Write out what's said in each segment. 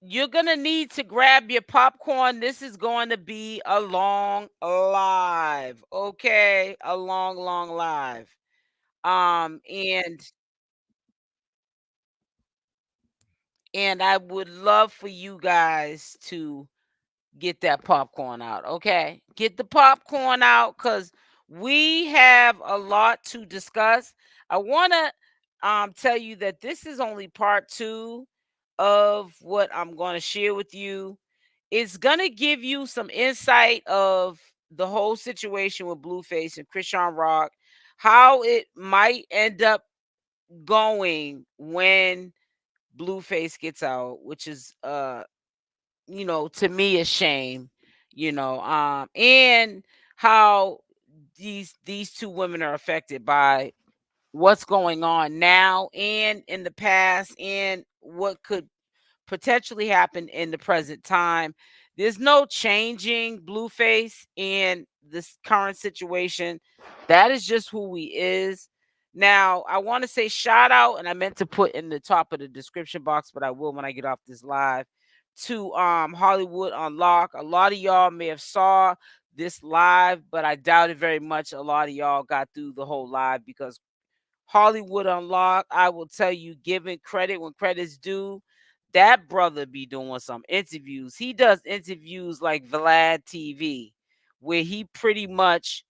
you're gonna need to grab your popcorn. This is going to be a long live, okay? A long, long live. And I would love for you guys to get that popcorn out, okay? Get the popcorn out because we have a lot to discuss. I want to tell you that this is only part two of what I'm going to share with you. It's going to give you some insight of the whole situation with Blueface and Chrisean Rock, how it might end up going when Blueface gets out, which is to me a shame, and how these two women are affected by what's going on now and in the past and what could potentially happen in the present time. There's no changing Blueface in this current situation. That is just who he is. Now, I want to say shout out, and I meant to put in the top of the description box, but I will when I get off this live, to Hollywood Unlock. A lot of y'all may have saw this live, but I doubt it very much. A lot of y'all got through the whole live because Hollywood Unlocked, I will tell you, giving credit when credit's due, that brother be doing some interviews. He does interviews like Vlad TV, where he pretty much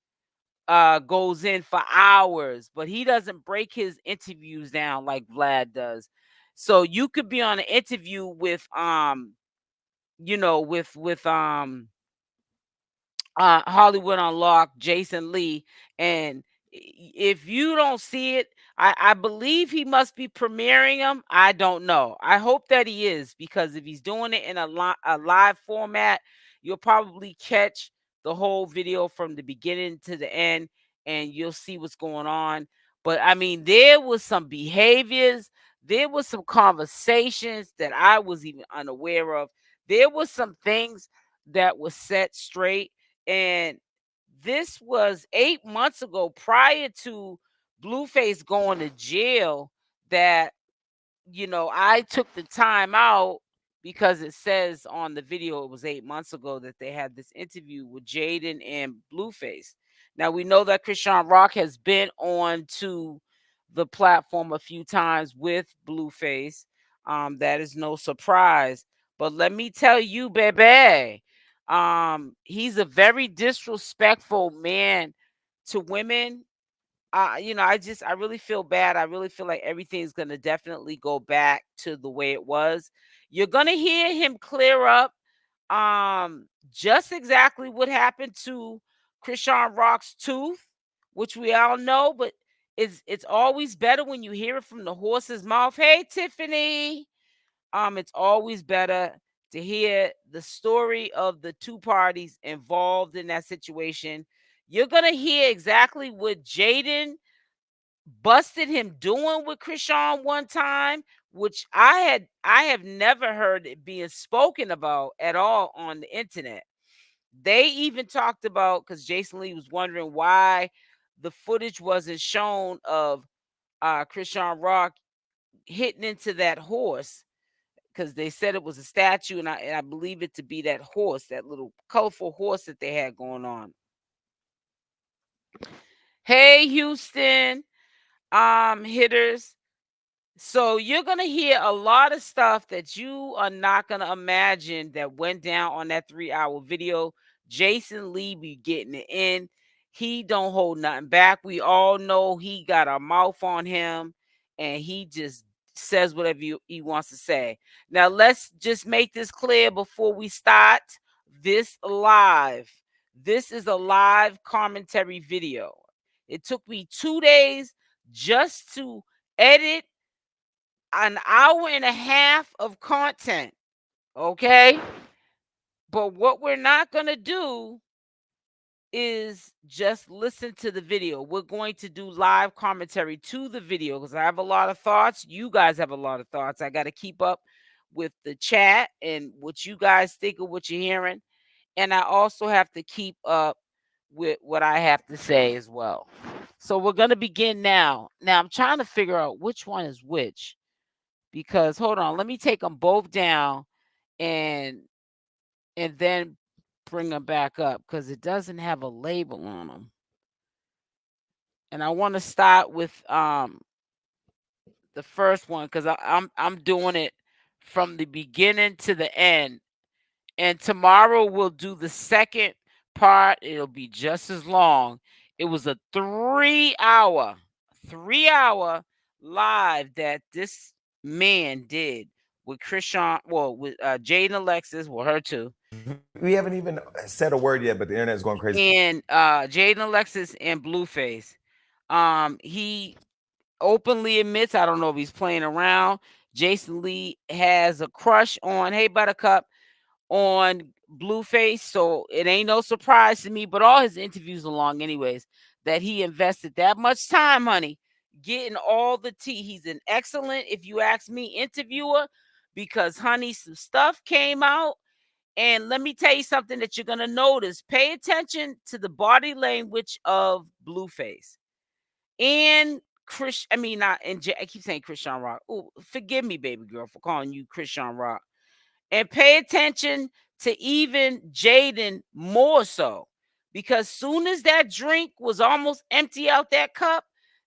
goes in for hours, but he doesn't break his interviews down like Vlad does. So you could be on an interview with Hollywood Unlocked, Jason Lee, and if you don't see it, I believe he must be premiering them. I don't know. I hope that he is because if he's doing it in a live format, you'll probably catch the whole video from the beginning to the end, and you'll see what's going on. But I mean, there was some behaviors, there was some conversations that I was even unaware of. There was some things that was set straight, and this was 8 months ago prior to Blueface going to jail that I took the time out because it says on the video it was 8 months ago that they had this interview with Jaidyn and Blueface. Now we know that Chrisean Rock has been on to the platform a few times with Blueface. That is no surprise. But let me tell you, baby, he's a very disrespectful man to women. I really feel bad. I really feel like everything's gonna definitely go back to the way it was. You're gonna hear him clear up just exactly what happened to Chrisean Rock's tooth, which we all know, but it's always better when you hear it from the horse's mouth. Hey, Tiffany. It's always better to hear the story of the two parties involved in that situation. You're gonna hear exactly what Jaidyn busted him doing with Chrisean one time, which I have never heard it being spoken about at all on the internet. They even talked about, because Jason Lee was wondering why the footage wasn't shown of Chrisean Rock hitting into that horse, because they said it was a statue, and I believe it to be that horse, that little colorful horse that they had going on. Hey, Houston, hitters. So you're gonna hear a lot of stuff that you are not gonna imagine that went down on that 3-hour video. Jason Lee be getting it in. He don't hold nothing back. We all know he got a mouth on him, and he just says whatever he wants to say. Now let's just make this clear before we start this live. This is a live commentary video. It took me 2 days just to edit an hour and a half of content. Okay. But what we're not going to do is just listen to the video. We're going to do live commentary to the video because I have a lot of thoughts. You guys have a lot of thoughts. I got to keep up with the chat and what you guys think of what you're hearing. And I also have to keep up with what I have to say as well. So we're going to begin now. Now I'm trying to figure out which one is which, because hold on, let me take them both down and then bring them back up because it doesn't have a label on them. And I want to start with the first one because I'm doing it from the beginning to the end. And tomorrow we'll do the second part. It'll be just as long. It was a 3 hour live that this man did with Chrisean, well, with Jaidyn Alexis, well, her too. We haven't even said a word yet, but the internet's going crazy. And Jaidyn Alexis and Blueface. He openly admits, I don't know if he's playing around. Jason Lee has a crush on, hey Buttercup, on Blueface, so it ain't no surprise to me. But all his interviews along, anyways, that he invested that much time, honey, getting all the tea. He's an excellent, if you ask me, interviewer because, honey, some stuff came out. And let me tell you something that you're gonna notice. Pay attention to the body language of Blueface and Chris. I mean, not and I keep saying Chrisean Rock. Oh, forgive me, baby girl, for calling you Chrisean Rock. And pay attention to even Jaidyn more so, because soon as that drink was almost empty out that cup,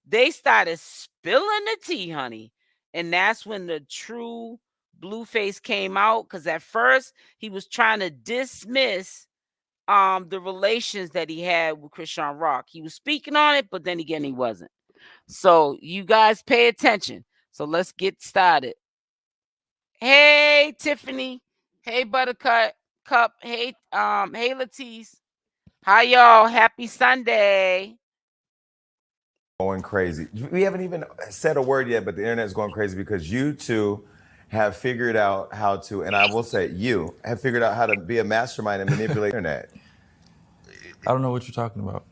they started spilling the tea, honey. And that's when the true Blueface came out, because at first he was trying to dismiss the relations that he had with Chrisean Rock. He was speaking on it, but then again he wasn't. So you guys pay attention. So let's get started. Hey Tiffany. Hey Buttercup. Hey Latisse. How y'all? Happy Sunday. Going crazy. We haven't even said a word yet, but the internet's going crazy because you two have figured out how to, and I will say you have figured out how to be a mastermind and manipulate the internet. I don't know what you're talking about.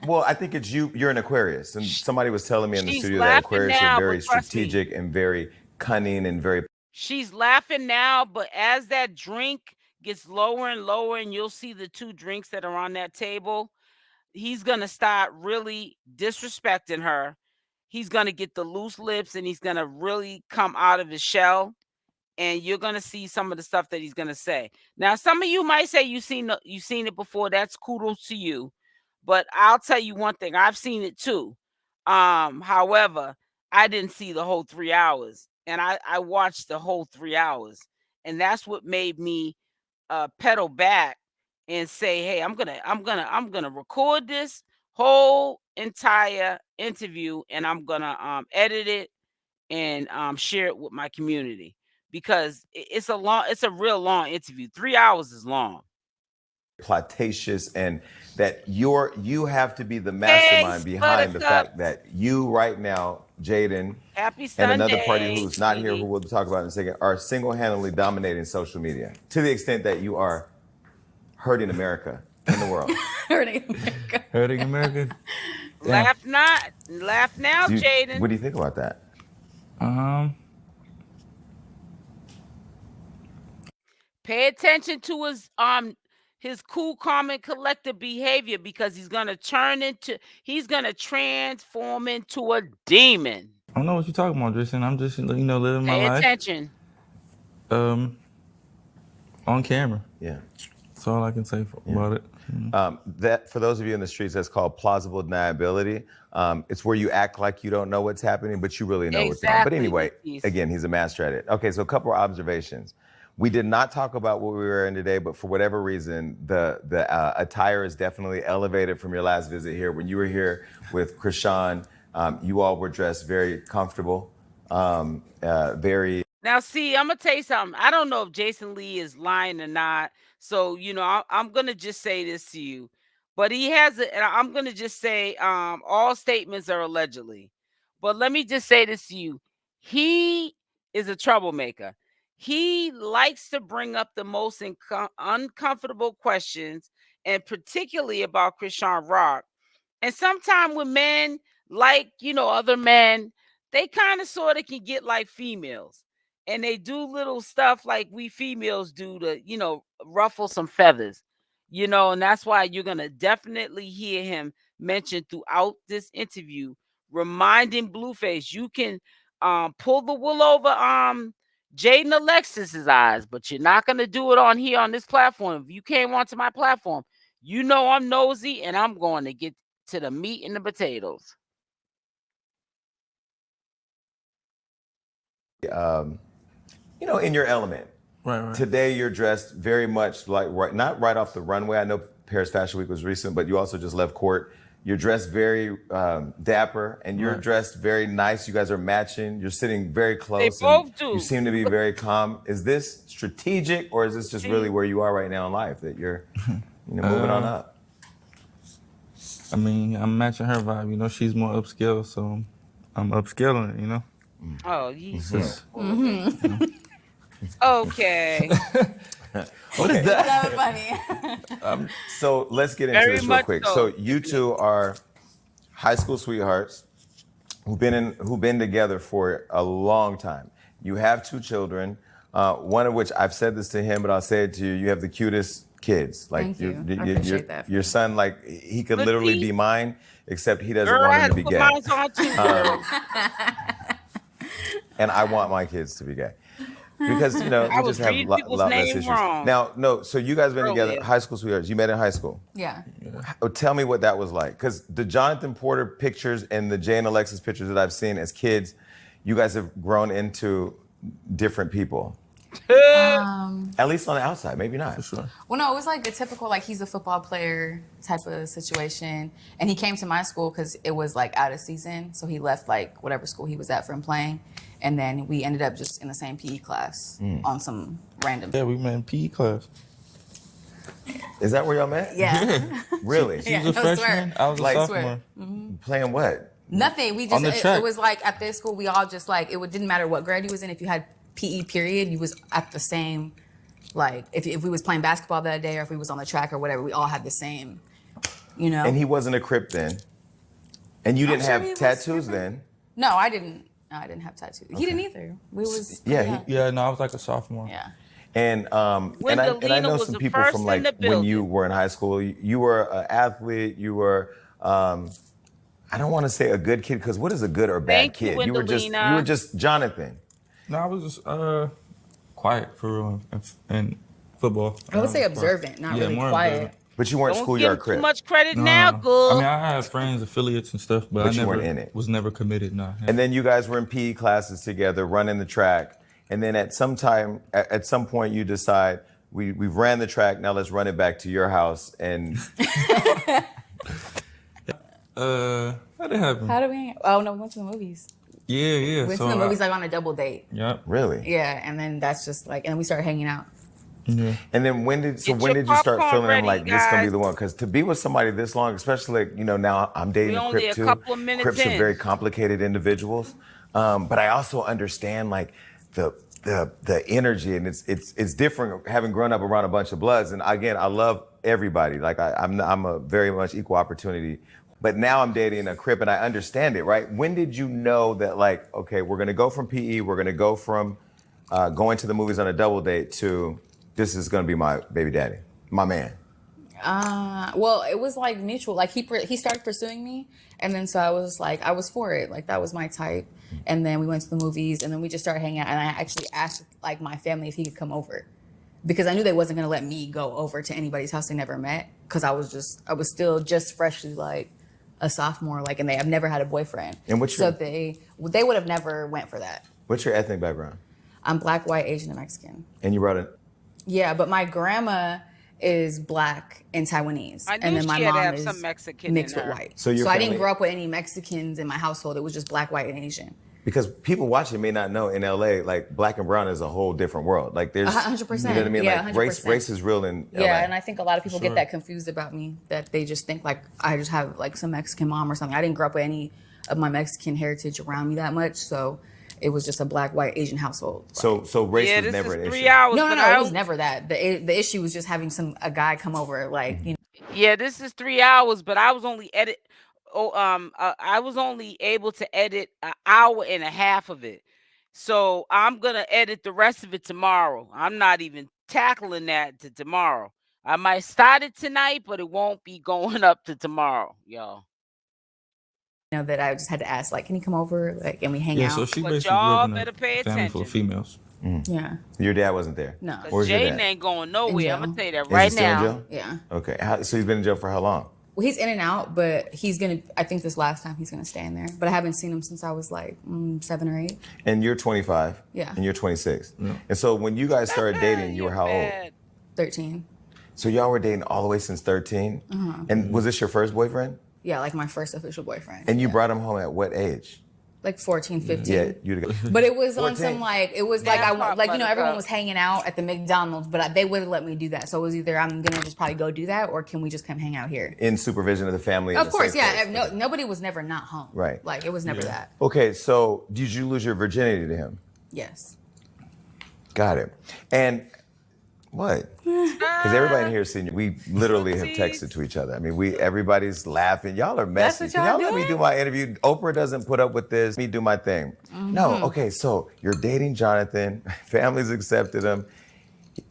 Well, I think it's you. You're an Aquarius, and somebody was telling me in the She's studio that laughing Aquarius are now, very but trust me. strategic and very cunning and very. She's laughing now, but as that drink gets lower and lower, and you'll see the two drinks that are on that table, he's gonna start really disrespecting her. He's gonna get the loose lips, and he's gonna really come out of his shell. And you're gonna see some of the stuff that he's gonna say. Now, some of you might say you've seen it before. That's kudos to you. But I'll tell you one thing: I've seen it too. However, I didn't see the whole 3 hours, and I watched the whole 3 hours, and that's what made me pedal back and say, "Hey, I'm gonna record this whole entire interview, and I'm gonna edit it and share it with my community because it's a real long interview. 3 hours is long." Platacious, and that you have to be the mastermind behind the fact that you right now, Jaidyn, Happy and Sunday, another party who's not here, who sweetie. we'll talk about in a second, are single-handedly dominating social media to the extent that you are hurting America and the world. Hurting America. Hurting America. Laugh not, laugh now, Jaidyn. What do you think about that? Pay attention to his cool, calm, and collected behavior, because he's gonna transform into a demon. I don't know what you're talking about, Jason. I'm just living my Pay life. attention. On camera. Yeah. That's all I can say about it. That, for those of you in the streets, that's called plausible deniability. It's where you act like you don't know what's happening, but you really know what's going on. But anyway, again, he's a master at it. Okay, so a couple of observations. We did not talk about what we were in today, but for whatever reason, the attire is definitely elevated from your last visit here. When you were here with Chrisean, you all were dressed very comfortable, very. Now, see, I'm gonna tell you something. I don't know if Jason Lee is lying or not. So, I'm gonna just say this to you. But I'm gonna just say, all statements are allegedly. But let me just say this to you. He is a troublemaker. He likes to bring up the most uncomfortable questions, and particularly about Chrisean Rock. And sometimes when men, like, other men, they kind of sort of can get like females. And they do little stuff like we females do to, ruffle some feathers. And that's why you're going to definitely hear him mention throughout this interview, reminding Blueface, you can pull the wool over Jaidyn Alexis's eyes, but you're not gonna do it on here on this platform. If you came onto my platform, you know I'm nosy and I'm going to get to the meat and the potatoes. In your element. Right. Today you're dressed very much like not right off the runway. I know Paris Fashion Week was recent, but you also just left court. You're dressed very dapper, and you're dressed very nice. You guys are matching. You're sitting very close. They both do. You seem to be very calm. Is this strategic, or is this just really where you are right now in life, that you're moving on up? I mean, I'm matching her vibe. She's more upscale, so I'm upscaling it. Oh, he's okay. What is that? That was funny. So let's get into this real quick. So you two are high school sweethearts who've been together for a long time. You have 2 children, one of which I've said this to him, but I'll say it to you. You have the cutest kids. Thank you. I appreciate that. Your son, like, he could literally be mine, except he doesn't Girl, want him to be gay. mine's on too, And I want my kids to be gay. Because, you just have a lot less issues. Wrong. Now, no, so you guys been together, high school sweethearts. You met in high school. Yeah. Tell me what that was like. Because the Jonathan Porter pictures and the Jay and Alexis pictures that I've seen as kids, you guys have grown into different people. At least on the outside, maybe not. For sure. Well, no, it was like a typical, like, he's a football player type of situation. And he came to my school because it was, like, out of season. So he left, like, whatever school he was at from playing. And then we ended up just in the same PE class on some random. Yeah, we met in PE class. Is that where y'all met? Yeah. Really? She was a freshman. I was a sophomore. Playing what? Nothing. We On the just, track. it was like at this school, we all just like, didn't matter what grade you was in. If you had PE period, you was at the same, like, if we was playing basketball that day or if we was on the track or whatever, we all had the same, And he wasn't a Crip then? And you didn't have tattoos then? No, I didn't. No, I didn't have tattoos. Okay. He didn't either. We was. No, I was like a sophomore. Yeah. And I know some people from like when you were in high school. You were an athlete. You were I don't want to say a good kid because what is a good or bad kid? You were just Jonathan. No, I was just quiet for real in football. I would say observant, not really quiet. Observant. But you weren't schoolyard Crip. Too much credit now, girl. I mean, I had friends, affiliates, and stuff, but I you never weren't in it. Was never committed. No. And then you guys were in PE classes together, running the track. And then at some point, you decide we've ran the track. Now let's run it back to your house. And how did it happen? How did we? Oh no, we went to the movies. Yeah. We went to the movies like on a double date. Yep. Really? Yeah, and then that's just like, and we started hanging out. Yeah. And then when did you start feeling I'm like this gonna be the one? Because to be with somebody this long, especially like, now I'm dating a Crip too. Crips are very complicated individuals, but I also understand like the energy, and it's different having grown up around a bunch of Bloods. And again, I love everybody. Like I'm a very much equal opportunity. But now I'm dating a Crip, and I understand it, right? When did you know that, like, okay, we're gonna go from PE, we're gonna go from going to the movies on a double date to this is gonna be my baby daddy, my man? Well, it was like mutual. Like he started pursuing me, and then so I was like, I was for it. Like that was my type. And then we went to the movies, and then we just started hanging out. And I actually asked like my family if he could come over, because I knew they wasn't gonna let me go over to anybody's house they never met, because I was still just freshly like a sophomore, like, and I've never had a boyfriend. And they would have never went for that. What's your ethnic background? I'm Black, white, Asian, and Mexican. And you brought it? Yeah, but my grandma is Black and Taiwanese, and then my mom is some Mexican mixed with white. So I didn't grow up with any Mexicans in my household. It was just Black, white, and Asian. Because people watching may not know, in LA, like black and brown is a whole different world. Like there's 100%. You know what I mean? Yeah, like 100%. race is real in LA. Yeah, and I think a lot of people get that confused about me, that they just think like I just have like some Mexican mom or something. I didn't grow up with any of my Mexican heritage around me that much, so it was just a Black, white, Asian household. So race was never an issue. 3 hours. No, it was never that. The issue was just having a guy come over, like, you know. Yeah, this is 3 hours, but I was only I was only able to edit an hour and a half of it. So I'm going to edit the rest of it tomorrow. I'm not even tackling that to tomorrow. I might start it tonight, but it won't be going up to tomorrow, y'all. know, that I just had to ask, like, can he come over, like, and we hang out. Yeah, so she But basically grew y'all up in better pay a family full of attention. females. Yeah. Your dad wasn't there? No. Where's your Jaidyn dad? ain't going nowhere. I'm gonna tell you that Is right he still in now. jail? Yeah. Okay. So he's been in jail for how long? Well, he's in and out, but he's gonna. I think this last time he's gonna stay in there. But I haven't seen him since I was like 7 or 8. And you're 25. Yeah. And you're 26. Yeah. And so when you guys started dating, you were how old? 13. So y'all were dating all the way since 13? And was this your first boyfriend? Yeah, like my first official boyfriend. And you brought him home at what age? Like 14, 15. Yeah, you. But it was on 14? some like, it was like, everyone was hanging out at the McDonald's, but they wouldn't let me do that. So it was either I'm gonna just probably go do that, or can we just come hang out here? In supervision of the family. Of course, yeah. Nobody was never not home. Right. Like it was never that. Okay, so did you lose your virginity to him? Yes. Got it. And what? Because everybody in here is senior. We literally have texted to each other. I mean, everybody's laughing. Y'all are messy. That's Can what y'all y'all let me do my interview? Oprah doesn't put up with this. Me do my thing. No, okay, so you're dating Jonathan. Family's accepted him.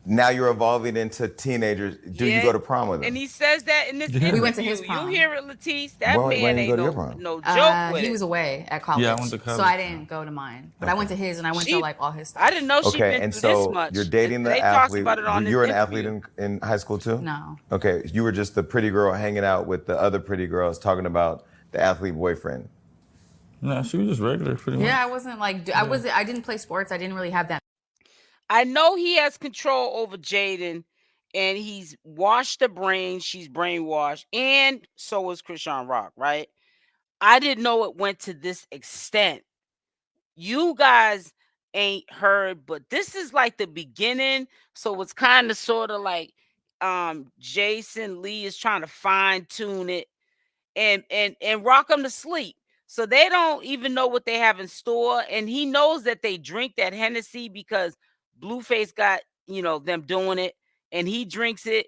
Now you're evolving into teenagers. Do you go to prom with him? And he says that in this interview. We went to his prom. You hear it, Latisse? That Why man didn't you ain't go to your prom? no joke with He it. was away at college. Yeah, I went to college. So I didn't go to mine. But I went to his, and I went to like all his stuff. I didn't know she Okay, been and through this so much. you're dating the They talked athlete. about it on You're this an athlete interview. in high school too? No. Okay, you were just the pretty girl hanging out with the other pretty girls talking about the athlete boyfriend. No, she was just regular, pretty much. Yeah, I wasn't like, I didn't play sports. I didn't really have that. I know he has control over Jaidyn, and he's washed the brain. She's brainwashed, and so is CashApp, right? I didn't know it went to this extent. You guys ain't heard, but this is like the beginning. So it's kind of sort of like Jason Lee is trying to fine tune it and rock them to sleep. So they don't even know what they have in store. And he knows that they drink that Hennessy because Blueface got, them doing it, and he drinks it.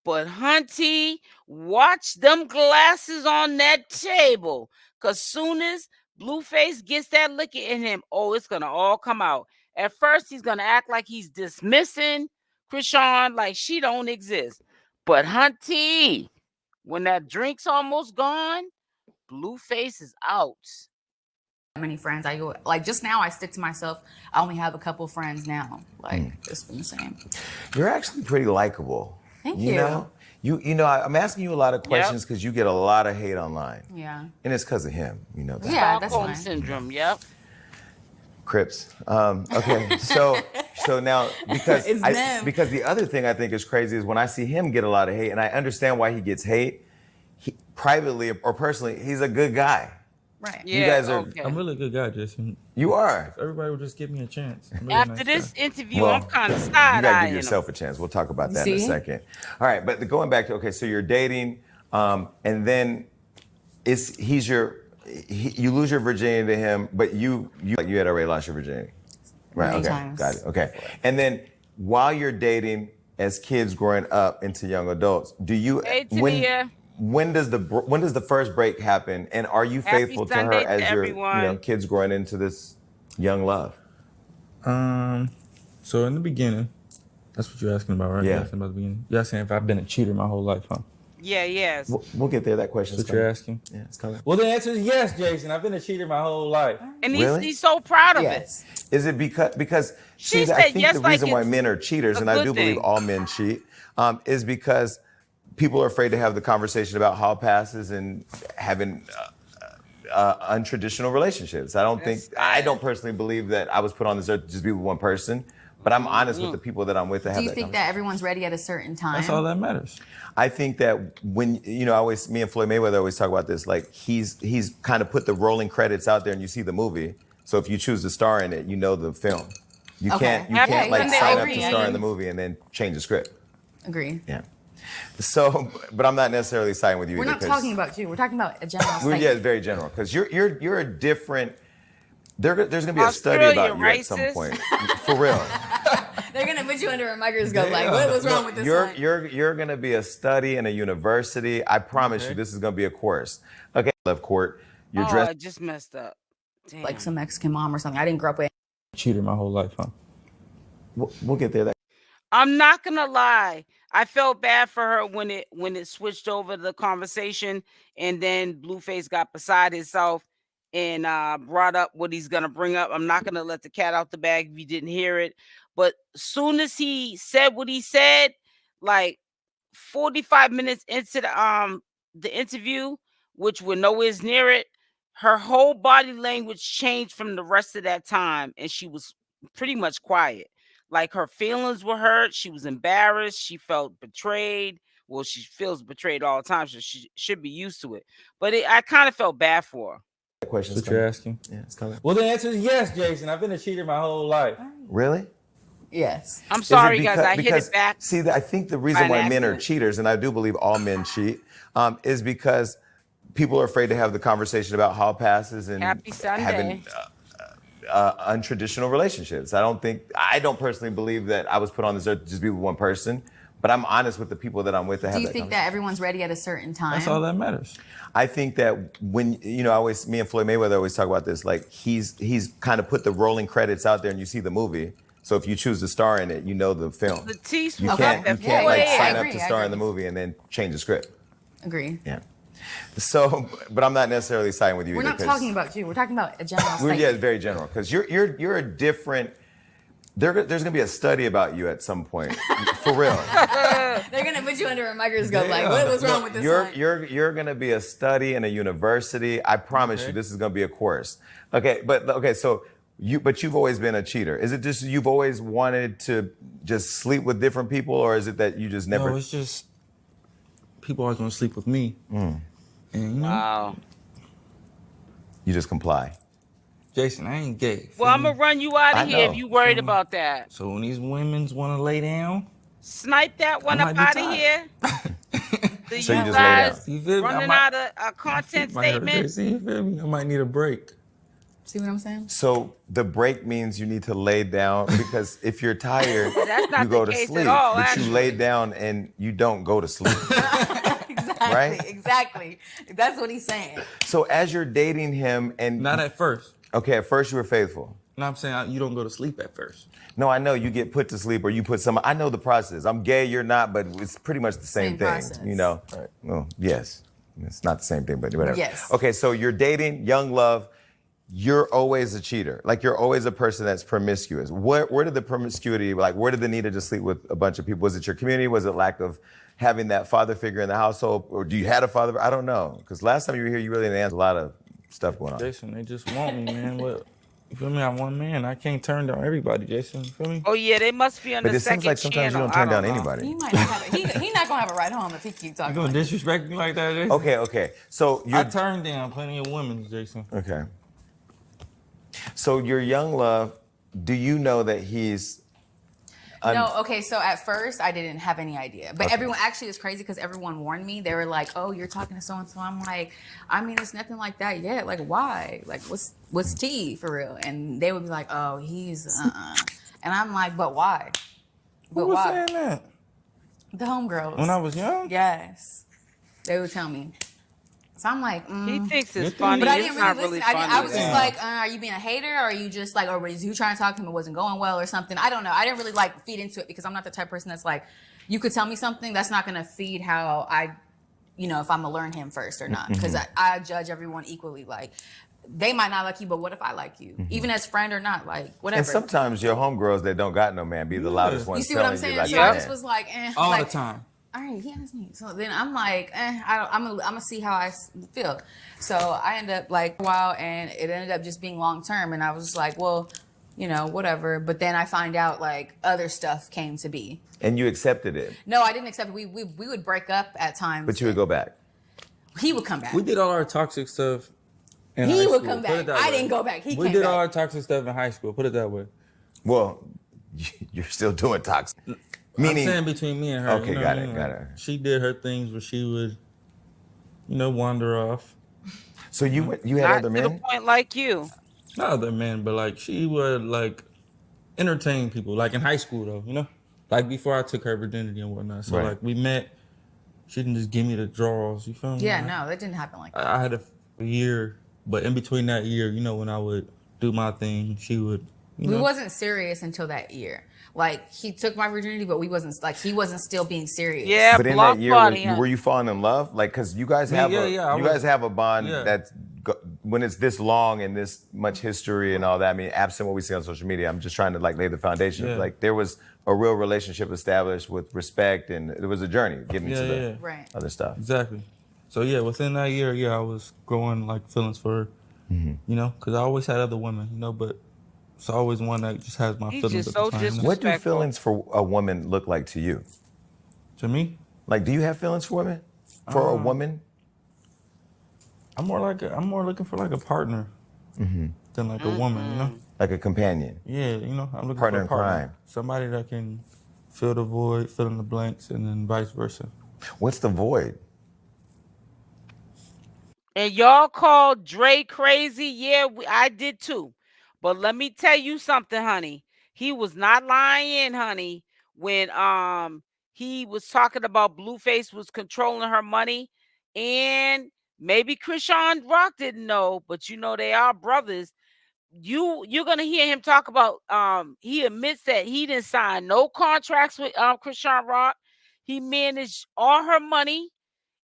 But Hunty, watch them glasses on that table. Cause soon as Blueface gets that liquor in him, it's gonna all come out. At first, he's gonna act like he's dismissing Chrisean like she don't exist. But Hunty, when that drink's almost gone, Blueface is out. Many friends. I go like just now. I stick to myself. I only have a couple friends now. Like it's been the same. You're actually pretty likable. Thank you. I'm asking you a lot of questions because you get a lot of hate online. Yeah. And it's because of him. You know that. Yeah, that's Stockholm fine. syndrome. Yep. Crips. Okay, so now because It's them. because the other thing I think is crazy is when I see him get a lot of hate, and I understand why he gets hate. Privately or personally, he's a good guy. Right. Yeah, You guys are. okay. I'm really a good guy, Jason. You are. If everybody would just give me a chance. I'm a really After nice this guy. interview, Well, I'm kind of You gotta side-eyeing give him. yourself a chance. We'll talk about that in a See? second. All right, but going back to so you're dating, and then you lose your virginity to him, but you had already lost your virginity, right? Many Okay, times. got it. Okay, and then while you're dating, as kids growing up into young adults, do you Hey, Tania. when does the first break happen, and are you Happy faithful to Sunday her to as your everyone. kids growing into this young love? So in the beginning, that's what you're asking about, right? Yeah. You're asking about the beginning. You're asking if I've been a cheater my whole life, huh? Yeah, yes. We'll get there. That question's That's what you're coming. asking? Yeah, it's coming. Well, the answer is yes, Jason. I've been a cheater my whole life. And Really? he's so proud of Yes. Is it because She I said think yes, the like reason why it's men are cheaters, a and I good do believe thing. all men cheat, is because people are afraid to have the conversation about hall passes and having untraditional relationships. I don't personally believe that I was put on this earth to just be with one person, but I'm honest with the people that I'm with to have Do you that think conversation. that everyone's ready at a certain time? That's all that matters. I think that when me and Floyd Mayweather always talk about this. Like he's kind of put the rolling credits out there, and you see the movie. So if you choose to star in it, you know the film. You Okay. can't Happy like Sunday, sign up agree, to I star in agree. the movie and then change the script. Agree. Yeah. So, but I'm not necessarily siding with you. We're either, not 'cause talking about you. We're talking about a general Yeah, statement. it's very general because you're a different. There's gonna be a study Australia, about you at some racist. point, for real. They're gonna put you under a microscope. Like, what was wrong with this one? You're gonna be a study in a university. I promise you, this is gonna be a course. Okay, left court. You're dressed. I just messed up. Damn. Like some Mexican mom or something. I didn't grow up with. Cheater my whole life, huh? We'll get there. I'm not gonna lie. I felt bad for her when it switched over the conversation, and then Blueface got beside himself and brought up what he's gonna bring up. I'm not gonna let the cat out the bag if you didn't hear it. But soon as he said what he said, like 45 minutes into the interview, which we're nowhere near it, her whole body language changed from the rest of that time, and she was pretty much quiet. Like her feelings were hurt. She was embarrassed. She felt betrayed. Well, she feels betrayed all the time, so she should be used to it. But I kind of felt bad for her. Questions That's what you're asking? Yeah, it's coming. Well, the answer is yes, Jason. I've been a cheater my whole life. Really? Yes. I'm sorry, guys. I hit it back. See, I think the reason why men are cheaters, and I do believe all men cheat, is because people are afraid to have the conversation about hall passes and Happy Sunday. having untraditional relationships. I don't personally believe that I was put on this earth to just be with one person, but I'm honest with the people that I'm with. Do you think that everyone's ready at a certain time? That's all that matters. I think that when, me and Floyd Mayweather always talk about this, like he's kind of put the rolling credits out there and you see the movie. So if you choose to star in it, you know the film. You can't sign up to star in the movie and then change the script. Agree. Yeah. So, but I'm not necessarily siding with you. We're not talking about you. We're talking about a general statement. Yeah, very general. Because you're a different. There's gonna be a study about you at some point, for real. They're gonna put you under a microscope. Like, what was wrong with this one? You're gonna be a study in a university. I promise you, this is gonna be a course. So you've always been a cheater. Is it just you've always wanted to just sleep with different people, or is it that you just never? No, it's just people always want to sleep with me. And, Wow. You just comply. Jason, I ain't gay. Well, I'm gonna run you out of here if you worried about that. So when these women's want to lay down, snipe that one up out of here. So you just lay down. Running out of a content statement. You feel me? I might need a break. See what I'm saying? So the break means you need to lay down because if you're tired, you go to sleep. But you lay down and you don't go to sleep. Right? Exactly. That's what he's saying. So as you're dating him and... Not at first. Okay, at first you were faithful. No, I'm saying you don't go to sleep at first. No, I know you get put to sleep or you put I know the process. I'm gay, you're not, but it's pretty much the same thing. Process. Right. Well, yes. It's not the same thing, but whatever. Yes. Okay, so you're dating, young love. You're always a cheater. Like you're always a person that's promiscuous. Where did the promiscuity, where did the need to just sleep with a bunch of people? Was it your community? Was it lack of having that father figure in the household? Or do you had a father? I don't know. Because last time you were here, you really didn't answer a lot of stuff going on. Jason, they just want me, man. What? You feel me? I'm one man. I can't turn down everybody, Jason. You feel me? Oh yeah, they must be on the second channel. But it seems like sometimes you don't turn down anybody. He might not have it. He's not gonna have a ride home if he keeps talking. You gonna disrespect me like that, Jason? Okay. So I turned down plenty of women, Jason. Okay. So your young love, do you know that he's... No, okay, so at first I didn't have any idea. But everyone, actually it's crazy because everyone warned me. They were like, oh, you're talking to so-and-so. I'm like, I mean, it's nothing like that yet. Like, why? Like, what's tea for real? And they would be like, oh, he's And I'm like, but why? Who was saying that? The homegirls. When I was young? Yes. They would tell me. So I'm like, He thinks it's funny. But I didn't it's really not listen. really funny. I was just like, are you being a hater? Or are you just like, or was you trying to talk to him? It wasn't going well or something. I don't know. I didn't really feed into it because I'm not the type of person that's like, you could tell me something that's not going to feed how I, if I'm going to learn him first or not. Because I judge everyone equally. Like, they might not like you, but what if I like you? Even as friend or not, like, whatever. And sometimes your homegirls that don't got no man be the loudest ones. You see what I'm saying? Like, so I just was like, all the time. All right, he asked me. So then I'm like, I'm gonna see how I feel. So I ended up a while, and it ended up just being long term. And I was like, well, whatever. But then I find out other stuff came to be. And you accepted it? No, I didn't accept it. We would break up at times. But you would go back? He would come back. We did all our toxic stuff in high school. He would come back. I didn't go back. He came back. We did all our toxic stuff in high school. Put it that way. Well, you're still doing toxic. Meaning, I'm saying between me and her. Okay, got it. She did her things where she would, wander off. So you had other men? Not to the point like you. Not other men, but she would entertain people. In high school though, before I took her virginity and whatnot. So we met. She didn't just give me the draws. You feel me? Yeah, no, that didn't happen like that. I had a year, but in between that year, when I would do my thing, she would. We wasn't serious until that year. Like he took my virginity, but he wasn't still being serious. Yeah, but in that year, were you falling in love? Like, because you guys have guys have a bond that's when it's this long and this much history and all that. I mean, absent what we see on social media, I'm just trying to like lay the foundation. Yeah. Like there was a real relationship established with respect, and it was a journey getting to the other stuff. Exactly. So yeah, within that year, I was growing like feelings for her, you know, because I always had other women, you know, but it's always one that just has my feelings at the time. What do feelings for a woman look like to you? To me? Like, do you have feelings for women? For a woman? I'm more looking for like a partner than like a woman, you know? Like a companion? Yeah, you know, I'm looking partner for a partner. In crime. Somebody that can fill the void, fill in the blanks, and then vice versa. What's the void? And y'all called Dre crazy? Yeah, I did too. But let me tell you something, honey. He was not lying, honey, when he was talking about Blueface was controlling her money. And maybe Chrisean Rock didn't know, but you know they are brothers. You're gonna hear him talk about he admits that he didn't sign no contracts with Chrisean Rock. He managed all her money.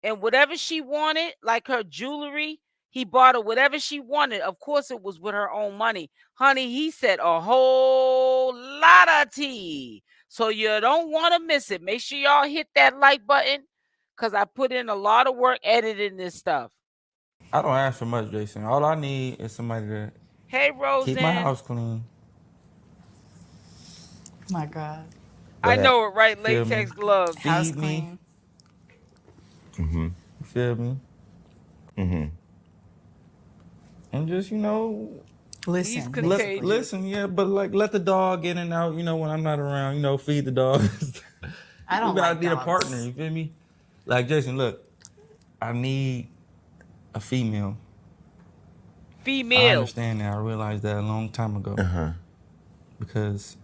And whatever she wanted, like her jewelry, he bought her whatever she wanted. Of course, it was with her own money. Honey, he said a whole lot of tea. So you don't want to miss it. Make sure y'all hit that like button because I put in a lot of work editing this stuff. I don't ask for much, Jason. All I need is somebody to keep my house clean. My God. I know it, right? Latex gloves. House clean. You feel me? And just, you know, listen, yeah, but like let the dog in and out, you know, when I'm not around, you know, feed the dog. I don't like need dogs. a partner, you feel me? Like, Jason, look, I need a female. I understand that. I realized that a long time ago. Because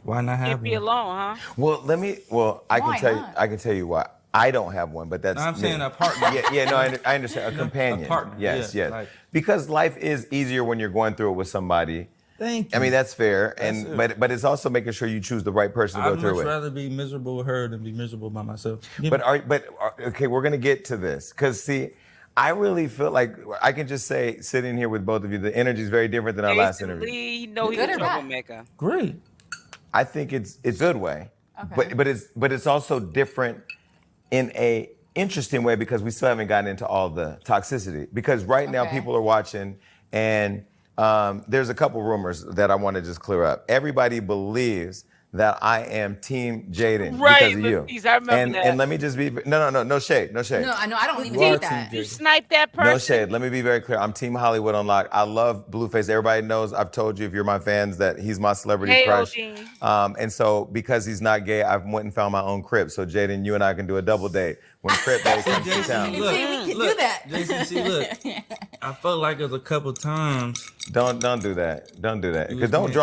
why not have Can't be alone, huh? Well, I can tell you why. I don't have one, but that's I'm saying a partner. I understand. A companion. A partner. Yes. Like, because life is easier when you're going through it with somebody. Thank you. I mean, that's fair. But it's also making sure you choose the right person to go through it. I'd much rather be miserable with her than be miserable by myself. Okay, we're gonna get to this. Cause see, I really feel like I can just say, sitting here with both of you, the energy is very different than our last interview. Lee, no, he's a troublemaker. Great. I think it's a good way. Okay. But it's also different in a interesting way because we still haven't gotten into all the toxicity. Because right now people are watching and there's a couple rumors that I want to just clear up. Everybody believes that I am Team Jaidyn because of you. I remember that. And let me just be no shade. No, I know. I don't even think that. You sniped that person. No shade. Let me be very clear. I'm Team Hollywood Unlocked. I love Blueface. Everybody knows. I've told you if you're my fans that he's my celebrity crush. And so because he's not gay, I went and found my own crib. So Jaidyn, you and I can do a double date when Crip Day comes to town. We can do that. Jason, see, look. I felt like it was a couple times. Don't do that. Don't do that. Because don't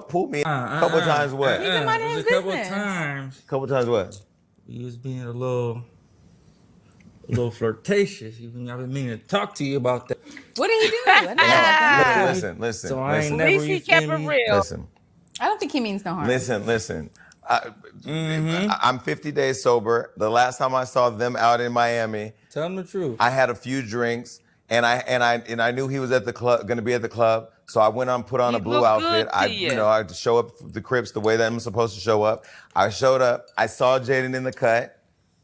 pull me. A couple times what? Even mind his couple business. times. Couple times what? He was being a little flirtatious. I've been meaning to talk to you about that. What did he do? I know about that. Listen. So I ain't At never least he kept it real. Listen. I don't think he means no harm. Listen. I'm 50 days sober. The last time I saw them out in Miami, tell them the truth. I had a few drinks, and I knew he was at the club, going to be at the club. So I went on, put on a blue outfit. I had to show up the Crips the way that I'm supposed to show up. I showed up. I saw Jaidyn in the cut.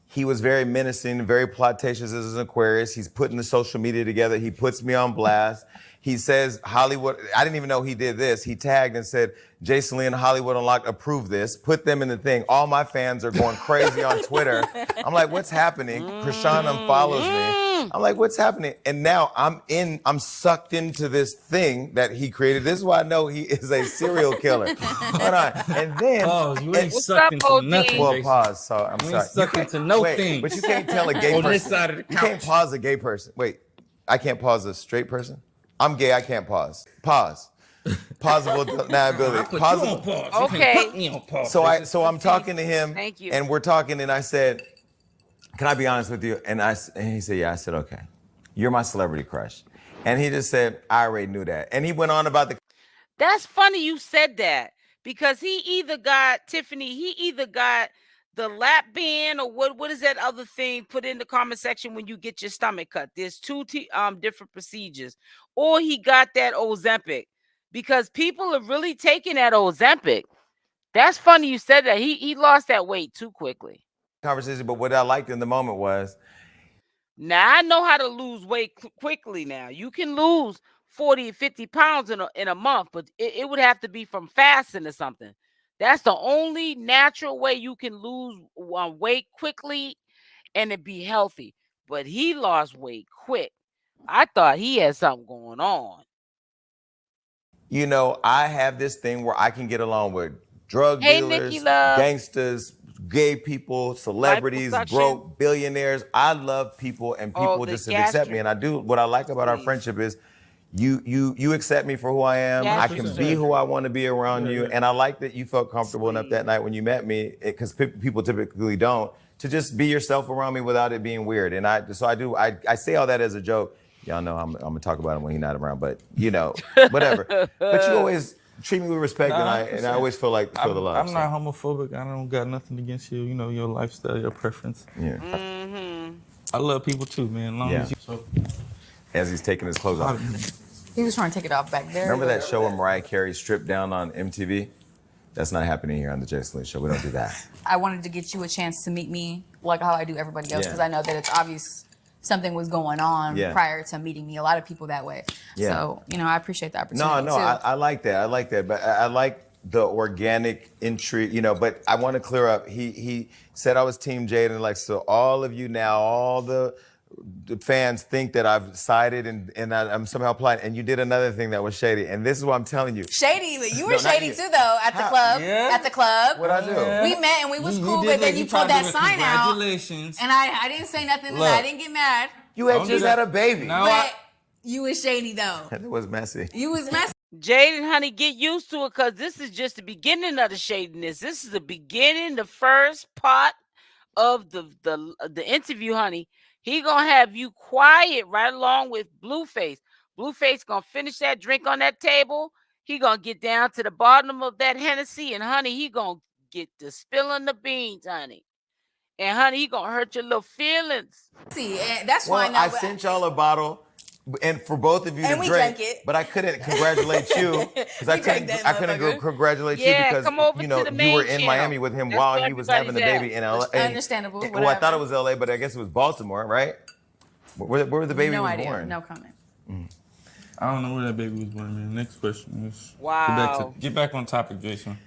He was very menacing, very flirtatious as an Aquarius. He's putting the social media together. He puts me on blast. He says, Hollywood, I didn't even know he did this. He tagged and said, Jason Lee and Hollywood Unlocked approved this. Put them in the thing. All my fans are going crazy on Twitter. I'm like, what's happening? Chrisean unfollows me. I'm like, what's happening? And now I'm sucked into this thing that he created. This is why I know he is a serial killer. Hold on. And then. Pause. You ain't sucked into nothing. Well, pause. So I'm sorry. You ain't sucked into no thing. But you can't tell a gay person. On this side of the couch. You can't pause a gay person. Wait, I can't pause a straight person? I'm gay, I can't pause. Pause. Pausable deniability. I put you on pause. Okay. You can't put me on pause. So I'm talking to him. Thank you. And we're talking, and I said, can I be honest with you? And he said, yeah. I said, okay. You're my celebrity crush. And he just said, I already knew that. And he went on about the. That's funny you said that because he either got Tiffany, he either got the lap band or what is that other thing? Put in the comment section when you get your stomach cut. There's two different procedures. Or he got that Ozempic, because people are really taking that Ozempic. That's funny you said that. He lost that weight too quickly. Conversation, but what I liked in the moment was, now I know how to lose weight quickly now. You can lose 40 or 50 pounds in a month, but it would have to be from fasting or something. That's the only natural way you can lose weight quickly and it be healthy. But he lost weight quick. I thought he had something going on. You know, I have this thing where I can get along with drug dealers, gangsters, gay people, celebrities, broke, billionaires. I love people, and people just accept me. And I do, what I like about our friendship is you accept me for who I am. I can be who I want to be around you. And I like that you felt comfortable enough that night when you met me, because people typically don't, to just be yourself around me without it being weird. And I say all that as a joke. Y'all know I'm gonna talk about him when he's not around, but you know, whatever. But you always treat me with respect, and I always feel the love. I'm not homophobic. I don't got nothing against you. You know, your lifestyle, your preference. Yeah. I love people too, man. Long as you. So. As he's taking his clothes off. He was trying to take it off back there. Remember that show where Mariah Carey stripped down on MTV? That's not happening here on the Jason Lee Show. We don't do that. I wanted to get you a chance to meet me like how I do everybody else, because I know that it's obvious something was going on prior to meeting me. A lot of people that way. Yeah. So, you know, I appreciate the opportunity. No, I like that. I like that. But I like the organic intrigue, you know, but I want to clear up. He said I was Team Jaidyn, like, so all of you now, all the fans think that I've sided and I'm somehow plotting. And you did another thing that was shady. And this is what I'm telling you. Shady? You were shady too, though, at the club. Yeah. At the club. What'd I do? We met and we was cool, but then you pulled that sign out. Congratulations. And I didn't say nothing. Look, I didn't get mad. You had just had a baby. No, but you was shady, though. It was messy. You was messy. Jaidyn, honey, get used to it, because this is just the beginning of the shadiness. This is the beginning, the first part of the interview, honey. He gonna have you quiet right along with Blueface. Blueface gonna finish that drink on that table. He gonna get down to the bottom of that Hennessy, and honey, he gonna get to spilling the beans, honey. And honey, he gonna hurt your little feelings. See, that's fine. Well, I sent y'all a bottle, and for both of you to drink, drank it. But I couldn't congratulate you because I couldn't congratulate you because you know you were in Miami with him while he was having the baby in LA. Understandable. Well, I thought it was LA, but I guess it was Baltimore, right? Where the baby was born? No comment. I don't know where that baby was born, man. Next question is get back on topic, Jason.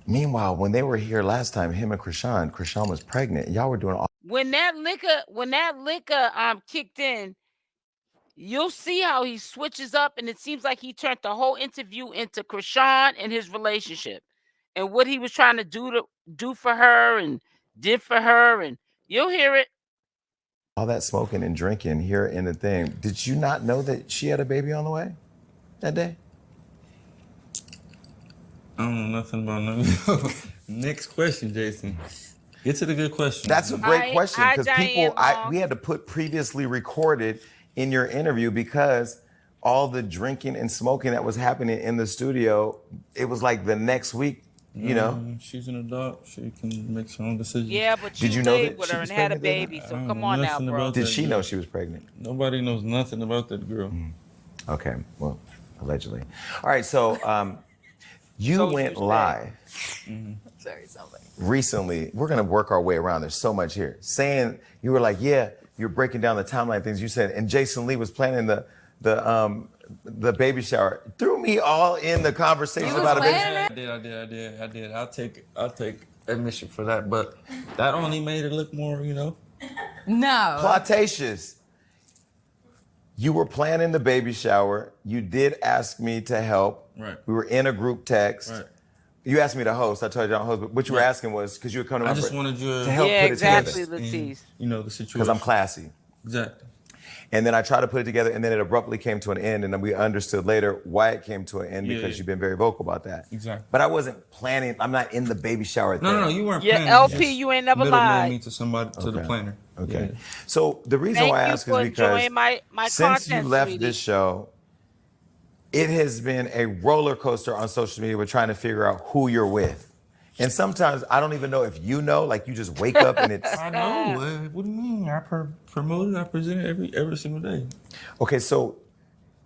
Meanwhile, when they were here last time, him and Chrisean was pregnant. Y'all were doing all. When that liquor kicked in, you'll see how he switches up, and it seems like he turned the whole interview into Chrisean and his relationship and what he was trying to do for her and did for her, and you'll hear it. All that smoking and drinking here in the thing. Did you not know that she had a baby on the way that day? I don't know nothing about nothing. Next question, Jason. Get to the good question. That's a great question, because we had to put previously recorded in your interview because all the drinking and smoking that was happening in the studio, it was like the next week, you know. She's an adult. She can make her own decisions. Yeah, but you lived with her and had a baby, so come on now, bro. Did she know she was pregnant? Nobody knows nothing about that girl. Okay, well, allegedly. All right, so you went live recently. We're going to work our way around. There's so much here. Saying, you were like, yeah, you're breaking down the timeline things you said, and Jason Lee was planning the baby shower. Threw me all in the conversation about a baby shower. I did. I'll take admission for that, but that only made it look more, you know. No. Plotatious. You were planning the baby shower. You did ask me to help. Right. We were in a group text. Right. You asked me to host. I told you I don't host, but what you were asking was because you were coming to I just wanted you to help put it together. Latif. You know the situation. Because I'm classy. Exactly. And then I tried to put it together, and then it abruptly came to an end, and then we understood later why it came to an end because you've been very vocal about that. Exactly. But I wasn't planning. I'm not in the baby shower thing. No, you weren't planning. Yeah, LP, you ain't never lied. Me to somebody, to the planner. Okay. Yeah. So the reason why I ask is because since you left this show, it has been a roller coaster on social media with trying to figure out who you're with. And sometimes I don't even know if you know, like you just wake up and it's... I know. What do you mean? I promoted, I presented every single day. Okay, so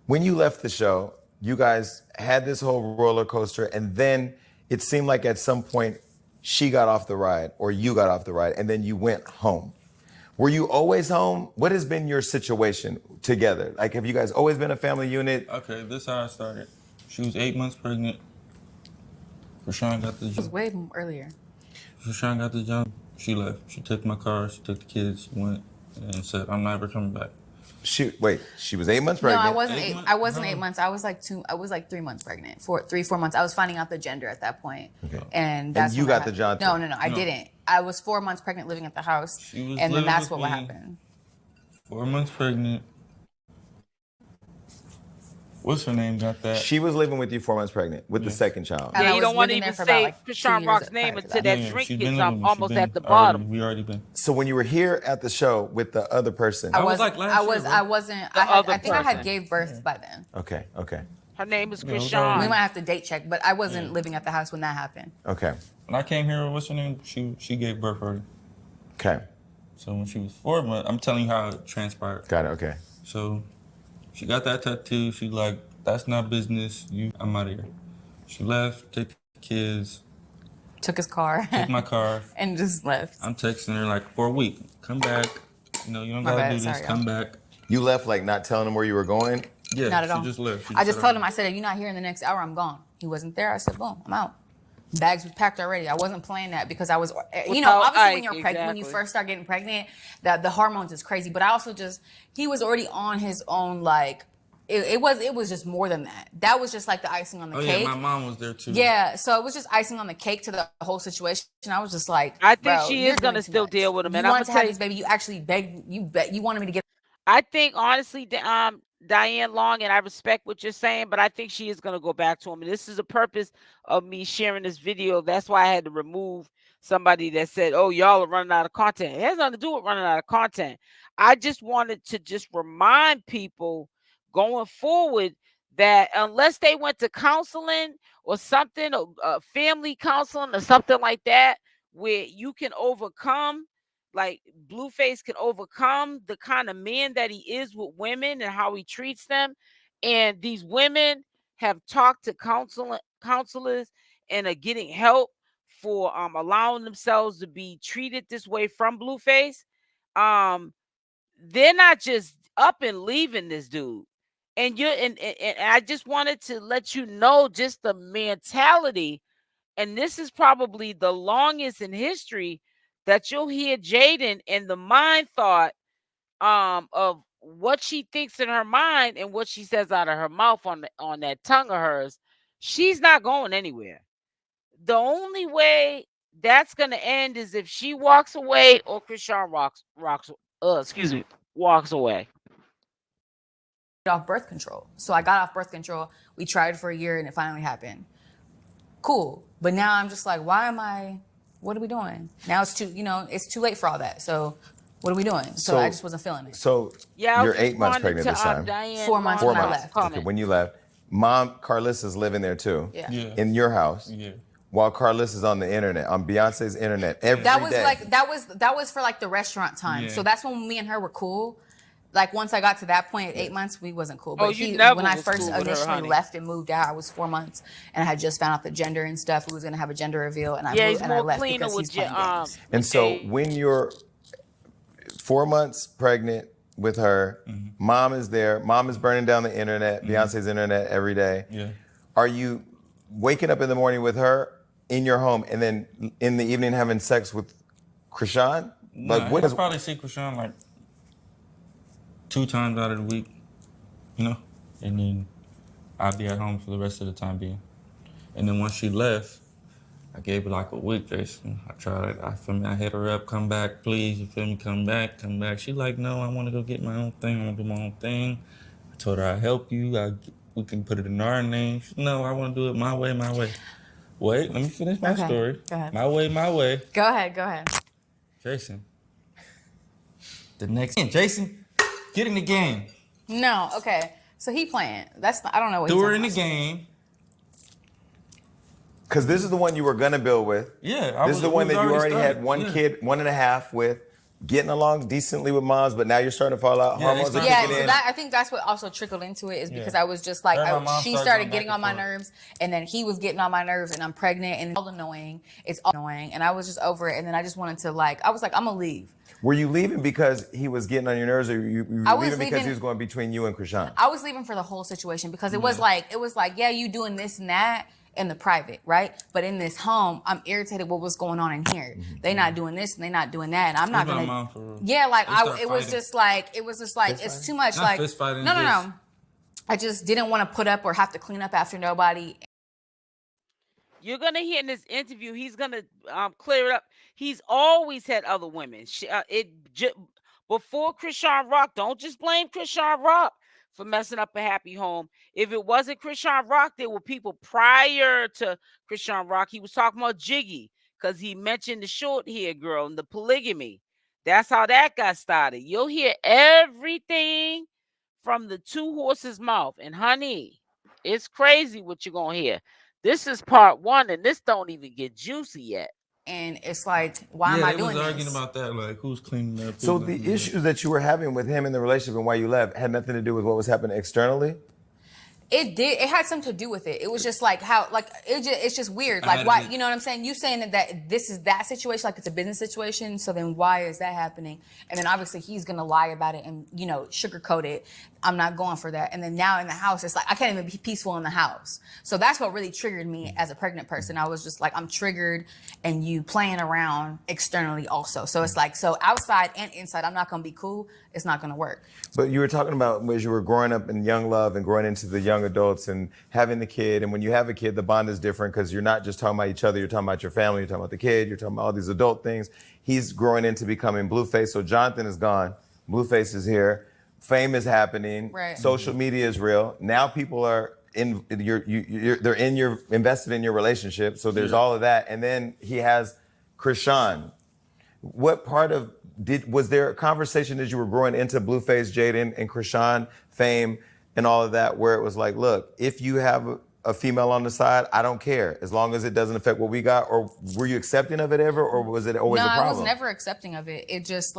when you left the show, you guys had this whole roller coaster, and then it seemed like at some point she got off the ride or you got off the ride, and then you went home. Were you always home? What has been your situation together? Like, have you guys always been a family unit? Okay, this is how I started. She was 8 months pregnant. Chrisean got the job. It was way earlier. Chrisean got the job. She left. She took my car. She took the kids. She went and said, "I'm never coming back." She was 8 months pregnant? No, I wasn't eight. I wasn't 8 months. I was like 3 months pregnant. 4 months. I was finding out the gender at that point. Okay. And that's and you got the job too? No, I didn't. I was 4 months pregnant living at the house. And then that's what happened. 4 months pregnant. What's her name got that? She was living with you 4 months pregnant with the second child. Yeah, you don't want to even say Chrisean Rock's name until that drink gets almost at the bottom. We already been. So when you were here at the show with the other person, I think I had gave birth by then. Okay. Her name is Chrisean. We might have to date check, but I wasn't living at the house when that happened. Okay. When I came here, what's her name? She gave birth already. Okay. So when she was 4 months, I'm telling you how it transpired. Got it. Okay. So she got that tattoo. She like, that's not business. I'm out of here. She left, took the kids. Took his car. Took my car. And just left. I'm texting her like for a week. Come back. You don't gotta do this. Come back. You left like not telling him where you were going? Yeah, not at all. She just left. I just told him, I said, if you're not here in the next hour, I'm gone. He wasn't there. I said, boom, I'm out. Bags was packed already. I wasn't playing that because I was, obviously when you're pregnant, when you first start getting pregnant, that the hormones is crazy. But I also he was already on his own, like, it was just more than that. That was just like the icing on the cake. Yeah, my mom was there too. Yeah, so it was just icing on the cake to the whole situation. I was just like, I think she is gonna still deal with him. You wanted to have this baby. You actually begged. You wanted me to get. I think honestly, Diane Long, and I respect what you're saying, but I think she is going to go back to him. And this is the purpose of me sharing this video. That's why I had to remove somebody that said, oh, y'all are running out of content. It has nothing to do with running out of content. I just wanted to just remind people going forward that unless they went to counseling or something, or family counseling or something like that, where you can overcome, like Blueface can overcome the kind of man that he is with women and how he treats them. And these women have talked to counselors and are getting help for allowing themselves to be treated this way from Blueface. They're not just up and leaving this dude. And I just wanted to let you know just the mentality. And this is probably the longest in history that you'll hear Jaidyn and the mind thought of what she thinks in her mind and what she says out of her mouth on that tongue of hers. She's not going anywhere. The only way that's going to end is if she walks away or Chrisean walks away. Off birth control. So I got off birth control. We tried for a year and it finally happened. Cool. But now I'm just like, what are we doing? Now it's too late for all that. So what are we doing? So I just wasn't feeling it. So you're 8 months pregnant this time. 4 months when I left. Okay, when you left, Mom, Carissa's living there too. Yeah. In your house. Yeah. While Carissa's on the internet, on Beyonce's internet every day. That was for like the restaurant time. Yeah. So that's when me and her were cool. Like once I got to that point at 8 months, we wasn't cool. But when I first initially left and moved out, I was 4 months and I had just found out the gender and stuff. We was gonna have a gender reveal, and I left because he's playing games. And so when you're 4 months pregnant with her, Mom is there. Mom is burning down the internet, Beyonce's internet every day. Yeah. Are you waking up in the morning with her in your home and then in the evening having sex with Chrisean? Like, I probably see Chrisean like 2 times out of the week, and then I'd be at home for the rest of the time being. And then once she left, I gave her like a week. I tried it. I hit her up, come back, please. You feel me? Come back. She like, no, I want to go get my own thing. I want to do my own thing. I told her I'll help you. We can put it in our name. She said, no, I want to do it my way. Wait, let me finish my story. Go ahead. My way. Go ahead. Jason. Jason, get in the game. No, okay. So he playing. I don't know what Threw he's her in the about. game. Because this is the one you were gonna build with. Yeah, this is the one that you already started. had one kid, 1.5 with, getting along decently with moms, but now you're starting to fall out. Hormones are kicking in. I think that's what also trickled into it is because I was just like, she started getting on my nerves, and then he was getting on my nerves, and I'm pregnant, and it's all annoying. It's all annoying, and I was just over it, and then I just wanted to I was like, I'm gonna leave. Were you leaving because he was getting on your nerves, or you were leaving because he was going between you and Chrisean? I was leaving for the whole situation because it was like, yeah, you doing this and that in the private, right? But in this home, I'm irritated with what's going on in here. Mm-hmm. They not doing this and they not doing that, and I'm not gonna. Yeah, it was just like it's too much. Not fist fighting, no. I just didn't want to put up or have to clean up after nobody. You're gonna hear in this interview, he's gonna clear it up. He's always had other women. Before Chrisean Rock, don't just blame Chrisean Rock for messing up a happy home. If it wasn't Chrisean Rock, there were people prior to Chrisean Rock. He was talking about Jiggy because he mentioned the short hair girl and the polygamy. That's how that got started. You'll hear everything from the two horses' mouth. And honey, it's crazy what you're gonna hear. This is part 1, and this don't even get juicy yet. And it's like, why am I doing this? They was arguing about that, like who's cleaning up. So the issues that you were having with him in the relationship and why you left had nothing to do with what was happening externally? It did. It had something to do with it. It was just like how, it's just weird. Like, why, you know what I'm saying? You saying that this is that situation, like it's a business situation. So then why is that happening? And then obviously he's going to lie about it and, sugarcoat it. I'm not going for that. And then now in the house, it's like, I can't even be peaceful in the house. So that's what really triggered me as a pregnant person. I was just like, I'm triggered and you playing around externally also. So it's like, so outside and inside, I'm not going to be cool. It's not going to work. But you were talking about as you were growing up in young love and growing into the young adults and having the kid. And when you have a kid, the bond is different because you're not just talking about each other. You're talking about your family. You're talking about the kid. You're talking about all these adult things. He's growing into becoming Blueface. So Jonathan is gone. Blueface is here. Fame is happening. Right. Social media is real. Now people are invested in your relationship. So there's all of that. And then he has Chrisean. What part of was there a conversation as you were growing into Blueface, jaidyn, and Chrisean fame and all of that where it was like, look, if you have a female on the side, I don't care as long as it doesn't affect what we got? Or were you accepting of it ever, or was it always a problem? No, I was never accepting of it. It just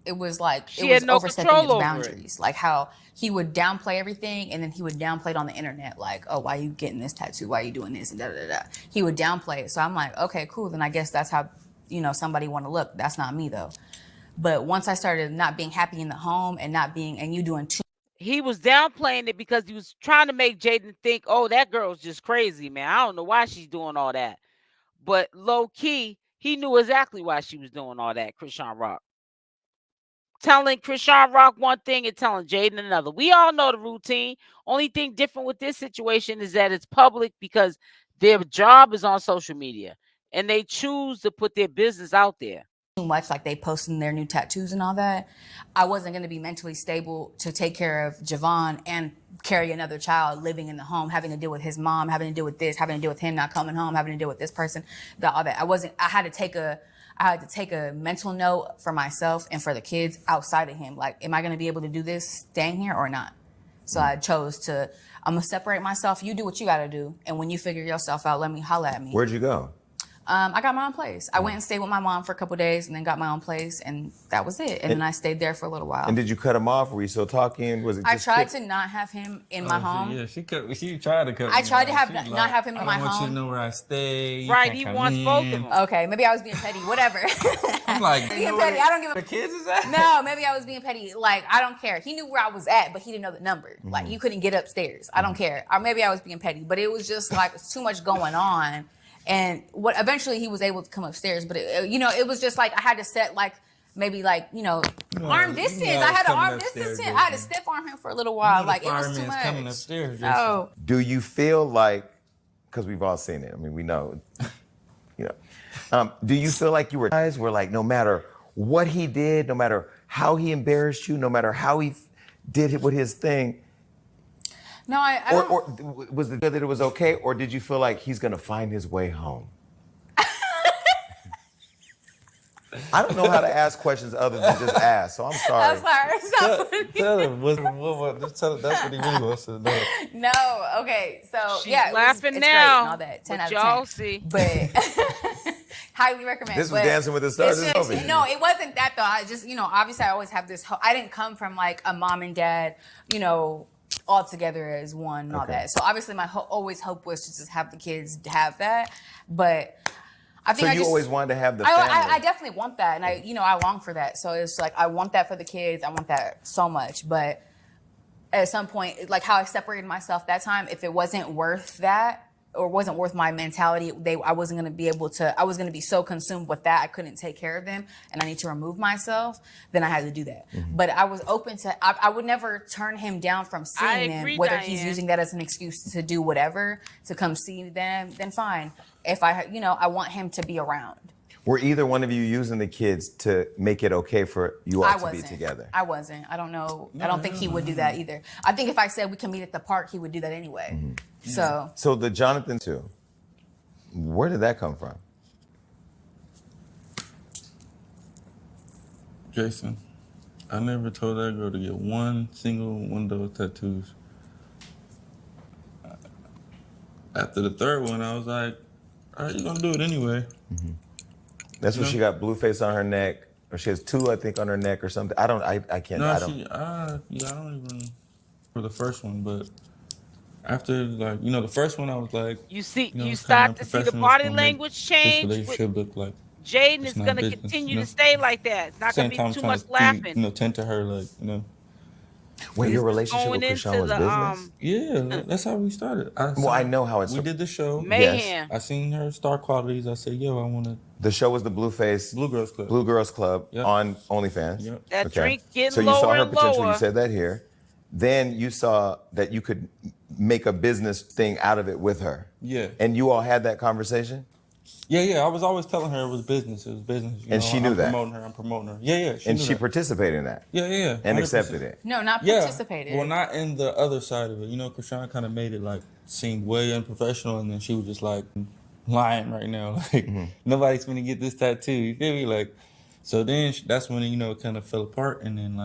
it was like she it was no overstepping its boundaries. Like how he would downplay everything and then he would downplay it on the internet. Like, oh, why are you getting this tattoo? Why are you doing this? And da da da. He would downplay it. So I'm like, okay, cool. Then I guess that's how, somebody want to look. That's not me though. But once I started not being happy in the home and you doing too. He was downplaying it because he was trying to make jaidyn think, oh, that girl's just crazy, man. I don't know why she's doing all that. But low key, he knew exactly why she was doing all that, Chrisean Rock. Telling Chrisean Rock one thing and telling jaidyn another. We all know the routine. Only thing different with this situation is that it's public because their job is on social media and they choose to put their business out there. Too much, like they posting their new tattoos and all that. I wasn't going to be mentally stable to take care of Javon and carry another child living in the home, having to deal with his mom, having to deal with this, having to deal with him not coming home, having to deal with this person, all that. I had to take a mental note for myself and for the kids outside of him. Like, am I going to be able to do this staying here or not? So I chose I'm going to separate myself. You do what you got to do. And when you figure yourself out, let me holler at me. Where'd you go? I got my own place. I went and stayed with my mom for a couple of days and then got my own place, and that was it. And then I stayed there for a little while. And did you cut him off? Were you still talking? Was it? I tried to not have him in my home. Yeah, she tried to cut me I tried to off. not have him in my home. I want you to know where I stay. Right, he wants both of them. Okay, maybe I was being petty. Whatever. I'm like, being petty. I don't give a. The kids is at? No, maybe I was being petty. Like, I don't care. He knew where I was at, but he didn't know the number. Like, you couldn't get upstairs. I don't care. Or maybe I was being petty, but it was just like too much going on. And eventually he was able to come upstairs, but it was just like I had to set arm distance. I had to arm distance him. I had to step on him for a little while. Like, it was too much. Coming upstairs. No. Do you feel like, because we've all seen it, I mean, we know, do you feel like you were like, no matter what he did, no matter how he embarrassed you, no matter how he did it with his thing, no, I don't. Or was it that it was okay, or did you feel like he's gonna find his way home? I don't know how to ask questions other than just ask, so I'm sorry. I'm sorry. It's not funny. Tell him. Just tell him that's what he really wants to know. No, okay. So She's yeah, laughing it's now, great and all that. 10 but out of y'all 10. see. But highly recommend. This was But Dancing with the Stars. it's just, no, it wasn't that though. I just, obviously I always have this. I didn't come from like a mom and dad, all together as one and all Okay. that. So obviously my always hope was to just have the kids have that. But I think So you always wanted to have the I family. definitely want that, and I long for that. So it's like I want that for the kids. I want that so much, but at some point, like how I separated myself that time, if it wasn't worth that or wasn't worth my mentality, I wasn't going to be able to. I was going to be so consumed with that I couldn't take care of them, and I need to remove myself. Then I had to do that. Mm-hmm. But I was open to. I would never turn him down from seeing them, whether he's using that as an excuse to do whatever to come see them. Then fine. If I want him to be around. Were either one of you using the kids to make it okay for you all to be together? I wasn't. I don't know. I don't think he would do that either. I think if I said we can meet at the park, he would do that anyway. Mm-hmm. So the Jonathan too, where did that come from? Jason, I never told that girl to get one single one of those tattoos. After the third one, I was like, all right, you're going to do it anyway. Mm-hmm. That's when she got Blueface on her neck, or she has 2, I think, on her neck or something. I can't. No, I don't even, for the first one, but after, the first one, I was like, you start to see the body language change. This relationship look like Jaidyn is going to continue to stay like that. It's not going to be too much laughing. Tend to her, Wait, your relationship with Chrisean was business? Yeah, that's how we started. I know how it's. We did the show. Mayhem. Yes. I seen her star qualities. I said, yo, I want to. The show was the Blueface Blue Girls Club on OnlyFans. Yep. That drink getting so lower you saw her and potential. lower. You said that here. Then you saw that you could make a business thing out of it with her. Yeah. And you all had that conversation? Yeah. I was always telling her it was business. It was business. And she knew that. I'm promoting her. Yeah. She participated in that. Yeah. And 100%. accepted it. No, not participated. Well, not in the other side of it. Chrisean kind of made it seem way unprofessional, and then she was just lying right now. Nobody's gonna get this tattoo. You feel me? So then that's when it kind of fell apart, and then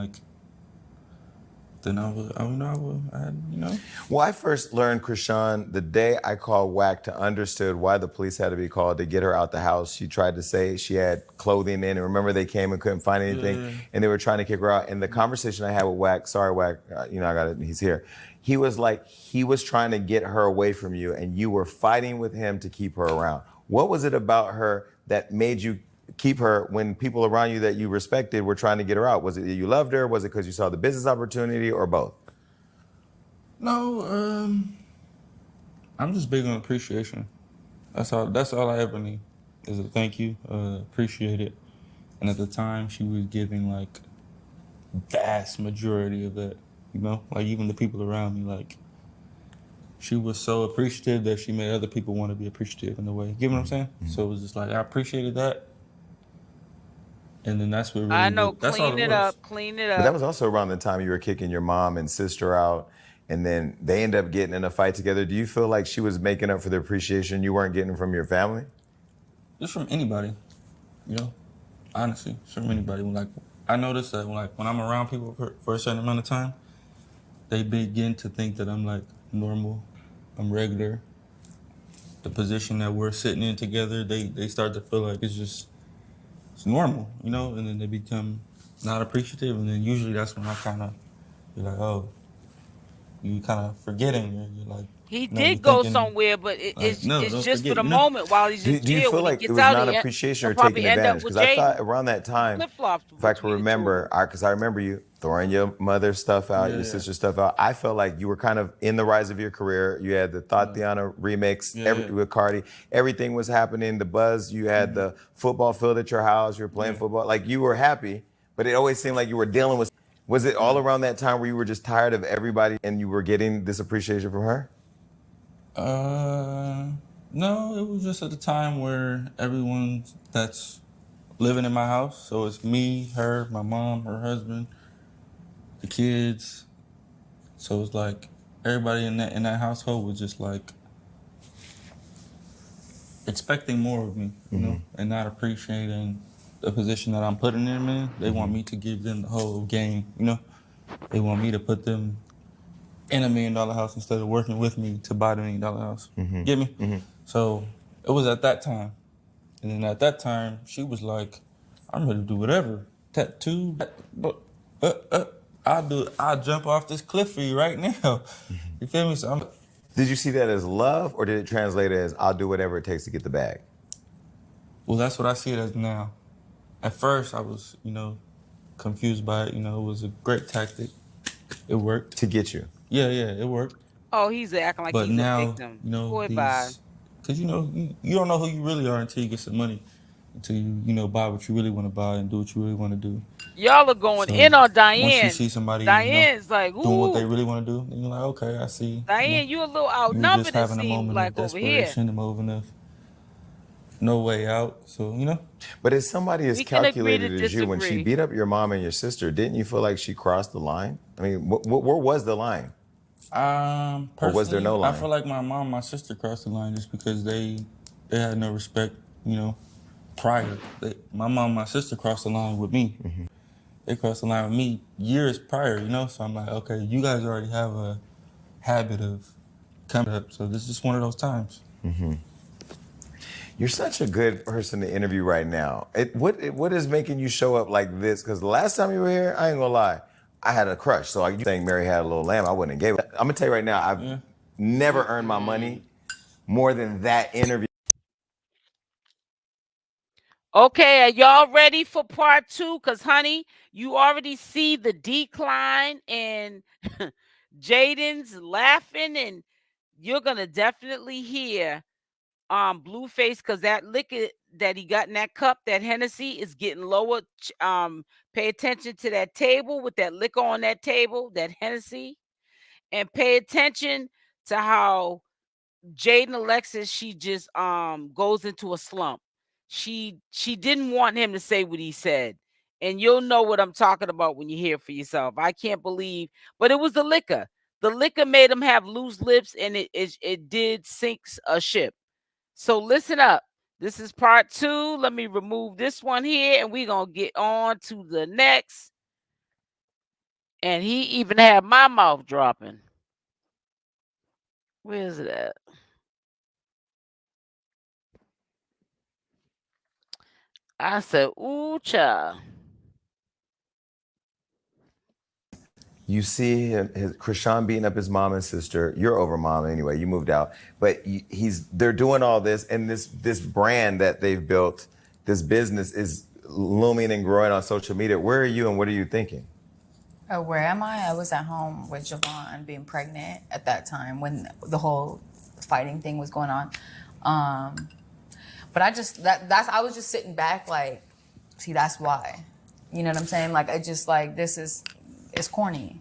Well, I first learned Chrisean the day I called Wack to understood why the police had to be called to get her out the house. She tried to say she had clothing in, and remember they came and couldn't find anything, and they were trying to kick her out. And the conversation I had with Wack, sorry Wack, I got it. He's here. He was he was trying to get her away from you, and you were fighting with him to keep her around. What was it about her that made you keep her when people around you that you respected were trying to get her out? Was it that you loved her? Was it because you saw the business opportunity, or both? No, I'm just big on appreciation. That's all I ever need is a thank you, appreciate it. And at the time, she was giving vast majority of that. Even the people around me, she was so appreciative that she made other people want to be appreciative in a way. You get what I'm saying? Mm-hmm. So it was just I appreciated that. And then that's what really I know, that's clean it up. But that was also around the time you were kicking your mom and sister out, and then they end up getting in a fight together. Do you feel like she was making up for the appreciation you weren't getting from your family? Just from anybody, honestly, from anybody. I noticed that when I'm around people for a certain amount of time, they begin to think that I'm normal, I'm regular. The position that we're sitting in together, they start to feel like it's normal, and then they become not appreciative, and then usually that's when I kind of be oh, you kind of forgetting, you're he did go somewhere, but it's just for the moment while he's in jail. Do you feel like it was not appreciation or taking advantage? Because I thought around that time, if I can remember, because I remember you throwing your mother's stuff out, your sister's stuff out. I felt like you were kind of in the rise of your career. You had the Tatiana remix with Cardi. Everything was happening. The buzz. You had the football field at your house. You were playing football. You were happy, but it always seemed like you were dealing with. Was it all around that time where you were just tired of everybody and you were getting this appreciation from her? No, it was just at the time where everyone that's living in my house, so it's me, her, my mom, her husband, the kids. So it's everybody in that household was just expecting more of me, you know, and not appreciating the position that I'm putting them in. They want me to give them the whole game, you know? They want me to put them in $1 million house instead of working with me to buy the $1 million house. Get me? So it was at that time. And then at that time, she was like, I'm ready to do whatever. Tattoo, but I'll jump off this cliff for you right now. You feel me? So did you see that as love, or did it translate as I'll do whatever it takes to get the bag? Well, that's what I see it as now. At first, I was, confused by it. It was a great tactic. It worked. To get you? Yeah, it worked. Oh, he's acting like but he's now, a victim. Boy, because you don't know who you really are until you get some money, until you buy what you really want to buy and do what you really want to do. Y'all are going in on Diane. Once you see somebody Diane's like, ooh, doing what they really want to do, then you're like, okay, I see. Diane, you a little outnumbered. You're just having a moment like of desperation, a moment of no way out. So But as somebody as calculated as you, when she beat up your mom and your sister, didn't you feel like she crossed the line? I mean, where was the line? Or was there no line? I feel like my mom and my sister crossed the line just because they had no respect, prior. My mom and my sister crossed the line with me. They crossed the line with me years prior, So I'm like, okay, you guys already have a habit of coming up, so this is just one of those times. You're such a good person to interview right now. What is making you show up like this? Because the last time you were here, I ain't gonna lie, I had a crush. So you think Mary had a little lamb, I wouldn't have gave it. I'm gonna tell you right now, I've never earned my money more than that interview. Okay, are y'all ready for part 2? Because, honey, you already see the decline in Jaidyn's laughing, and you're going to definitely hear Blueface, because that liquor that he got in that cup, that Hennessy, is getting lower. Pay attention to that table with that liquor on that table, that Hennessy, and pay attention to how Jaidyn Alexis, she just goes into a slump. She didn't want him to say what he said. And you'll know what I'm talking about when you hear it for yourself. I can't believe, but it was the liquor. The liquor made him have loose lips, and it did sink a ship. So listen up. This is part 2. Let me remove this one here, and we're going to get on to the next. And he even had my mouth dropping. Where's it at? I said, ooh, child. You see Chrisean beating up his mom and sister. You're over mom anyway. You moved out, but they're doing all this, and this brand that they've built, this business is looming and growing on social media. Where are you, and what are you thinking? Oh, where am I? I was at home with Javon being pregnant at that time when the whole fighting thing was going on. But I was just sitting back like, see, that's why. You know what I'm saying? Like, I just like, it's corny.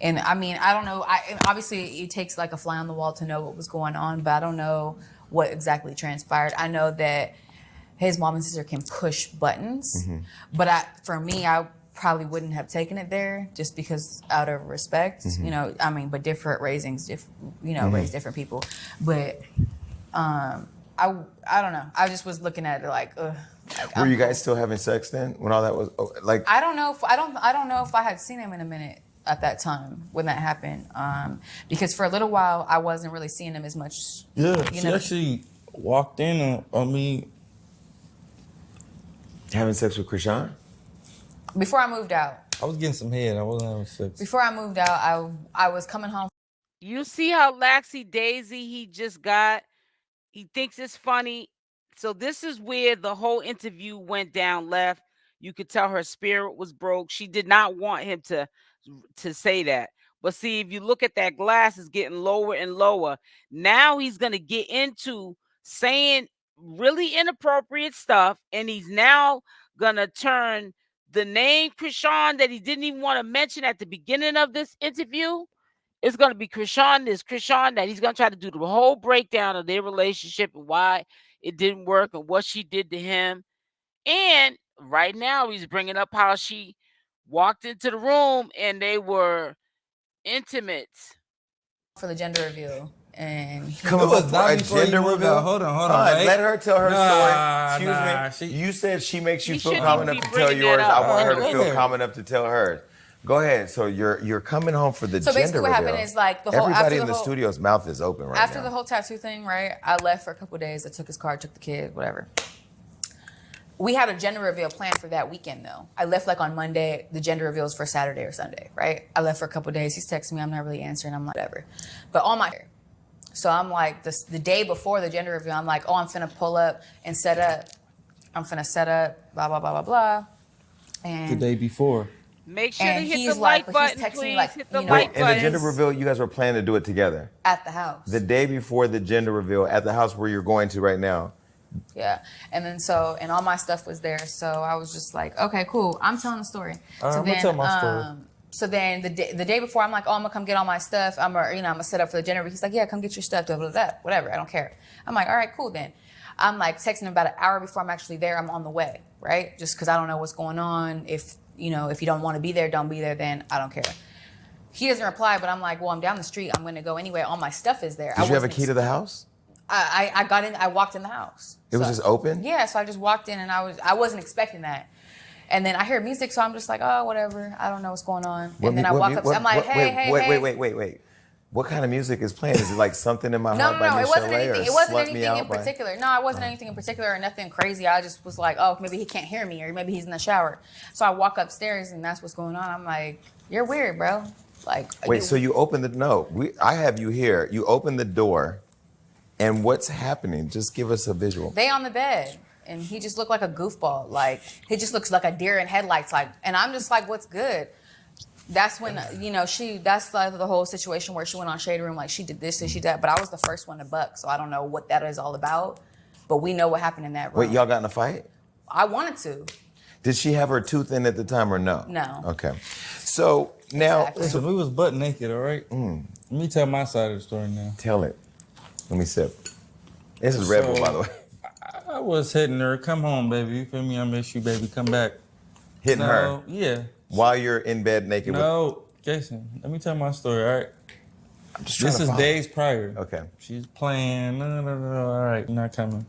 And I mean, I don't know. Obviously it takes like a fly on the wall to know what was going on, but I don't know what exactly transpired. I know that his mom and sister can push buttons, but for me, I probably wouldn't have taken it there just because out of respect, but different raisings, raise different people. But I don't know. I just was looking at it like, ugh. Were you guys still having sex then when all that was like? I don't know if I had seen him in a minute at that time when that happened, because for a little while I wasn't really seeing him as much. Yeah, she actually walked in on me having sex with Chrisean. Before I moved out. I was getting some head. I wasn't having sex. Before I moved out, I was coming home. You see how laxy daisy he just got? He thinks it's funny. So this is where the whole interview went down left. You could tell her spirit was broke. She did not want him to say that. But see, if you look at that glass, it's getting lower and lower. Now he's going to get into saying really inappropriate stuff, and he's now going to turn the name Chrisean that he didn't even want to mention at the beginning of this interview. It's going to be Chrisean this, Chrisean that. He's going to try to do the whole breakdown of their relationship and why it didn't work and what she did to him. And right now he's bringing up how she walked into the room and they were intimate. For the gender reveal. and Coming up for a gender reveal? Hold on. Let her tell her story. Excuse me. You said she makes you feel calm enough to tell yours. I want her to feel calm enough to tell hers. Go ahead. So you're coming home for the gender reveal. So basically, what happened is like the whole everybody in the studio's mouth is open right now. After the whole tattoo thing, right? I left for a couple of days. I took his car, took the kid, whatever. We had a gender reveal planned for that weekend, though. I left like on Monday. The gender reveal is for Saturday or Sunday, right? I left for a couple of days. He's texting me. I'm not really answering. I'm like, whatever. But on my... So I'm like, the day before the gender reveal, I'm like, oh, I'm finna pull up and set up. I'm finna set up, blah, blah, blah, blah, blah. And the day before. Make sure to hit the like button, please. Like, hit the like button. And the gender reveal, you guys were planning to do it together? At the house. The day before the gender reveal, at the house where you're going to right now. Yeah. And then and all my stuff was there. So I was just like, okay, cool. I'm telling the story. I'm going to tell my story. So then the day before, I'm like, oh, I'm going to come get all my stuff. I'm going to set up for the gender reveal. He's like, yeah, come get your stuff, blah, blah, blah, whatever. I don't care. I'm like, all right, cool then. I'm like texting him about an hour before I'm actually there. I'm on the way, right? Just because I don't know what's going on. If you don't want to be there, don't be there, then I don't care. He doesn't reply, but I'm like, well, I'm down the street. I'm going to go anyway. All my stuff is there. Did you have a key to the house? I got in. I walked in the house. It was just open? Yeah, so I just walked in, and I wasn't expecting that. And then I hear music, so I'm just like, oh, whatever. I don't know what's going on. And then I walk up. I'm like, hey. Wait. What kind of music is playing? Is it like Something in My Heart by No, it wasn't anything. It wasn't anything in by... particular. No, it wasn't anything in particular or nothing crazy. I just was like, oh, maybe he can't hear me or maybe he's in the shower. So I walk upstairs and that's what's going on. I'm like, you're weird, bro. Like, wait, so you open the I have you here. You open the door, and what's happening? Just give us a visual. They on the bed. And he just looked like a goofball. Like, he just looks like a deer in headlights. Like, and I'm just like, what's good? That's when, that's like the whole situation where she went on Shade Room. Like, she did this and she did that. But I was the first one to buck. So I don't know what that is all about. But we know what happened in that room. Wait, y'all got in a fight? I wanted to. Did she have her tooth in at the time or no? No. Okay. So now. Exactly. Listen, we was butt naked, all right? Let me tell my side of the story now. Tell it. Let me sip. This is Red Bull, by the way. I was hitting her, come home, baby. You feel me? I miss you, baby. Come back. Hitting her? Yeah. While you're in bed naked? Jason, let me tell my story, all right? I'm just trying This is days prior. Okay. She's playing. No. All right, you're not coming.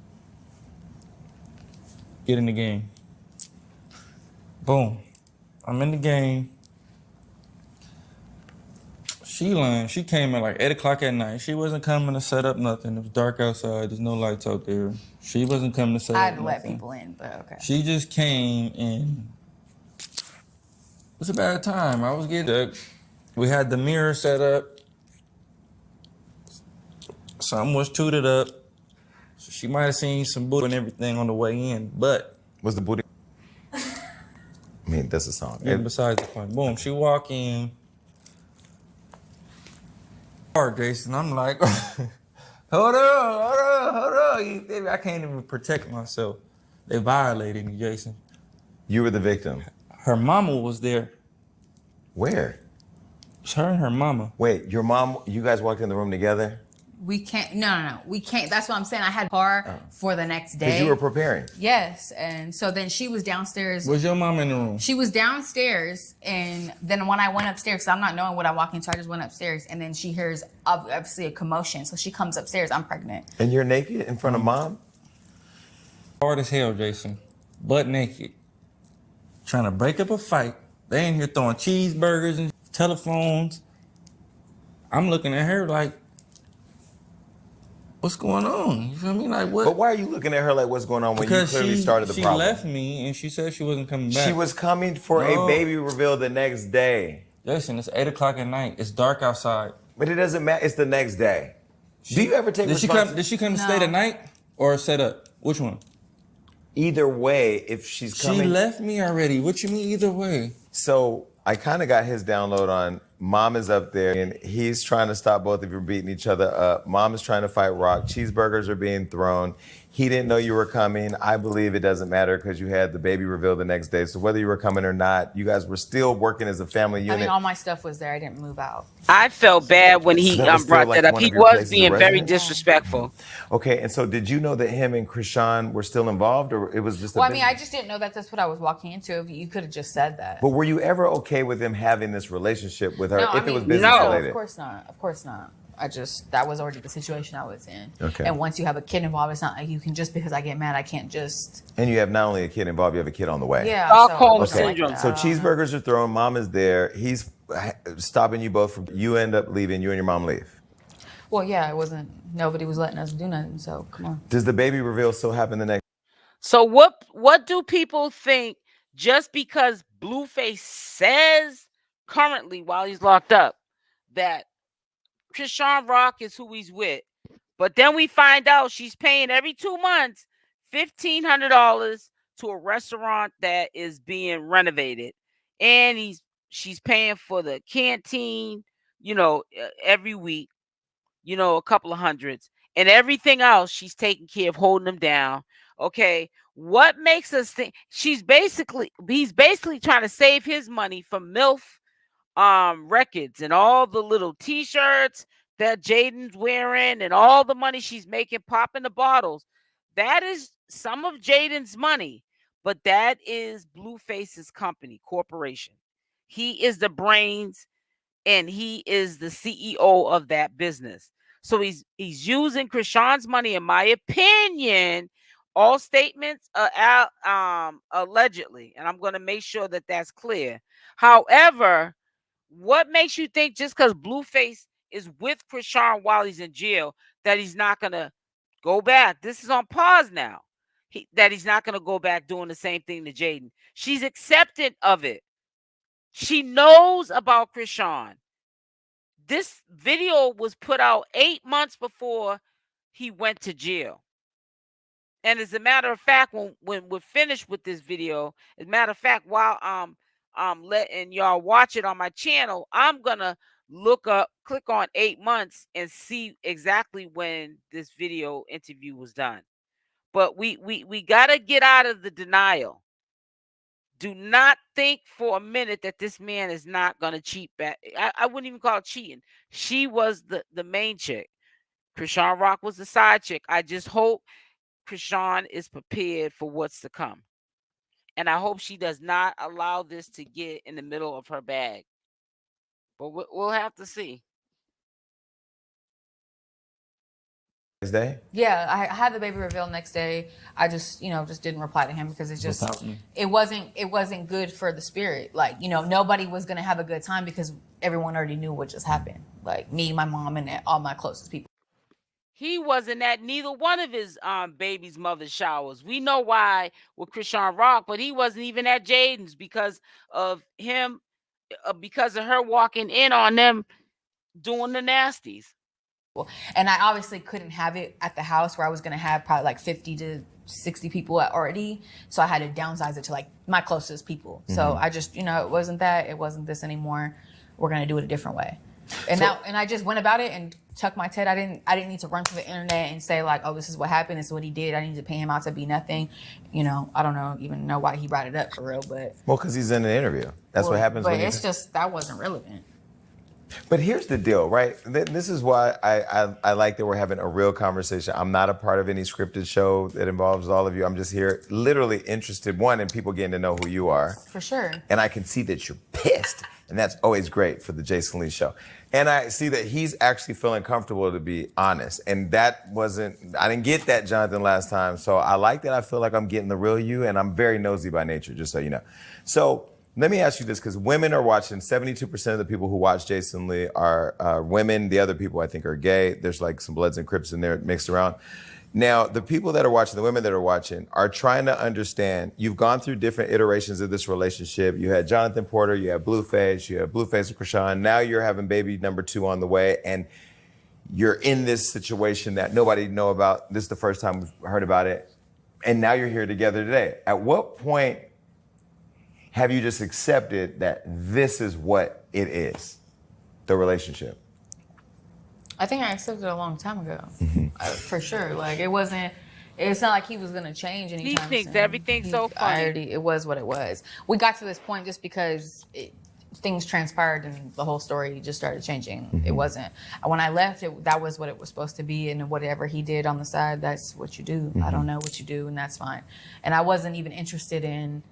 Get in the game. Boom. I'm in the game. She came at like 8 o'clock at night. She wasn't coming to set up nothing. It was dark outside. There's no lights out there. She wasn't coming to set up nothing. I had to let people in, but okay. She just came and it was a bad time. I was getting... We had the mirror set up. Something was tooted up. So she might have seen some booty and everything on the way in, but... Was the booty... I mean, that's a song. Yeah, besides the point. Boom, she walk in... Jason, I'm like, hold on. Baby, I can't even protect myself. They violated me, Jason. You were the victim. Her mama was there. Where? It's her and her mama. Wait, your mom, you guys walked in the room together? We can't, no. We can't. That's what I'm saying. I had a car for the next day. Because you were preparing. Yes. And so then she was downstairs. Was your mom in the room? She was downstairs. And then when I went upstairs, so I'm not knowing what I walked into, I just went upstairs. And then she hears obviously a commotion. So she comes upstairs. I'm pregnant. And you're naked in front of mom? Hard as hell, Jason. Butt naked. Trying to break up a fight. They in here throwing cheeseburgers and telephones. I'm looking at her like, what's going on? You feel me? Like what? But why are you looking at her like what's going on when you clearly started the problem? She left me and she said she wasn't coming back. She was coming for a baby reveal the next day. Listen, it's 8 o'clock at night. It's dark outside. But it doesn't matter. It's the next day. Do you ever take responsibility? Did she come to stay the night or set up? Which one? Either way, if she's coming. She left me already. What you mean either way? So I kind of got his download on mom is up there and he's trying to stop both of you beating each other up. Mom is trying to fight Rock. Cheeseburgers are being thrown. He didn't know you were coming. I believe it doesn't matter because you had the baby reveal the next day. So whether you were coming or not, you guys were still working as a family unit. I mean, all my stuff was there. I didn't move out. I felt bad when he brought that up. He was being very disrespectful. Okay, and so did you know that him and Chrisean were still involved, or it was just Well, I mean, I just didn't know that that's what I was walking into. You could have just said that. But were you ever okay with him having this relationship with her No, if it was business related? Of course not. Of course not. that was already the situation I was in. Okay. And once you have a kid involved, it's not like you can just because I get mad, I can't just. And you have not only a kid involved, you have a kid on the way. Yeah. Stockholm syndrome. So cheeseburgers are thrown. Mom is there. He's stopping you both from. You end up leaving. You and your mom leave. Well, yeah, it wasn't. Nobody was letting us do nothing. So come on. Does the baby reveal still happen the next? So what do people think? Just because Blueface says currently while he's locked up that Chrisean Rock is who he's with, but then we find out she's paying every 2 months $1,500 to a restaurant that is being renovated, and she's paying for the canteen, every week, a couple of hundreds, and everything else she's taking care of holding them down. Okay, what makes us think he's basically trying to save his money from MILF records and all the little t-shirts that Jaidyn's wearing and all the money she's making popping the bottles? That is some of Jaidyn's money, but that is Blueface's corporation. He is the brains and he is the CEO of that business. So he's using Chrisean's money, in my opinion. All statements are allegedly, and I'm going to make sure that that's clear. However, what makes you think just because Blueface is with Chrisean while he's in jail that he's not going to go back? This is on pause now. That he's not going to go back doing the same thing to Jaidyn. She's accepted of it. She knows about Chrisean. This video was put out 8 months before he went to jail. And as a matter of fact, when we're finished with this video, as a matter of fact, while I'm letting y'all watch it on my channel, I'm gonna click on 8 months and see exactly when this video interview was done. But we gotta get out of the denial. Do not think for a minute that this man is not gonna cheat back. I wouldn't even call it cheating. She was the main chick. Chrisean Rock was the side chick. I just hope Chrisean is prepared for what's to come. And I hope she does not allow this to get in the middle of her bag. But we'll have to see. Next day? Yeah, I had the baby reveal next day. I just didn't reply to him because it wasn't good for the spirit. Like, nobody was gonna have a good time because everyone already knew what just happened. Like me, my mom, and all my closest people. He wasn't at neither one of his baby's mother's showers. We know why with Chrisean Rock, but he wasn't even at Jaidyn's because of him, because of her walking in on them doing the nasties. And I obviously couldn't have it at the house where I was going to have probably like 50 to 60 people already. So I had to downsize it to like my closest people. Mm-hmm. So I just, it wasn't this anymore. We're going to do it a different way. And I just went about it and tucked my tail. I didn't need to run to the internet and say like, oh, this is what happened. This is what he did. I need to pay him out to be nothing. I don't even know why he brought it up for real, but. Well, because he's in an interview. That's what happens. But it's just, that wasn't relevant. But here's the deal, right? This is why I like that we're having a real conversation. I'm not a part of any scripted show that involves all of you. I'm just here literally interested, one, in people getting to know who you are. For sure. And I can see that you're pissed. And that's always great for the Jason Lee show. And I see that he's actually feeling comfortable to be honest. And I didn't get that, Jonathan, last time. So I like that I feel like I'm getting the real you. And I'm very nosy by nature, just so you know. So let me ask you this, because women are watching. 72% of the people who watch Jason Lee are women. The other people, I think, are gay. There's like some Bloods and Crips in there mixed around. Now, the people that are watching, the women that are watching, are trying to understand. You've gone through different iterations of this relationship. You had Jonathan Porter, you had Blueface and Chrisean. Now you're having baby number 2 on the way, and you're in this situation that nobody know about. This is the first time we've heard about it, and now you're here together today. At what point have you just accepted that this is what it is, the relationship? I think I accepted it a long time ago, for sure. Like it's not like he was gonna change anytime soon. He thinks everything's so funny. It was what it was. We got to this point just because things transpired and the whole story just started changing. Mm-hmm. It wasn't. When I left, that was what it was supposed to be, and whatever he did on the side, that's what you do. Mm-hmm. I don't know what you do, and that's fine. And I wasn't even interested in,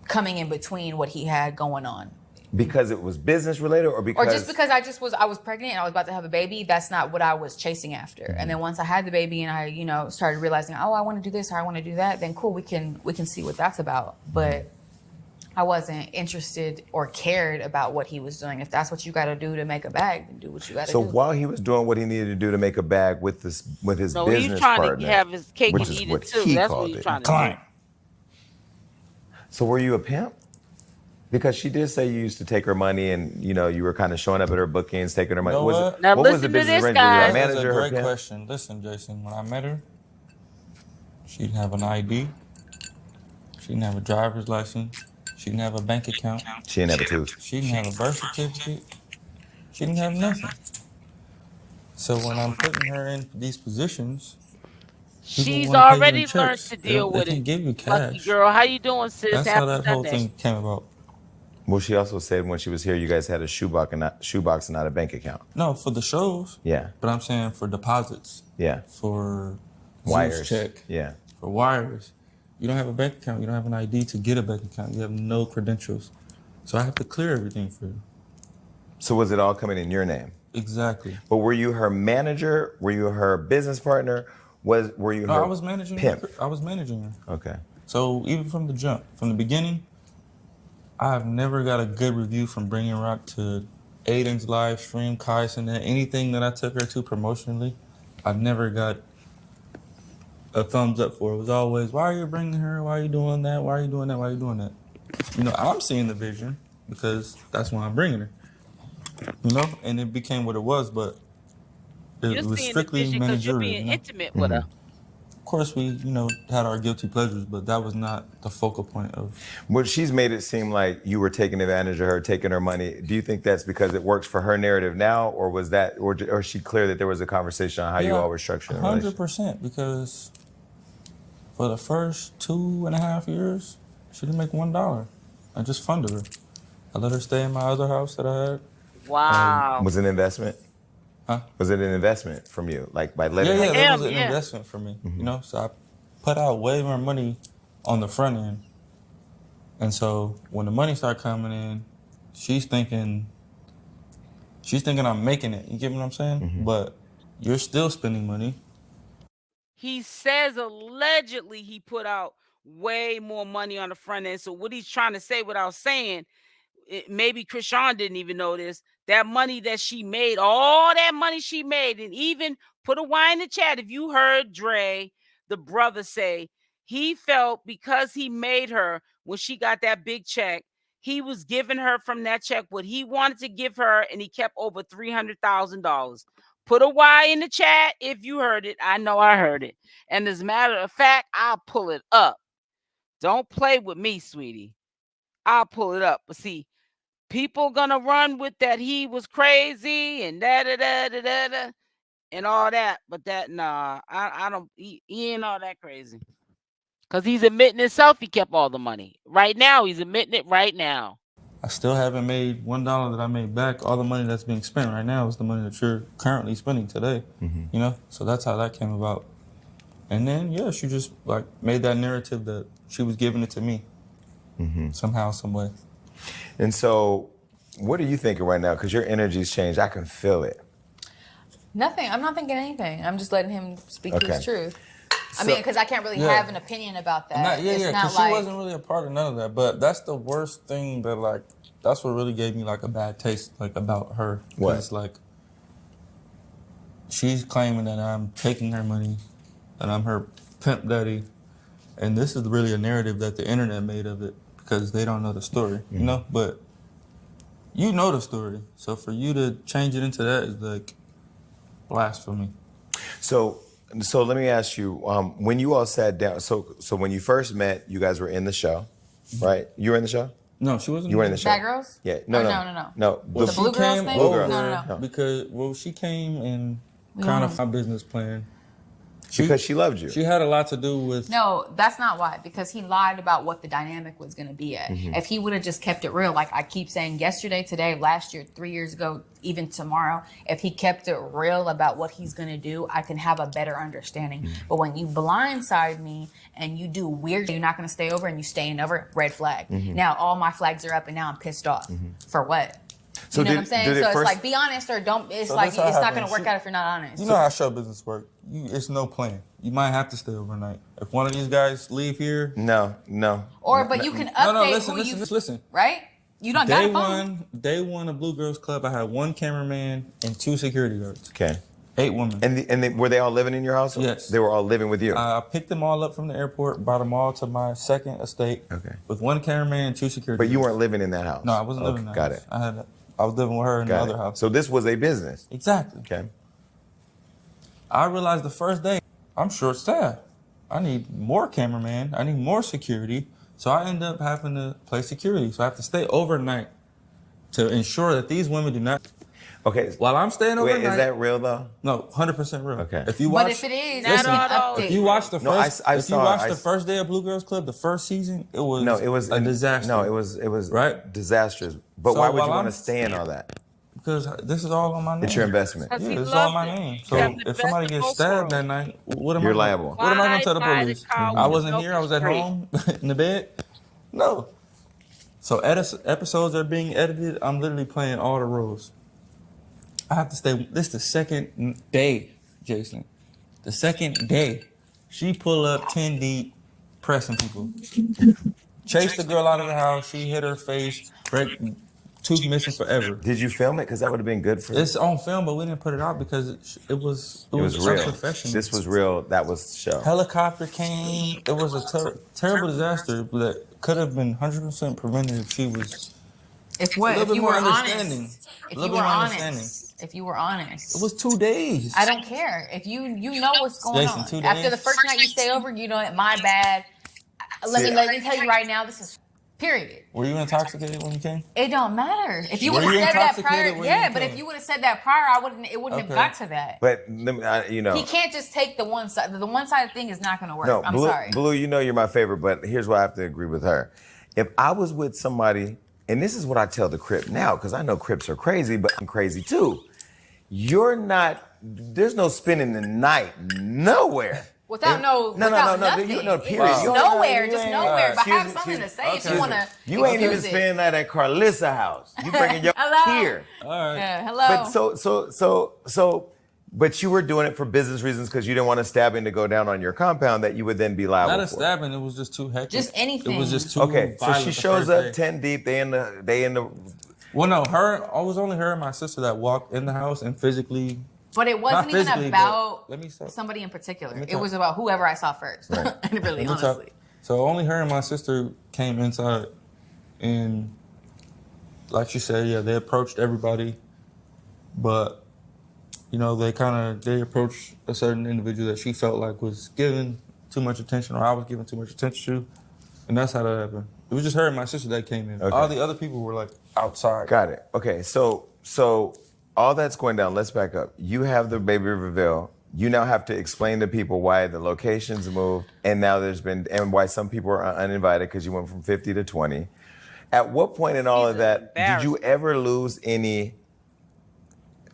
coming in between what he had going on. Because it was business related, or because, or just because I was pregnant and I was about to have a baby. That's not what I was chasing after. And then once I had the baby and I, started realizing, oh, I want to do this or I want to do that, then cool, we can see what that's about. But I wasn't interested or cared about what he was doing. If that's what you got to do to make a bag, then do what you got to do. So while he was doing what he needed to do to make a bag with his business partner, he's trying to have his cake and eat it too. That's what he's trying to do. So were you a pimp? Because she did say you used to take her money and, you were kind of showing up at her bookings, taking her money. You know what? Now what listen was the to business this, arrangement? Were you a guys. manager? That's a great question. Listen, Jason, when I met her, she didn't have an ID. She didn't have a driver's license. She didn't have a bank account. She didn't have a tooth. She didn't have a birth certificate. She didn't have nothing. So when I'm putting her in these positions, she's already learned to deal with they it. Can give you cash. Lucky girl, how you doing, sis? That's how that whole thing came about. Well, she also said when she was here, you guys had a shoebox and not a bank account. No, for the shows. Yeah. But I'm saying for deposits. Yeah. For wires. Check. Yeah. For wires. You don't have a bank account. You don't have an ID to get a bank account. You have no credentials. So I have to clear everything for you. So was it all coming in your name? Exactly. But were you her manager? Were you her business partner? Were you her I was managing pimp? I was managing her. Okay. So even from the jump, from the beginning, I've never got a good review from Bringing Rock to Aiden's live stream, Kais, and anything that I took her to promotionally. I've never got a thumbs up for it. It was always, why are you bringing her? Why are you doing that? Why are you doing that? Why are you doing that? I'm seeing the vision because that's why I'm bringing her. And it became what it was, but it was strictly managerial. You're being intimate with her. Of course, we, had our guilty pleasures, but that was not the focal point of. Well, she's made it seem like you were taking advantage of her, taking her money. Do you think that's because it works for her narrative now, or was that, or is she clear that there was a conversation on how you all were structuring the relationship? 100%, because for the first 2.5 years, she didn't make $1. I just funded her. I let her stay in my other house that I had. Wow. Was it an investment? Huh? Was it an investment from you, like by letting her? Yeah, that was an investment for me. So I put out way more money on the front end, and so when the money started coming in, she's thinking I'm making it. You get what I'm saying? But you're still spending money. He says allegedly he put out way more money on the front end. So what he's trying to say without saying, maybe Chrisean didn't even know this, that money that she made, all that money she made, and even put a Y in the chat. If you heard Dre, the brother, say he felt because he made her when she got that big check, he was giving her from that check what he wanted to give her, and he kept over $300,000. Put a Y in the chat if you heard it. I know I heard it. And as a matter of fact, I'll pull it up. Don't play with me, sweetie. I'll pull it up. But see, people gonna run with that he was crazy and da and all that, but that I don't. He ain't all that crazy, cause he's admitting himself he kept all the money. Right now, he's admitting it right now. I still haven't made $1 that I made back. All the money that's being spent right now is the money that you're currently spending today. So that's how that came about. And then she just made that narrative that she was giving it to me somehow, some way. And so, what are you thinking right now? Because your energy's changed. I can feel it. Nothing. I'm not thinking anything. I'm just letting him speak his truth. I mean, because I can't really have an opinion about that. Because she wasn't really a part of none of that. But that's the worst thing that, that's what really gave me, a bad taste, about her. What? It's she's claiming that I'm taking her money, that I'm her pimp daddy. And this is really a narrative that the internet made of it because they don't know the story, But you know the story. So for you to change it into that is, blasphemy. So let me ask you, when you all sat down, so when you first met, you guys were in the show, right? You were in the show? No, she wasn't. You were in the show? Bad Girls? Yeah. No. No. The Blue Girls thing? Blue Girls. No. Because, she came and kind of my business plan. because she loved you. She had a lot to do with... No, that's not why. Because he lied about what the dynamic was going to be at. Mm-hmm. If he would have just kept it real, like I keep saying, yesterday, today, last year, 3 years ago, even tomorrow, if he kept it real about what he's going to do, I can have a better understanding. Mm-hmm. But when you blindside me and you do weird, you're not going to stay over and you staying over, red flag. Mm-hmm. Now all my flags are up and now I'm pissed off. Mm-hmm. For what? So you know what I'm saying? So it's like, be honest or don't. It's so like, it's not going to work out if you're not honest. You know how show business works. It's no plan. You might have to stay overnight. If one of these guys leave here. No. But you can update listen. Right? You don't got a phone. Day one of Blue Girls Club, I had 1 cameraman and 2 security guards. Okay. 8 women. And were they all living in your house? Yes. They were all living with you? I picked them all up from the airport, brought them all to my second estate. Okay. With 1 cameraman and 2 security guards. But you weren't living in that house? No, I wasn't living in that house. Got it. I was living with her in the other house. So this was a business? Exactly. Okay. I realized the first day, I'm short-staffed. I need more cameraman. I need more security. So I end up having to play security. So I have to stay overnight to ensure that these women do not... Okay. While I'm staying overnight... Wait, is that real, though? No, 100% real. Okay. If you watch, but if it is, if you watch the first day of Blue Girls Club, the first season, it was a disaster. No, it was right? disastrous. But why would you want to stay in all that? Because this is all on my name. It's your investment. Yeah, this is all on my name. So if somebody gets stabbed that night, you're liable. What am I going to tell the police? I wasn't here. I was at home in the bed. No. So episodes are being edited. I'm literally playing all the roles. I have to stay. This is the second day, Jason. The second day. She pull up 10 deep, pressing people. Chase the girl out of the house. She hit her face. Tooth missing forever. Did you film it? Because that would have been good for you. It's on film, but we didn't put it out because it was real. Unprofessional. This was real. That was show. Helicopter came. It was a terrible disaster that could have been 100% prevented if she was. If you were honest. If you were honest. It was 2 days. I don't care. If you know what's going on. 2 days. After the first night you stay over, you know it. My bad. Let me tell you right now. This is period. Were you intoxicated when you came? It don't matter. If you would have said that prior, but if you would have said that prior, it wouldn't have got to that. But he can't just take the one side. The one-sided thing is not going to work. No, I'm sorry. Blue, you know you're my favorite, but here's why I have to agree with her. If I was with somebody, and this is what I tell the Crip now, because I know Crips are crazy, but I'm crazy too. There's no spending the night nowhere. Without nothing. Period. Just nowhere. But have something to say if you want to. You ain't even spending that at Carlissa house. You bringing your here. All right. Yeah, hello. But but you were doing it for business reasons because you didn't want a stabbing to go down on your compound that you would then be liable for. Not a stabbing. It was just too hectic. Just anything. It was just too. Okay, so she shows up 10 deep. They in the. Well, no, I was only her and my sister that walked in the house and physically. But it wasn't even about somebody in particular. It was about whoever I saw first. Right. Really, honestly. So only her and my sister came inside, and like she said, yeah, they approached everybody, but they approached a certain individual that she felt like was giving too much attention, or I was giving too much attention to, and that's how that happened. It was just her and my sister that came in. Okay. All the other people were like outside. Got it. Okay, so all that's going down. Let's back up. You have the baby reveal. You now have to explain to people why the locations moved, and now and why some people are uninvited because you went from 50 to 20. At what point in all of that did you ever lose any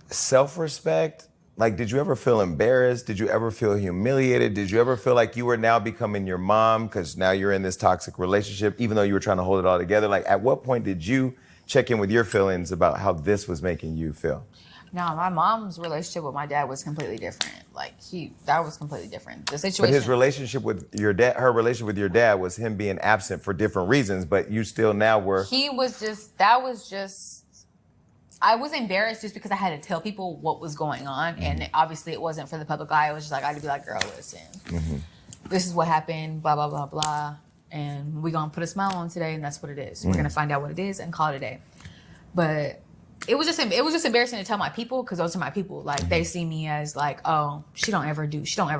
self-respect? Like, did you ever feel embarrassed? Did you ever feel humiliated? Did you ever feel like you were now becoming your mom because now you're in this toxic relationship, even though you were trying to hold it all together? Like, at what point did you check in with your feelings about how this was making you feel? No, my mom's relationship with my dad was completely different. That was completely different. The situation. But his relationship with your dad, her relationship with your dad was him being absent for different reasons, but you still now were. I was embarrassed just because I had to tell people what was going on. Mm-hmm. And obviously it wasn't for the public eye. It was just like, I had to be like, girl, listen, this is what happened, blah, blah, blah, blah. And we're going to put a smile on today, and that's what it is. We're going to find out what it is and call it a day. But it was just embarrassing to tell my people, because those are my people. Like, they see me as like, oh, she don't ever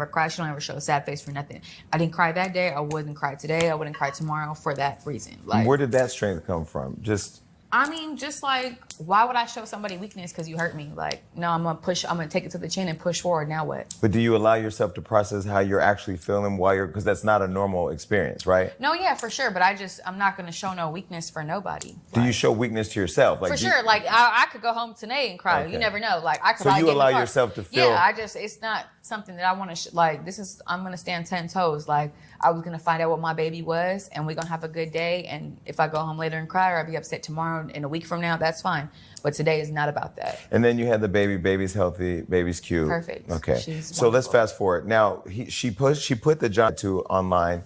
cry, she don't ever show a sad face for nothing. I didn't cry that day, I wouldn't cry today, I wouldn't cry tomorrow for that reason. Like, where did that strength come from? Just I mean, just like, why would I show somebody weakness because you hurt me? Like, no, I'm gonna take it to the chin and push forward. Now what? But do you allow yourself to process how you're actually feeling while you're, because that's not a normal experience, right? No, yeah, for sure. But I'm not gonna show no weakness for nobody. Do you show weakness to yourself? Like, for sure. Like, I could go home tonight and cry. Okay. You never know. Like, I could. So you allow yourself to feel. Yeah, it's not something that I want to, like, I'm gonna stand 10 toes. Like, I was gonna find out what my baby was, and we're gonna have a good day. And if I go home later and cry, or I'll be upset tomorrow and a week from now, that's fine. But today is not about that. And then you had the baby. Baby's healthy. Baby's cute. Perfect. Okay. So let's fast forward. Now she put the John to online.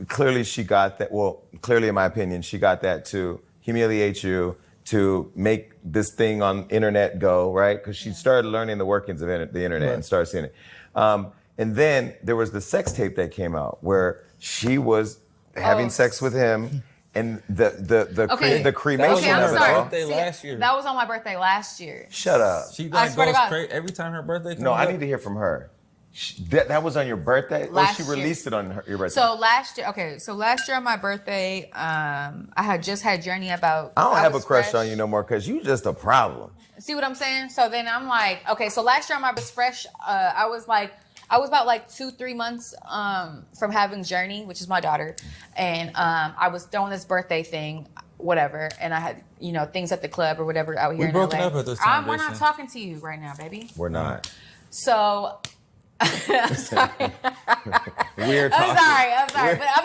Clearly she got that. Well, clearly in my opinion, she got that to humiliate you, to make this thing on internet go, right? Because she started learning the workings of the internet and started seeing it. And then there was the sex tape that came out where she was having sex with him. And the cremation of it all. Last year. That was on my birthday last year. Shut up. She goes crazy every time her birthday comes. No, I need to hear from her. That was on your birthday? Or she released it on your birthday? So last year on my birthday, I had just had Journey about. I don't have a crush on you no more because you just a problem. See what I'm saying? So then I'm like, okay, so last year on my was fresh, I was about like 2-3 months from having Journey, which is my daughter. And I was throwing this birthday thing, whatever. And I had, things at the club or whatever out here in LA. We broken up at this time. We're not talking to you right now, baby. We're not. So, I'm sorry. We're talking. I'm sorry. But I'm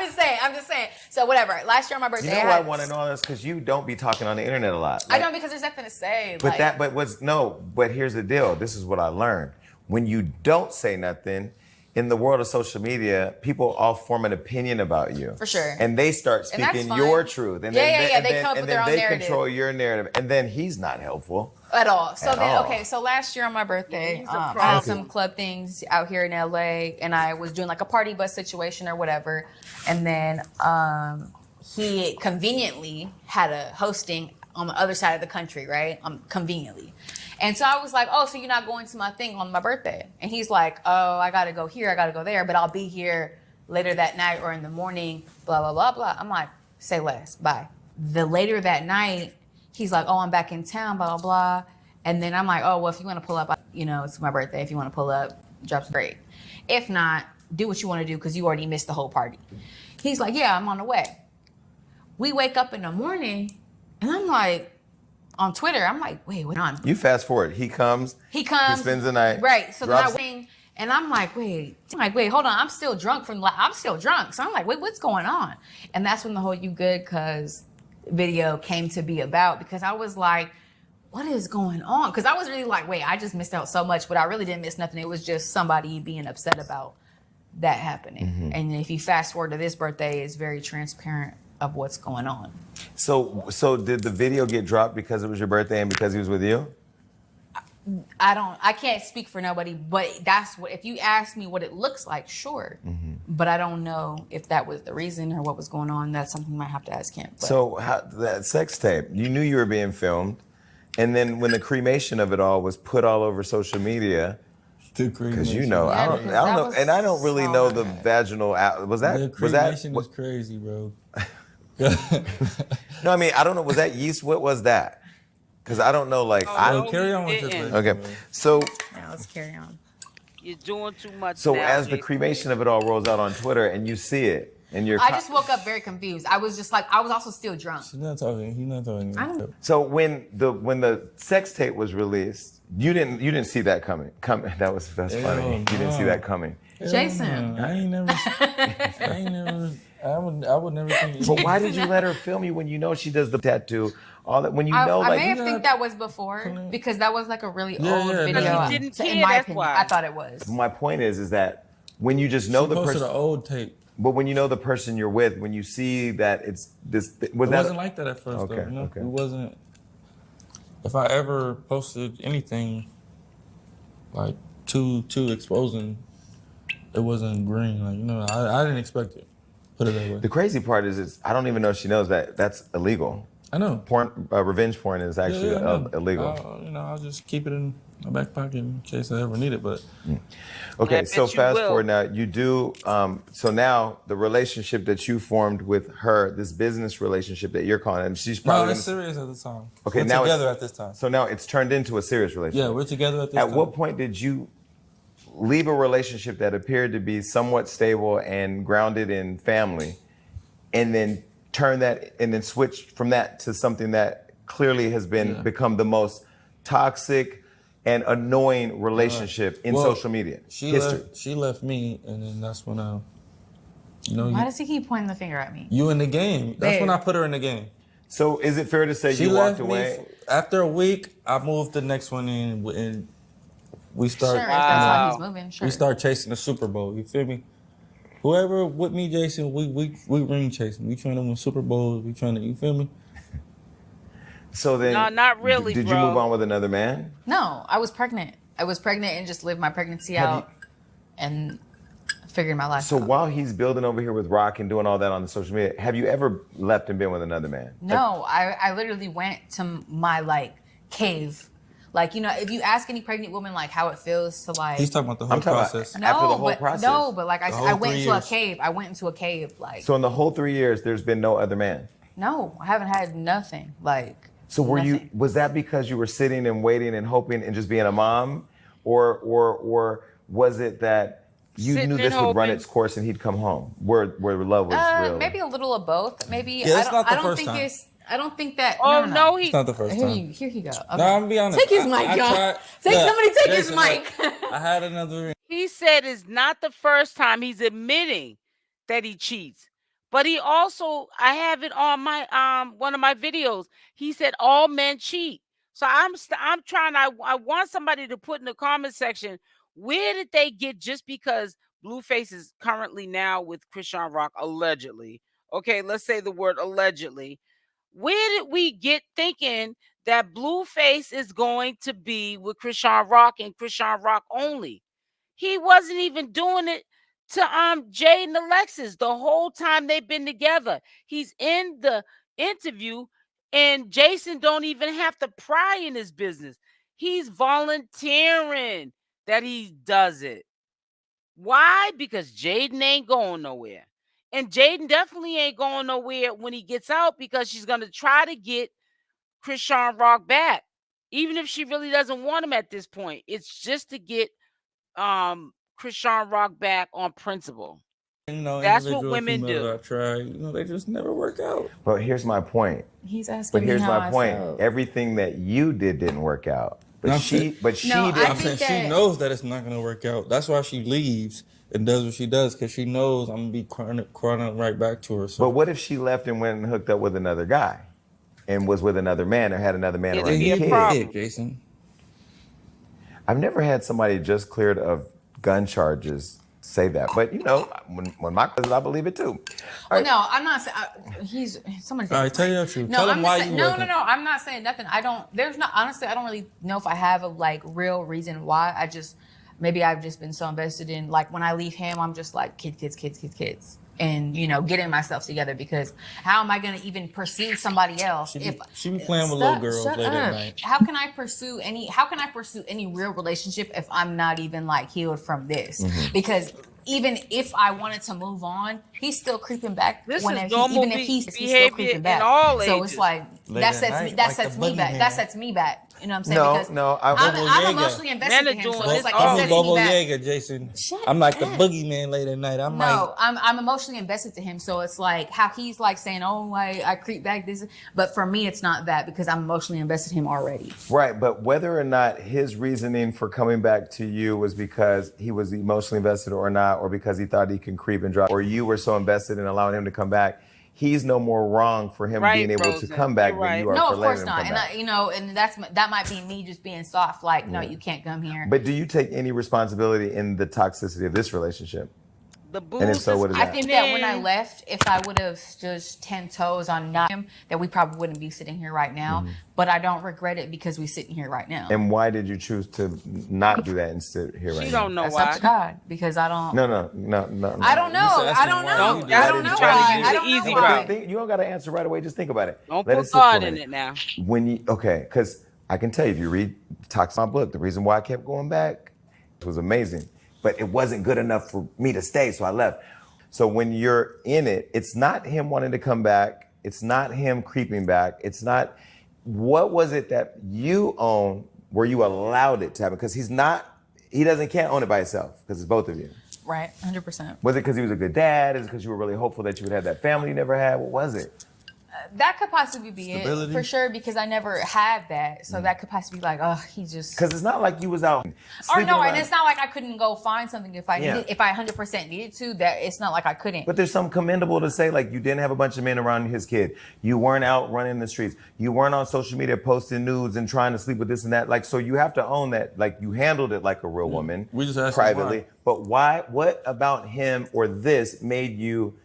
just saying. So whatever. Last year on my birthday. You know why I want to know this? Because you don't be talking on the internet a lot. I don't, because there's nothing to say. But here's the deal. This is what I learned. When you don't say nothing, in the world of social media, people all form an opinion about you. For sure. And they start speaking your truth. And they come up with their own narrative. They control your narrative. And then he's not helpful. At all. So last year on my birthday, I had some club things out here in LA, and I was doing like a party bus situation or whatever. And then he conveniently had a hosting on the other side of the country, right? Conveniently. And so I was like, oh, so you're not going to my thing on my birthday? And he's like, oh, I got to go here, I got to go there, but I'll be here later that night or in the morning, blah, blah, blah, blah. I'm like, say less, bye. The later that night, he's like, oh, I'm back in town, blah, blah, blah. And then I'm like, oh, well, if you want to pull up, it's my birthday. If you want to pull up, drops great. If not, do what you want to do because you already missed the whole party. He's like, yeah, I'm on the way. We wake up in the morning, and I'm like, on Twitter, I'm like, wait, what's on? You fast forward. He comes. He spends the night. Right. So then I wait, and I'm like, wait, hold on. I'm still drunk So I'm like, wait, what's going on? And that's when the whole "You Good Cuz" video came to be about, because I was like, what is going on? Because I was really like, wait, I just missed out so much, but I really didn't miss nothing. It was just somebody being upset about that happening. Mm-hmm. And if you fast forward to this birthday, it's very transparent of what's going on. So did the video get dropped because it was your birthday and because he was with you? I can't speak for nobody, but that's what, if you ask me what it looks like, sure. Mm-hmm. But I don't know if that was the reason or what was going on. That's something you might have to ask him. But. So that sex tape, you knew you were being filmed. And then when the cremation of it all was put all over social media, because I don't know, and I don't really know the vaginal. The cremation was crazy, bro. No, I mean, I don't know. Was that yeast? What was that? Because I don't know. Like, carry on with this. Okay, so now let's carry on. You're doing too much. So as the cremation of it all rolls out on Twitter, and you see it, and I just woke up very confused. I was just like, I was also still drunk. He's not talking. So when the sex tape was released, you didn't see that coming. That's funny. You didn't see that coming. Jason, I ain't never. I would never think. But why did you let her film you when you know she does the tattoo? All that when you know. I may have think that was before because that was like a really old video. You didn't care, in my that's opinion, why. I thought it was. My point is that when you just know the person, the old tape. But when you know the person you're with, when you see that it's this, it wasn't like that at first. Okay, though, okay. It wasn't. If I ever posted anything like too exposing, it wasn't green. Like I didn't expect it. Put it that way. The crazy part is I don't even know if she knows that that's illegal. I know. Porn, revenge porn is actually illegal. I'll just keep it in my back pocket in case I ever need it. But okay, so fast forward now. You do. So now the relationship that you formed with her, this business relationship that you're calling, and she's probably it's serious at the time. Okay, we're now together at this time. So now it's turned into a serious relationship. Yeah, we're together at this time. At what point did you leave a relationship that appeared to be somewhat stable and grounded in family, and then turn that and then switch from that to something that clearly has become the most toxic and annoying relationship in social media history? She left me, and then that's when why does he keep pointing the finger at me? You in the game. That's when I put her in the game. So is it fair to say you walked away? After a week, I moved the next one in, and we start. Sure, that's how he's moving. Sure. We start chasing the Super Bowl. You feel me? Whoever with me, Jason, we ring chasing. We trying to win Super Bowls. We trying to, you feel me? So then, no, not really. Did you move on with another man? No, I was pregnant. I was pregnant and just lived my pregnancy out and figured my life out. So while he's building over here with Rock and doing all that on the social media, have you ever left and been with another man? No, I literally went to my cave. If you ask any pregnant woman how it feels to He's talking about the whole process. After the whole process. No, but I went into a cave. I went into a cave So in the whole 3 years, there's been no other man? No, I haven't had nothing. So was that because you were sitting and waiting and hoping and just being a mom? Or was it that you knew this would run its course and he'd come home where love was real? Maybe a little of both. Maybe it's not the first time. I don't think that. No, it's not the first time. Here he go. Okay. No, I'm gonna be honest. Take his mic, y'all. Somebody take his mic. I had another. He said it's not the first time. He's admitting that he cheats. But he also, I have it on my one of my videos. He said all men cheat. So I'm trying. I want somebody to put in the comment section, where did they get, just because Blueface is currently now with Chrisean Rock allegedly. Okay, let's say the word allegedly. Where did we get thinking that Blueface is going to be with Chrisean Rock and Chrisean Rock only? He wasn't even doing it to jaidyn and Alexis the whole time they've been together. He's in the interview, and Jason don't even have to pry in his business. He's volunteering that he does it. Why? Because jaidyn ain't going nowhere. And jaidyn definitely ain't going nowhere when he gets out, because she's going to try to get Chrisean Rock back. Even if she really doesn't want him at this point, it's just to get Chrisean Rock back on principle. That's what women do. I try, they just never work out. But here's my point. He's asking me how I felt. Everything that you did didn't work out. But she did. I'm saying she knows that it's not going to work out. That's why she leaves and does what she does, because she knows I'm going to be crying right back to her. So. But what if she left and went and hooked up with another guy and was with another man or had another man around the kid? Jason. I've never had somebody just cleared of gun charges say that. But, when my cousin, I believe it too. Well, no, I'm not saying, somebody. All right, tell you the truth. No, tell them why you no, I'm not saying nothing. Honestly, I don't really know if I have a real reason why. Maybe I've just been so invested in, when I leave him, I'm just kids. And, getting myself together, because how am I going to even pursue somebody else? She be playing with little girls late at night. How can I pursue any real relationship if I'm not even healed from this? Mm-hmm. Because even if I wanted to move on, he's still creeping back. Even if he's still creeping back. So it's that sets me back. That sets me back. You know what I'm saying? I'm emotionally invested in him. So it's I'm a Bobo Yaga, Jason. I'm like the boogeyman late at night. I'm emotionally invested to him. So it's how he's saying, oh, I creep back this. But for me, it's not that, because I'm emotionally invested in him already. Right. But whether or not his reasoning for coming back to you was because he was emotionally invested or not, or because he thought he can creep and drop, or you were so invested in allowing him to come back, he's no more wrong for him being able to come back than you are for letting him come back. No, of course not. And that might be me just being soft, no, you can't come here. But do you take any responsibility in the toxicity of this relationship? The booze And if so, is what is I that? think that when I left, if I would have stood 10 toes on not him, that we probably wouldn't be sitting here right now. But I don't regret it because we're sitting here right now. And why did you choose to not do that and sit here right now? She don't know That's why. up to God because I don't. No. I don't know. I don't know. I don't know why. I don't know why. You don't got to answer right away. Just think about it. Don't Let put it sit God for a in minute. it now. Because I can tell you, if you read Talks My book, the reason why I kept going back was amazing. But it wasn't good enough for me to stay, so I left. So when you're in it, it's not him wanting to come back. It's not him creeping back. It's not, what was it that you own where you allowed it to happen? Because can't own it by himself, because it's both of you. Right, 100%. Was it because he was a good dad? Is it because you were really hopeful that you would have that family you never had? What was it? That could possibly be Stability. it, for sure, because I never had that. So that could possibly be like, oh, he just... Because it's not like you was out Or sleeping no, around. and it's not like I couldn't go find something if I needed, if I 100% needed to, that it's not like I couldn't. But there's something commendable to say, like you didn't have a bunch of men around his kid. You weren't out running the streets. You weren't on social media posting nudes and trying to sleep with this and that. Like, so you have to own that. Like you handled it like a real woman. We just asked privately. why. But why? What about him or this made you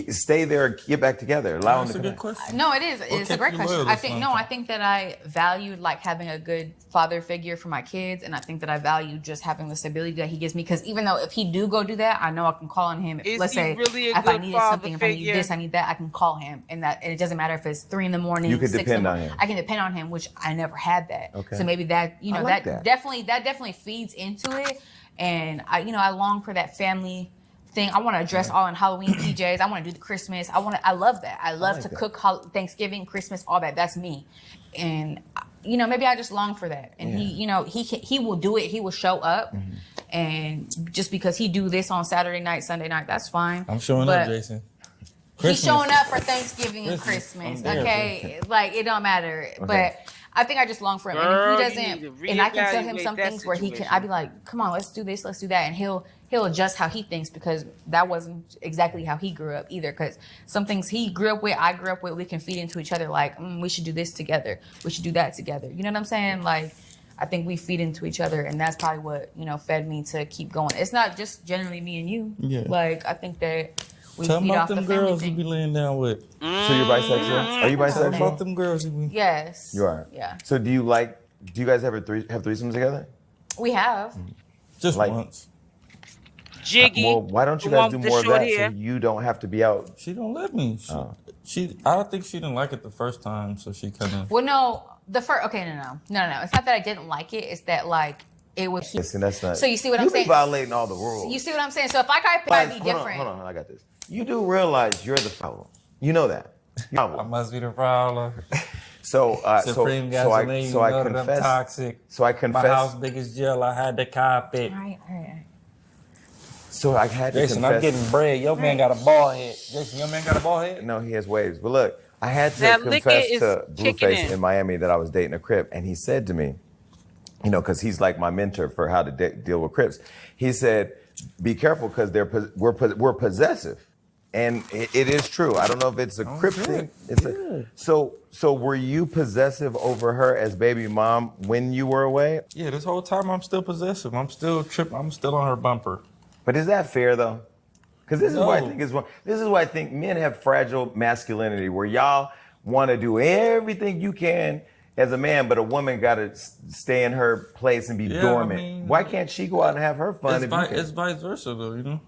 stay there, get back together? Allow him That's to a come good back? question. No, it is. It's a kept great you question. loyal I this think long no, I time? think that I valued like having a good father figure for my kids, and I think that I value just having the stability that he gives me. Because even though if he do go do that, I know I can call on him. Is Let's he say really a if I good needed father something, if I need figure? this, I need that, I can call him, and it doesn't matter if it's 3 a.m. You could 6 depend a.m. on him. I can depend on him, which I never had that. Okay. So maybe that I like that that. definitely feeds into it, and I long for that family thing. I want to dress all in Halloween PJs. I want to do the Christmas. I love that. I love to cook Thanksgiving, Christmas, all that. That's me. And maybe I just long for that. And he will do it. He will show up. And just because he do this on Saturday night, Sunday night, that's fine. I'm showing But up, Jason. He's showing up for Thanksgiving and Christmas. I'm there, Okay, like it don't matter. But I think I just long for him. Girl, and if you he need to doesn't, and I can tell him reevaluate some that things where he can, situation. I'd be like, come on, let's do this, let's do that. And he'll adjust how he thinks, because that wasn't exactly how he grew up either. Because some things he grew up with, I grew up with, we can feed into each other. Like, we should do this together. We should do that together. You know what I'm saying? Like, I think we feed into each other, and that's probably what, fed me to keep going. It's not just generally me and you. Yeah. Like, I think that we Tell feed me off about the them family girls you thing. be laying down with. So you're bisexual? Are you Tell me bisexual? about them girls you be. Yes. You are. Yeah. So do you guys ever have threesomes together? We have. Just Like- once. Jiggy. Well, why don't you the guys one do with the more of short that hair. so you don't have to be out? She don't let me. I don't think she didn't like it the first time, so she kind of. Well, no. The first. Okay, no. It's not that I didn't like it. It's that like it was. Listen, that's not. So you see what I'm You be saying? violating all the rules. You see what I'm saying? So if I got Guys, to be different. Hold on, I got this. You do realize you're the problem. You know that. You're the I problem. must be the prowler. So, Supreme so I gasoline, you know that I'm confess. toxic. So I My confess. house big as jail. I had to cop it. All right. So I had to Jason, confess. I'm getting bread. Your man got a ball head. Jason, your man got a ball head? No, he has waves. But look, I had to That liquor confess is to kicking Blueface in. in Miami that I was dating a Crip, and he said to me, because he's like my mentor for how to deal with Crips. He said, "Be careful, because we're possessive." And it is true. I don't know if it's a Crip thing. So were you possessive over her as baby mom when you were away? Yeah, this whole time I'm still possessive. I'm still tripping. I'm still on her bumper. But is that fair though? Because this is what I No. think is wrong. This is why I think men have fragile masculinity, where y'all want to do everything you can as a man, but a woman got to stay in her place and be Yeah, dormant. I mean, Why can't she go out and have her fun? It's vice versa though,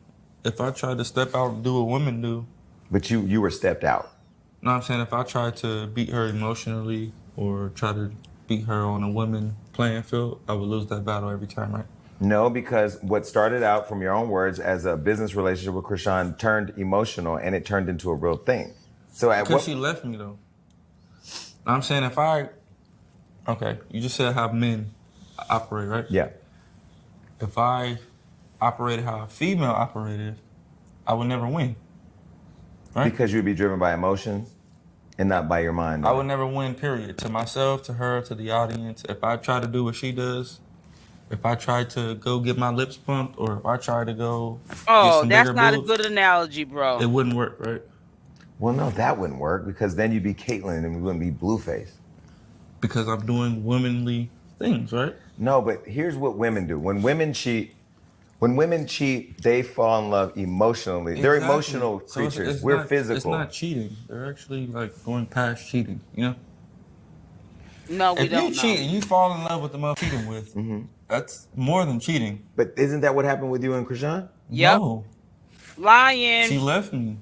If I try to step out and do what women do, But you were stepped out. know what I'm saying? If I try to beat her emotionally or try to beat her on a women playing field, I would lose that battle every time, right? No, because what started out from your own words as a business relationship with Chrisean turned emotional, and it turned into a real thing. So at Because what she left me though. I'm saying you just said how men operate, right? Yeah. If I operated how a female operated, I would never win. Right? Because you'd be driven by emotion and not by your mind. I would never win, period. To myself, to her, to the audience. If I try to do what she does, if I try to go get my lips pumped, or if I try to go get some that's bigger not boobs, a good analogy, bro. it wouldn't work, right? Well, no, that wouldn't work, because then you'd be Caitlyn and we wouldn't be Blueface. Because I'm doing womanly things, right? No, but here's what women do. When women cheat, When women cheat, they fall in love emotionally. Exactly. They're emotional creatures. It's We're not, physical. It's not cheating. They're actually like going past cheating, you know? No, we don't know. If you cheat and you fall in love with the mother cheating with, that's more than cheating. But isn't that what happened with you and Chrisean? Yep. No. Lying. She left me.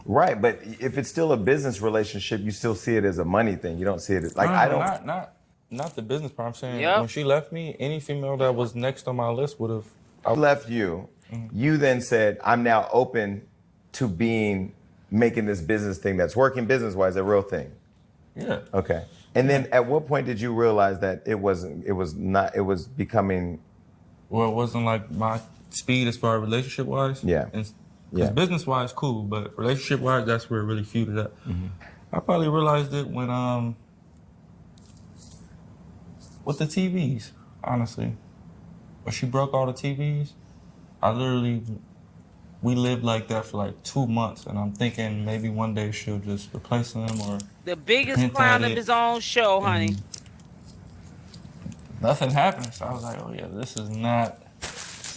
Right, but if it's still a business relationship, you still see it as a money thing. You don't see it as, like, I don't. Not the business part. I'm saying Yep. when she left me, any female that was next on my list would have. I left you. You then said, I'm now open to making this business thing that's working business-wise a real thing. Yeah. Okay. And then at what point did you realize that it was becoming... Well, it wasn't like my speed as far as relationship-wise. Yeah. Because business-wise, cool, but relationship-wise, that's where it really feuded up. I probably realized it when, with the TVs, honestly. When she broke all the TVs, we lived like that for like 2 months, and I'm thinking maybe one day she'll just replace them or... The biggest clown of his own show, honey. Nothing happened, so I was like, oh yeah, this is not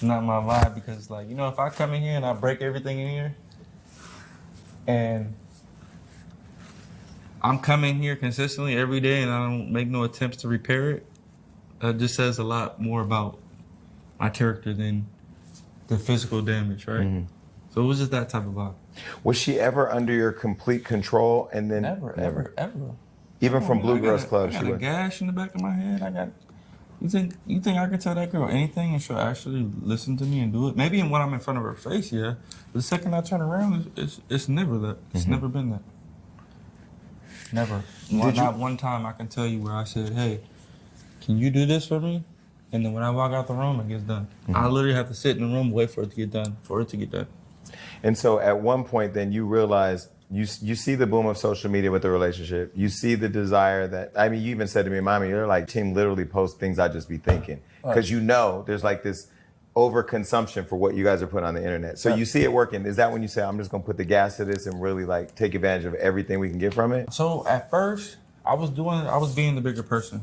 my vibe, because like, you know, if I come in here and I break everything in here, and I'm coming here consistently every day and I don't make no attempts to repair it, it just says a lot more about my character than the physical damage, right? So it was just that type of vibe. Was she ever under your complete control? And then Never. Even from Blue Girls Club, I got a gash in the back of my head. You think I can tell that girl anything and she'll actually listen to me and do it? Maybe when I'm in front of her face, yeah. But the second I turn around, it's never that. It's never been that. Never. Not one time I can tell you where I said, hey, can you do this for me? And then when I walk out the room, it gets done. I literally have to sit in the room, wait for it to get done, And so at one point, then you realize you see the boom of social media with the relationship. You see the desire that, I mean, you even said to me, Mommy, you're like, team literally post things I just be thinking. Because you know there's like this overconsumption for what you guys are putting on the internet. So you see it working. Is that when you say, I'm just going to put the gas to this and really like take advantage of everything we can get from it? So at first, I was being the bigger person.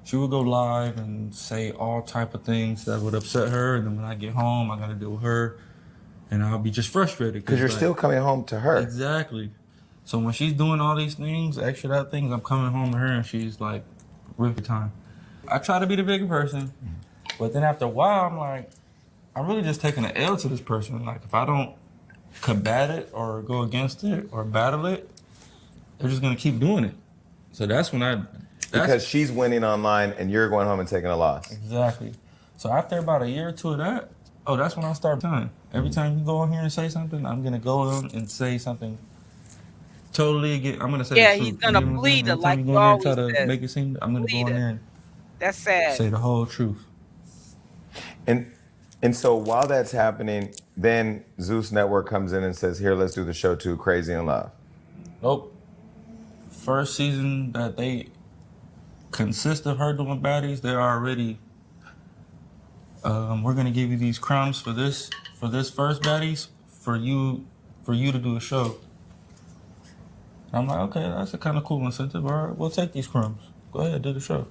She would go live and say all type of things that would upset her. And then when I get home, I got to deal with her. And I'll be just frustrated. Because you're still coming home to her. Exactly. So when she's doing all these things, extra things, I'm coming home to her and she's like, rip time. I try to be the bigger person. But then after a while, I'm like, I'm really just taking an L to this person. Like, if I don't combat it or go against it or battle it, they're just going to keep doing it. So that's when because she's winning online and you're going home and taking a loss. Exactly. So after about a year or two of that, that's when I start time. Every time you go on here and say something, I'm going to go on and say something totally again. I'm going to say the truth. He's going to bleed it like you always always try to make it seem, I'm going to go in there and that's sad. Say the whole truth. And so while that's happening, then Zeus Network comes in and says, here, let's do the show 2, Crazy in Love. Nope. First season that they consist of her doing baddies, they're already, we're going to give you these crumbs for this first baddies for you to do a show. I'm like, okay, that's a kind of cool incentive. All right, we'll take these crumbs. Go ahead, do the show.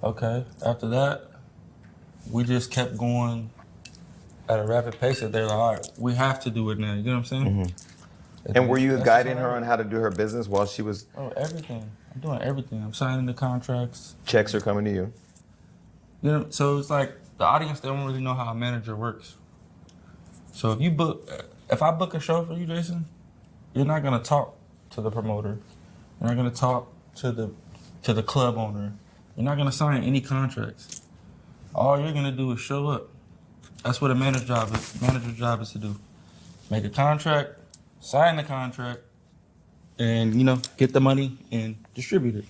Okay, after that, we just kept going at a rapid pace. They're like, all right, we have to do it now. You know what I'm saying? And were you guiding her on how to do her business while she was? Oh, everything. I'm doing everything. I'm signing the contracts. Checks are coming to you. You know, so it's like the audience, they don't really know how a manager works. So if I book a show for you, Jason, you're not gonna talk to the promoter. You're not gonna talk to the club owner. You're not gonna sign any contracts. All you're gonna do is show up. That's what a manager's job is. Manager's job is to do. Make a contract, sign the contract, and get the money and distribute it.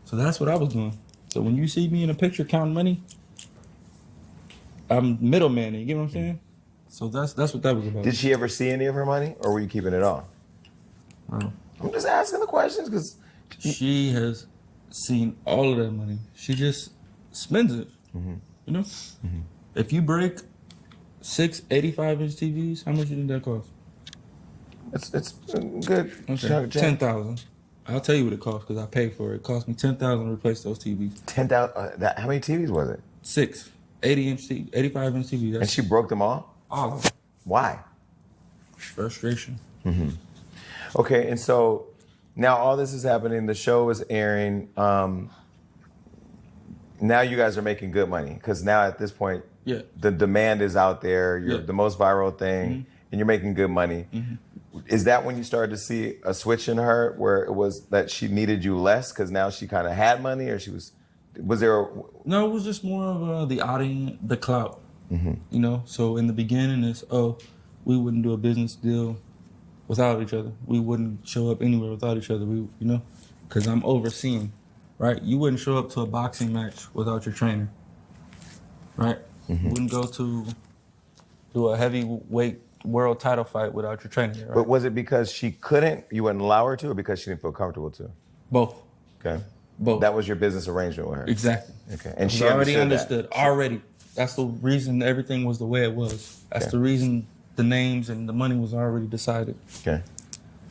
So that's what I was doing. So when you see me in a picture counting money, I'm middleman. You get what I'm saying? So that's what that was about. Did she ever see any of her money, or were you keeping it all? Oh. I'm just asking the questions because she has seen all of that money. She just spends it. If you break 6 85-inch TVs, how much do you think that costs? It's good. Okay. 10,000. I'll tell you what it costs because I paid for it. It cost me $10,000 to replace those TVs. 10,000. How many TVs was it? 6. 80-inch TV, 85-inch TV. And she broke them all? All of them. Why? Frustration. Okay, and so now all this is happening. The show is airing. Now you guys are making good money because now at this point, the demand is out there. You're the most viral thing, and you're making good money. Is that when you started to see a switch in her where it was that she needed you less because now she kind of had money, or was there? No, it was just more of the audience, the clout. You know, so in the beginning, we wouldn't do a business deal without each other. We wouldn't show up anywhere without each other. Because I'm overseeing, right? You wouldn't show up to a boxing match without your trainer, right? You wouldn't go to do a heavyweight world title fight without your trainer, right? But was it because she couldn't, you wouldn't allow her to, or because she didn't feel comfortable to? Both. Okay. Both. That was your business arrangement with her? Exactly. Okay. And she already understood that. already. That's the reason everything was the way it was. That's the reason the names and the money was already decided. Okay.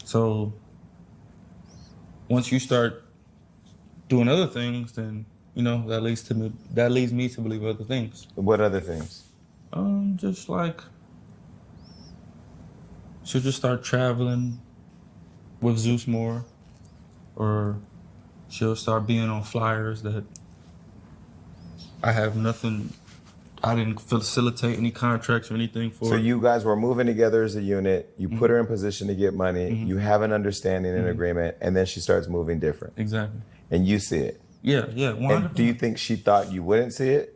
So once you start doing other things, then that leads me to believe other things. What other things? Just like she'll just start traveling with Zeus more, or she'll start being on flyers that I have nothing. I didn't facilitate any contracts or anything for. So you guys were moving together as a unit. You put her in position to get money. You have an understanding and agreement, and then she starts moving different. Exactly. And you see it. Yeah, 100%. And do you think she thought you wouldn't see it?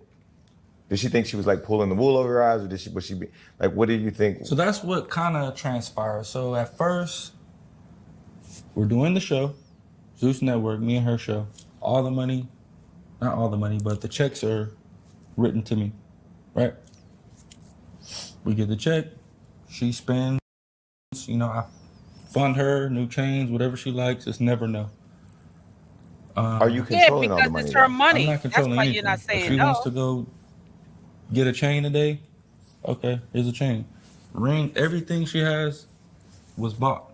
Did she think she was like pulling the wool over her eyes, or was she be like? What did you think? So that's what kind of transpired. So at first, we're doing the show, Zeus Network, me and her show. All the money, not all the money, but the checks are written to me, right? We get the check, she spends, I fund her, new chains, whatever she likes, just never know. Are you controlling all the money? It's her money. I'm not controlling That's why anything. you're not saying if she no. wants to go get a chain today, okay, here's a chain. Ring, everything she has was bought.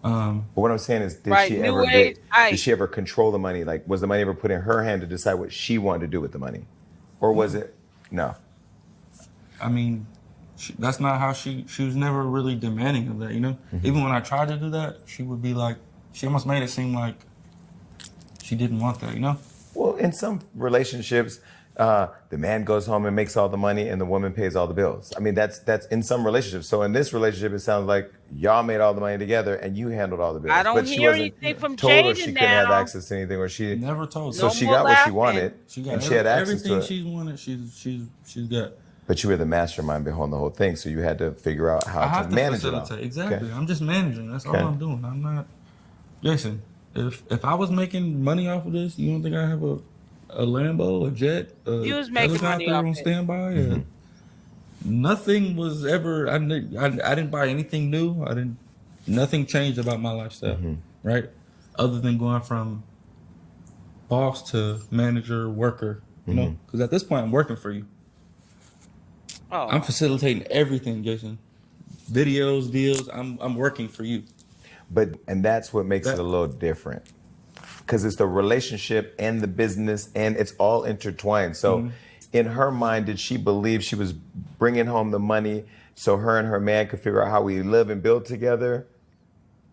But what I'm saying is, did she ever control the money? Like, was the money ever put in her hand to decide what she wanted to do with the money? Or was it, no? I mean, that's not how she was never really demanding of that, Even when I tried to do that, she would be like, she almost made it seem like she didn't want that, Well, in some relationships, the man goes home and makes all the money and the woman pays all the bills. I mean, that's in some relationships. So in this relationship, it sounds like y'all made all the money together and you handled all the bills. I don't hear anything from told Jaidyn her she couldn't have access to anything, or she never told. So she got what she wanted, and she had access to it. Everything she's wanted, she's got. But you were the mastermind behind the whole thing, so you had to figure out how to manage it all. Exactly. Okay. I'm just managing. That's all I'm doing. I'm not. Jason, if I was making money off of this, you don't think I have a Lambo, a jet, a helicopter on standby? Nothing was ever. I didn't buy anything new. Nothing changed about my lifestyle, right? Other than going from boss to manager, worker. Because at this point, I'm working for you. Oh. I'm facilitating everything, Jason. Videos, deals. I'm working for you. And that's what makes it a little different, because it's the relationship and the business, and it's all intertwined. So in her mind, did she believe she was bringing home the money so her and her man could figure out how we live and build together,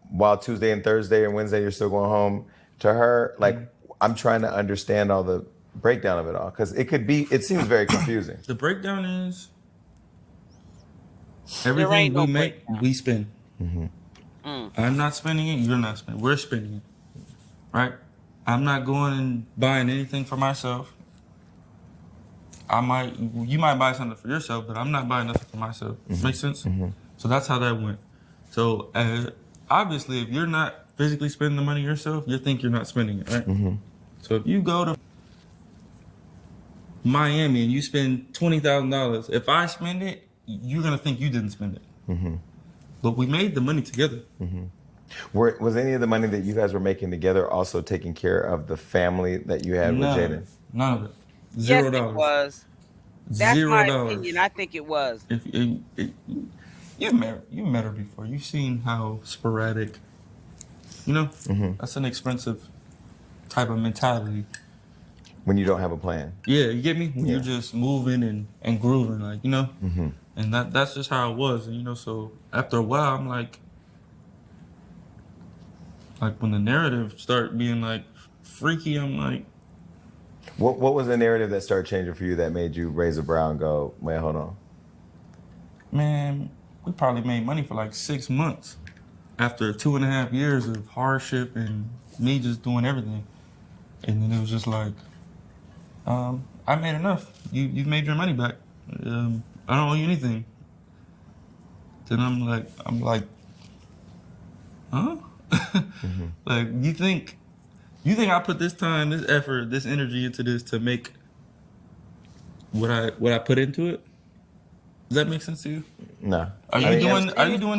while Tuesday and Thursday and Wednesday you're still going home? To her, like, I'm trying to understand all the breakdown of it all, because it seems very confusing. The breakdown is everything we make, we spend. I'm not spending it, you're not spending it. We're spending it, right? I'm not going and buying anything for myself. You might buy something for yourself, but I'm not buying nothing for myself. Make sense? So that's how that went. So obviously, if you're not physically spending the money yourself, you think you're not spending it, right? So if you go to Miami and you spend $20,000, if I spend it, you're gonna think you didn't spend it. But we made the money together. Was any of the money that you guys were making together also taking care of the family that you had with Jaidyn? None of it. $0. Yes, it was. That's $0. my opinion. I think it was. You've met her before. You've seen how sporadic. That's an expensive type of mentality. When you don't have a plan. Yeah, you get me? When you're just moving and grooving, like, you know? Mm-hmm. And that's just how it was. And, you know, so after a while, I'm like when the narrative start being, like, freaky, I'm like... What was the narrative that started changing for you that made you raise a brow and go, wait, hold on? Man, we probably made money for, like, 6 months after 2.5 years of hardship and me just doing everything. And then it was just like, I made enough. You've made your money back. I don't owe you anything. Then I'm like, huh? Mm-hmm. Like, you think I put this time, this effort, this energy into this to make what I put into it? Does that make sense to you? No. Are you doing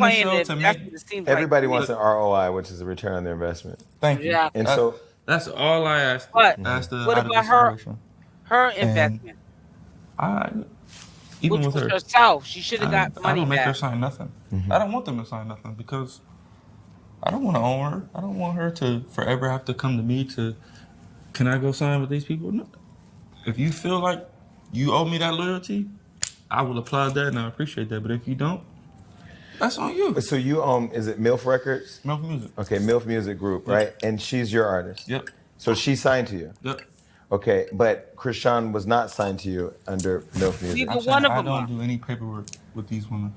this show to make... Everybody wants an ROI, which is a return on their investment. Thank you. Yeah. And so... That's all I asked. But What about her investment? Even which with was her herself. She should have got the money I don't make back. her sign nothing. Mm-hmm. I don't want them to sign nothing because I don't want to own her. I don't want her to forever have to come to me to, can I go sign with these people? No. If you feel like you owe me that loyalty, I will applaud that and I appreciate that. But if you don't, that's on you. So you own, is it MILF Records? MILF Music. Okay, MILF Music Group, right? And she's your artist? Yep. So she signed to you? Yep. Okay, but Chrisean was not signed to you under MILF Music. Neither one of them. I don't do any paperwork with these women.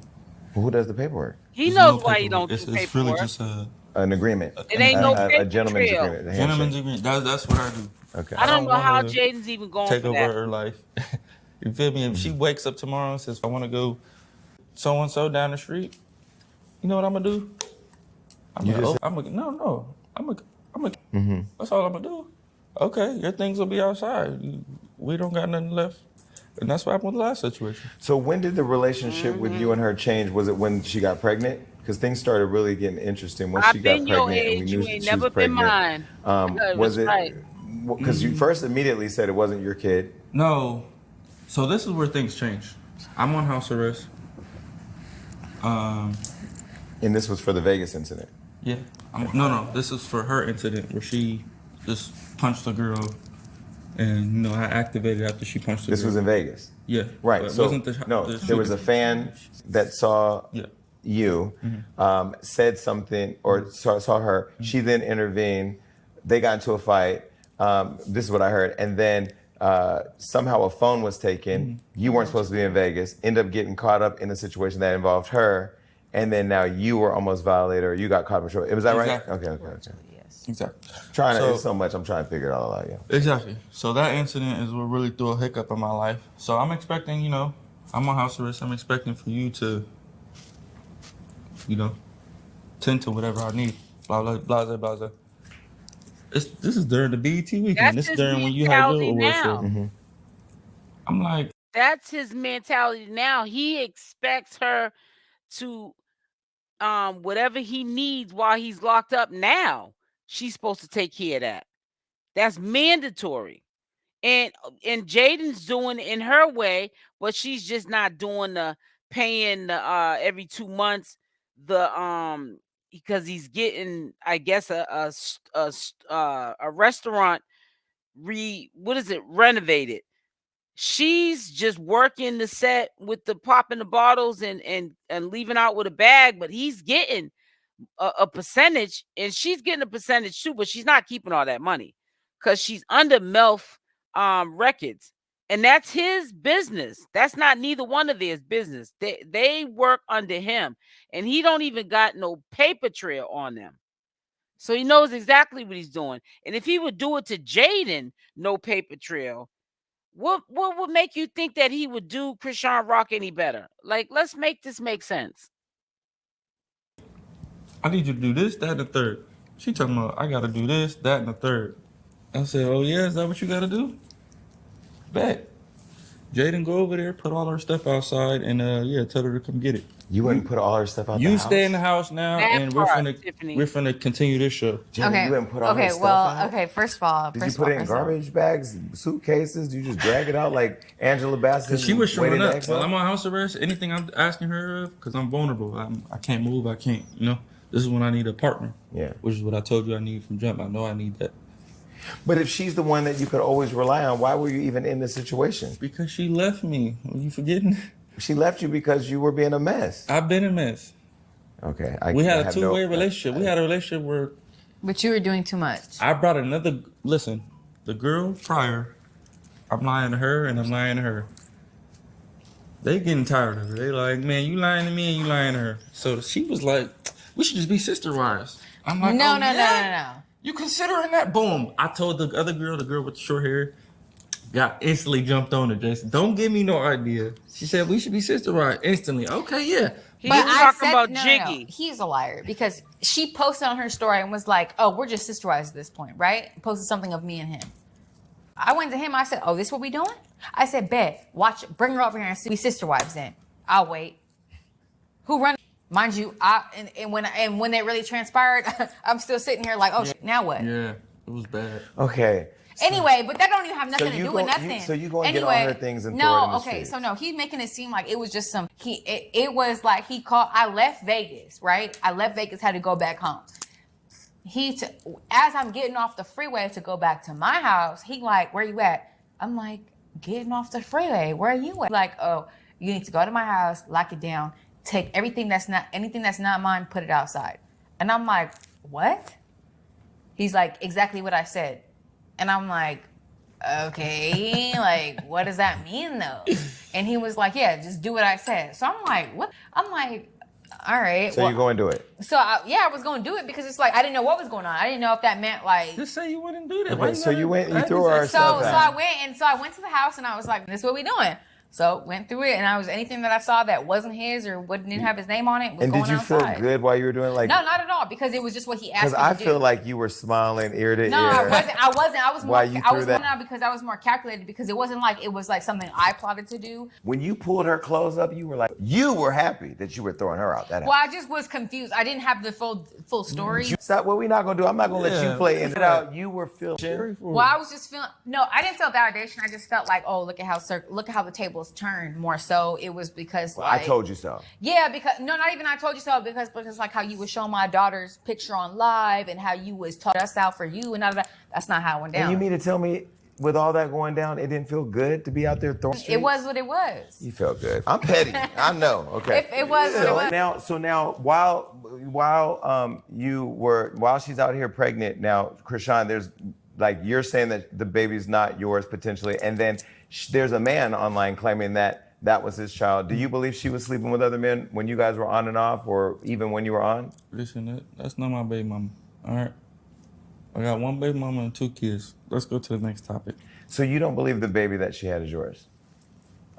Well, who does the paperwork? He knows why you don't do paperwork. It's really just an agreement. It ain't no paper a gentleman's trail. agreement. Gentleman's agreement. That's what I do. Okay. I don't know how Jaidyn's even going take for over that. her life. You feel me? If she wakes up tomorrow and says, I want to go so-and-so down the street, you know what I'm going to do? That's all I'm going to do. Okay, your things will be outside. We don't got nothing left. And that's what happened with the last situation. So when did the relationship with you and her change? Was it when she got pregnant? Because things started really getting interesting once she got pregnant and we knew she was pregnant. Was it... Because you first immediately said it wasn't your kid. No. So this is where things change. I'm on house arrest. And this was for the Vegas incident? Yeah. No. This is for her incident where she just punched a girl. And, I activated after she punched the girl. This was in Vegas? Yeah. Right. So, there was a fan that saw you, said something, or saw her. Mm-hmm. She then intervened. They got into a fight. This is what I heard. And then somehow a phone was taken. Mm-hmm. You weren't supposed to be in Vegas. Ended up getting caught up in a situation that involved her. And then now you were almost violated, or you got caught in trouble. Was that exactly. Right? Okay. Yes. Exactly. It's so much. I'm trying to figure it all out. Yeah. Exactly. So that incident is what really threw a hiccup in my life. So I'm expecting, I'm on house arrest. I'm expecting for you to, tend to whatever I need. Blah, blah, blah, blah. This is during the BET weekend. This is during when you had your award show. Mm-hmm. I'm like... That's his mentality now. He expects her to, whatever he needs while he's locked up now, she's supposed to take care of that. That's mandatory. And Jaidyn's doing it in her way, but she's just not doing the paying the every 2 months because he's getting, I guess, a restaurant renovated. She's just working the set with the popping the bottles and leaving out with a bag, but he's getting a percentage, and she's getting a percentage too, but she's not keeping all that money because she's under MILF Records, and that's his business. That's not neither one of theirs business. They work under him, and he don't even got no paper trail on them. So he knows exactly what he's doing. And if he would do it to Jaidyn, no paper trail, what would make you think that he would do CashApp any better? Like, let's make this make sense. I need you to do this, that, and the third. She talking about, I got to do this, that, and the third. I said, oh, yeah, is that what you got to do? Bet. Jaidyn, go over there, put all her stuff outside, and, tell her to come get it. You wouldn't put all her stuff out the house? You stay in the house now, and we're finna continue this show. Jaidyn, you wouldn't put all her stuff out? Okay, first of all. Did you put it in garbage bags, suitcases? Do you just drag it out like Angela Bassett? Because she was showing up. While I'm on house arrest, anything I'm asking her of, because I'm vulnerable. I can't move, This is when I need a partner. Yeah. Which is what I told you I need from jump. I know I need that. But if she's the one that you could always rely on, why were you even in this situation? Because she left me. Are you forgetting? She left you because you were being a mess. I've been a mess. Okay. We had a two-way relationship. We had a relationship where... But you were doing too much. I brought another... Listen, the girl prior, I'm lying to her and I'm lying to her. They getting tired of her. They like, man, you lying to me and you lying to her. So she was like, we should just be sister wives. I'm like, no. You considering that? Boom. I told the other girl, the girl with the short hair, got instantly jumped on her, Jason. Don't give me no idea. She said, we should be sister wives. Instantly. Okay, yeah. He's talking about Jiggy. No. He's a liar because she posted on her story and was like, oh, we're just sister wives at this point, right? Posted something of me and him. I went to him. I said, oh, this what we doing? I said, bet, watch, bring her over here and see we sister wives then. I'll wait. Who run? Mind you, and when it really transpired, I'm still sitting here like, oh, shit, now what? Yeah, it was bad. Okay. Anyway, but that don't even have nothing to do with nothing. So you go and get on her things and throw it in the street. So no, he's making it seem like it was just some, it was like he called, I left Vegas, right? I left Vegas, had to go back home. As I'm getting off the freeway to go back to my house, he like, where you at? I'm like, getting off the freeway, where are you at? Like, oh, you need to go to my house, lock it down, take anything that's not mine, put it outside. And I'm like, what? He's like, exactly what I said. And I'm like, okay, like, what does that mean though? And he was like, yeah, just do what I said. So I'm like, what? I'm like, all right. So you go and do it. So I was going to do it because it's like, I didn't know what was going on. I didn't know if that meant like. Just say you wouldn't do that. Okay, so you went and you threw her stuff out. So I went to the house and I was like, this is what we doing. So went through it, and anything that I saw that wasn't his or didn't have his name on it was going outside. And did you feel good while you were doing it? Like, no, not at all, because it was just what he asked me to do. Because I feel like you were smiling ear to ear. No, I wasn't. I was more. I was that? Out because I was more calculated because it wasn't like it was like something I plotted to do. When you pulled her clothes up, you were happy that you were throwing her out. I just was confused. I didn't have the full story. Stop. What we're not gonna do? I'm not gonna let you play it out. You were feeling. Well, I was just feeling. No, I didn't feel validation. I just felt like, oh, look at how the tables turned. More so, it was because I told you so. Yeah, because not even I told you so because like how you was showing my daughter's picture on live and how you was taught us out for you and all that. That's not how it went down. And you mean to tell me with all that going down, it didn't feel good to be out there throwing streets? It was what it was. You felt good. I'm petty. I know. Okay. It was what it was. Now, while she's out here pregnant, now, Chrisean, there's like you're saying that the baby's not yours potentially, and then there's a man online claiming that was his child. Do you believe she was sleeping with other men when you guys were on and off, or even when you were on? Listen, that's not my baby mama. All right. I got one baby mama and 2 kids. Let's go to the next topic. So you don't believe the baby that she had is yours?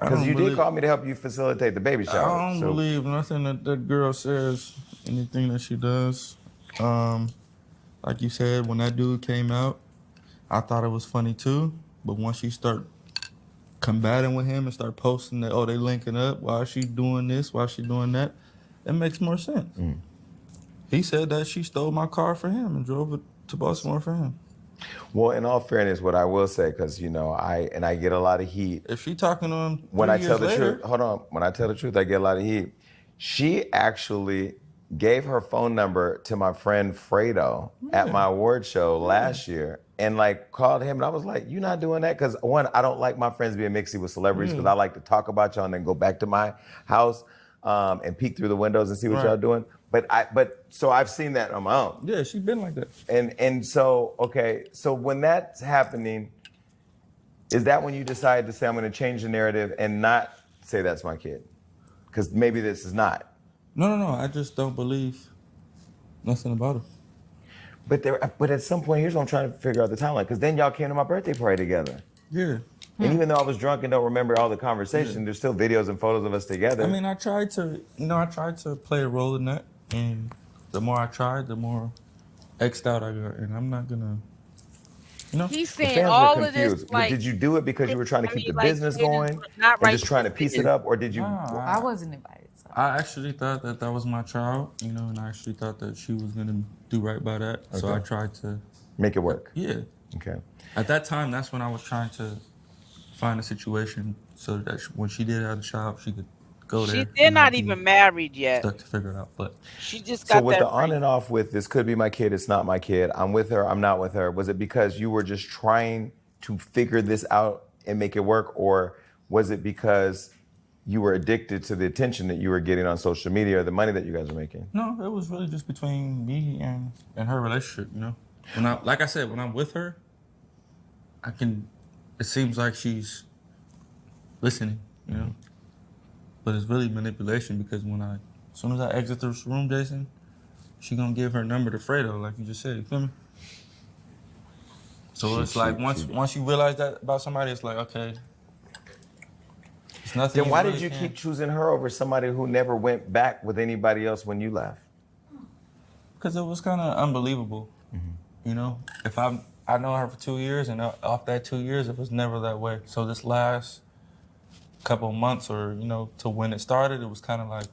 Because you did call me to help you facilitate the baby shower. I don't believe nothing that girl says, anything that she does. Like you said, when that dude came out, I thought it was funny too. But once you start combating with him and start posting that, oh, they linking up, why is she doing this, why is she doing that, it makes more sense. He said that she stole my car for him and drove it to Baltimore for him. Well, in all fairness, what I will say, because I get a lot of heat. If she talking to him when I tell the truth, hold on. When I tell the truth, I get a lot of heat. She actually gave her phone number to my friend Fredo at my award show last year, and like called him, and I was like, "You're not doing that," because one, I don't like my friends being mixy with celebrities because I like to talk about y'all and then go back to my house and peek through the windows and see what y'all doing. So I've seen that on my own. Yeah, she's been like that. And so, okay, so when that's happening, is that when you decide to say, I'm going to change the narrative and not say that's my kid? Because maybe this is not. No, I just don't believe nothing about her. But at some point, here's what I'm trying to figure out the timeline, because then y'all came to my birthday party together. Yeah. And even though I was drunk and don't remember all the conversation, there's still videos and photos of us together. I mean, I tried to play a role in that. And the more I tried, the more X'd out I got. And I'm not gonna, He's saying all of this. Like, did you do it because you were trying to keep the business going and just trying to piece it up, or did you? I wasn't invited. So. I actually thought that was my child, and I actually thought that she was gonna do right by that. Okay. So I tried to make it work. Yeah. Okay. At that time, that's when I was trying to find a situation so that when she did have a child, she could go there. They're not even married yet. Stuck to figure it out, but she just got So with that the on and off with this could be my kid, it's not my kid. I'm with her, I'm not with her. Was it because you were just trying to figure this out and make it work, or was it because you were addicted to the attention that you were getting on social media or the money that you guys were making? No, it was really just between me and her relationship. You know, like I said, when I'm with her, it seems like she's listening. You know, but it's really manipulation because as soon as I exit this room, Jason, she gonna give her number to Fredo, like you just said. You feel me? So it's like once you realize that about somebody, it's like, okay, it's nothing. Then why did you keep choosing her over somebody who never went back with anybody else when you left? Because it was kind of unbelievable. Mm-hmm. You know, if I know her for 2 years, and off that 2 years, it was never that way. So this last couple of months, or to when it started, it was kind of like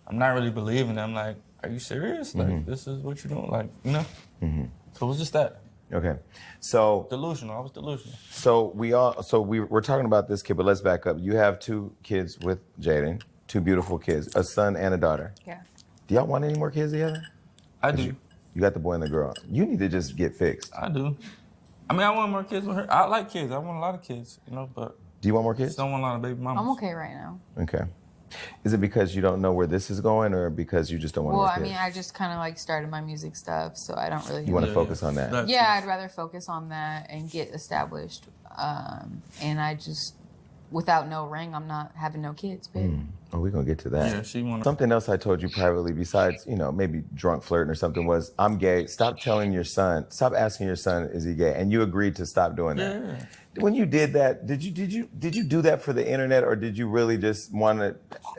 I'm not really believing it. I'm like, are you serious? Like, this is what you're doing? Like, Mm-hmm. So it was just that. Okay, so delusional. I was delusional. So we're talking about this kid, but let's back up. You have 2 kids with Jaidyn, 2 beautiful kids, a son and a daughter. Yeah. Do y'all want any more kids together? I do. You got the boy and the girl. You need to just get fixed. I do. I mean, I want more kids with her. I like kids. I want a lot of kids, but. Do you want more kids? Just don't want a lot of baby mamas. I'm okay right now. Okay. Is it because you don't know where this is going, or because you just don't want to? Well, I mean, I just kind of like started my music stuff, so I don't really. You want to focus on that? Yeah, I'd rather focus on that and get established. And I just, without no ring, I'm not having no kids, babe. Oh, we're gonna get to that. Yeah, Something else I told you privately, besides maybe drunk flirting or something, was I'm gay. Stop asking your son, is he gay? And you agreed to stop doing that. Yeah. When you did that, did you do that for the internet, or did you really just want to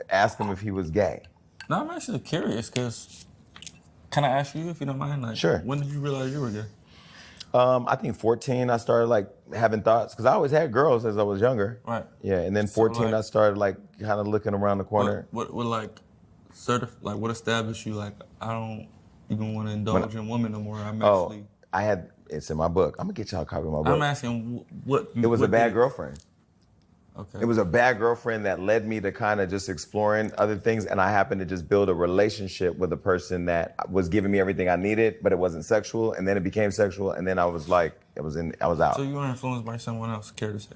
ask him if he was gay? No, I'm actually curious because can I ask you if you don't mind? Like, sure. When did you realize you were gay? I think 14. I started like having thoughts because I always had girls as I was younger. Right. Yeah, and then 14, I started like kind of looking around the corner. What what established you like I don't even want to indulge in women no more? It's in my book. I'm gonna get y'all a copy of my book. I'm asking what. It was a bad girlfriend. Okay. It was a bad girlfriend that led me to kind of just exploring other things, and I happened to just build a relationship with a person that was giving me everything I needed, but it wasn't sexual, and then it became sexual, and then I was like, I was out. So you were influenced by someone else, care to say?